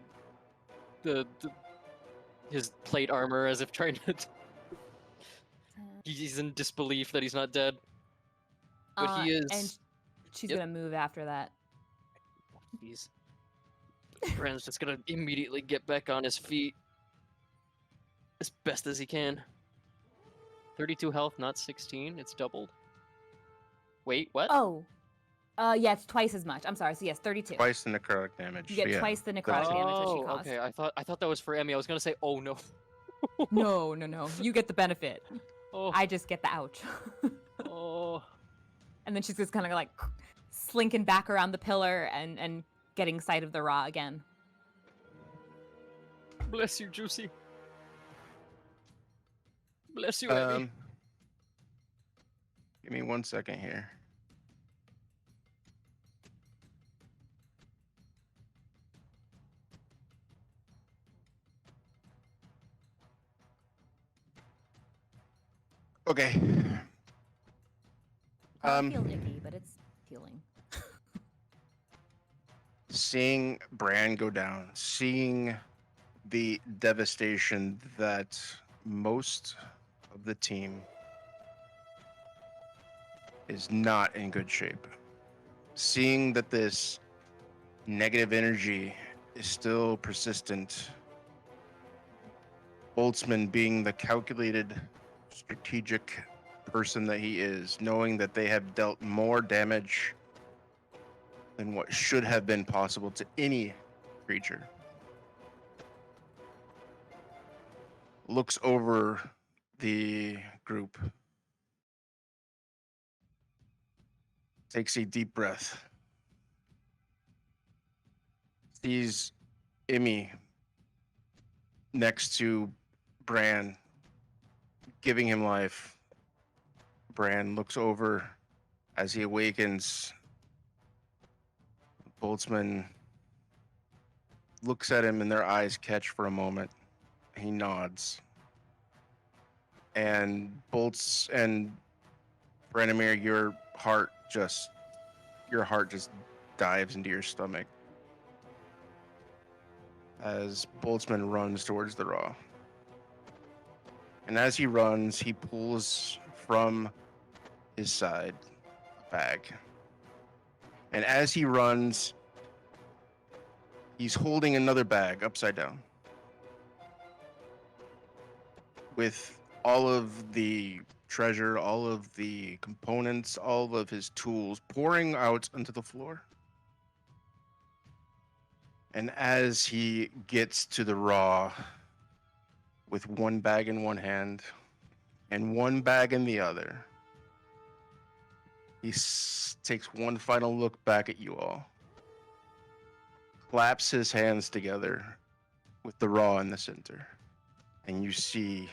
his plate armor as if trying to. He's in disbelief that he's not dead. But he is. And she's Yep. gonna move after that. He's. Bran's just gonna immediately get back on his feet as best as he can. 32 health, not 16. It's doubled. Wait, what? Oh, yeah, it's twice as much. I'm sorry. So yes, 32. Twice the necrotic damage. You get yeah. twice the necrotic damage that she Oh, caused. okay. I thought that was for Emmy. I was gonna say, oh no. No. You get the benefit. Oh, I just get the ouch. oh. And then she's just kind of like slinking back around the pillar and getting sight of the Raw again. Bless you, Juicy. Bless you, Emmy. Give me 1 second here. Okay. I feel icky, but it's healing. seeing Bran go down, seeing the devastation that most of the team is not in good shape. Seeing that this negative energy is still persistent. Boltzmann being the calculated, strategic person that he is, knowing that they have dealt more damage than what should have been possible to any creature, looks over the group, takes a deep breath, sees Emmy next to Bran, giving him life. Bran looks over as he awakens. Boltzmann looks at him and their eyes catch for a moment. He nods. And Branimir, your heart just dives into your stomach as Boltzmann runs towards the Raw. And as he runs, he pulls from his side a bag. And as he runs, he's holding another bag upside down with all of the treasure, all of the components, all of his tools pouring out onto the floor. And as he gets to the Raw with one bag in one hand and one bag in the other, he takes one final look back at you all, claps his hands together with the Raw in the center, and you see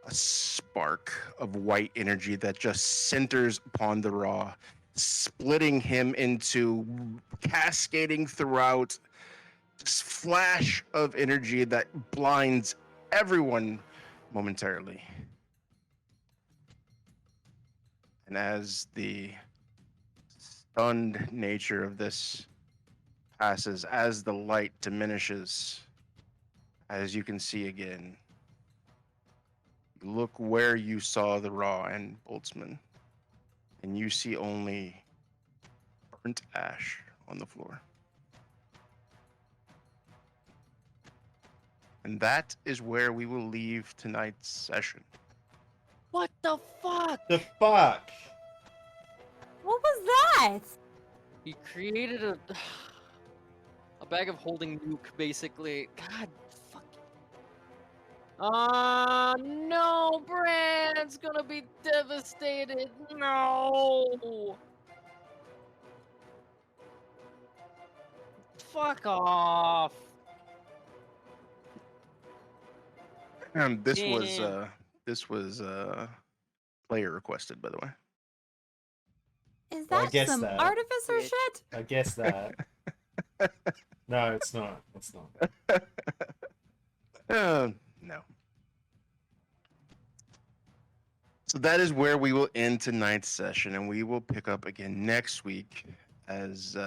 a spark of white energy that just centers upon the Raw, splitting him into, cascading throughout, this flash of energy that blinds everyone momentarily. And as the stunned nature of this passes, as the light diminishes, as you can see again, look where you saw the Raw and Boltzmann, and you see only burnt ash on the floor. And that is where we will leave tonight's session. What the fuck? The fuck? What was that? He created a bag of holding nuke, basically. God, fuck. No, Bran's gonna be devastated. No. Fuck off. This Damn. was player requested, by the way. Is Well, I that guess some that. artificer Bitch. shit? I guess that. No, it's not. It's not. No. So that is where we will end tonight's session, and we will pick up again next week as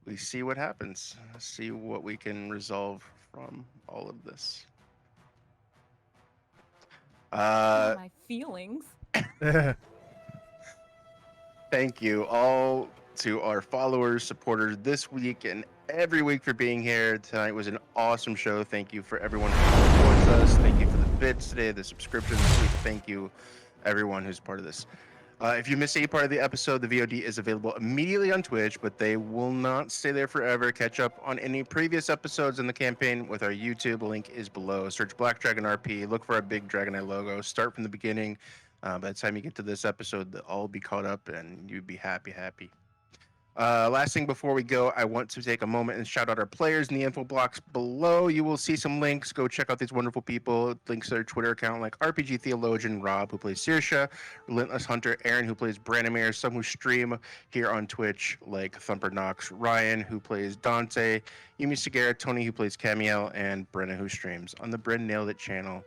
we see what happens, see what we can resolve from all of this. My feelings. Thank you all to our followers, supporters this week and every week for being here. Tonight was an awesome show. Thank you for everyone who supports us. Thank you for the bits today, the subscriptions this week. Thank you, everyone who's part of this. If you missed any part of the episode, the VOD is available immediately on Twitch, but they will not stay there forever. Catch up on any previous episodes in the campaign with our YouTube. Link is below. Search Black Dragon RP. Look for our big Dragon Eye logo. Start from the beginning. By the time you get to this episode, they'll all be caught up and you'd be happy. Last thing before we go, I want to take a moment and shout out our players in the info blocks below. You will see some links. Go check out these wonderful people. Links to their Twitter account like RPG Theologian Rob, who plays Saoirse, Relentless Hunter Aaron, who plays Branimir, some who stream here on Twitch like Thumper Knox, Ryan, who plays Dante, Yumi Segura, Tony, who plays Camiel, and Brenna, who streams on the Bren Nailed It channel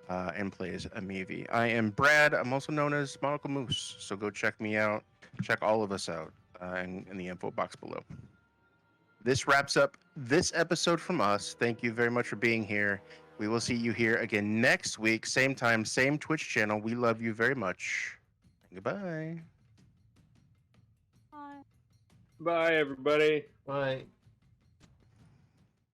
and plays Amivi. I am Brad. I'm also known as Monocle Moose, so go check me out. Check all of us out. in the info box below. This wraps up this episode from us. Thank you very much for being here. We will see you here again next week, same time, same Twitch channel. We love you very much. Goodbye. Bye, everybody. Right.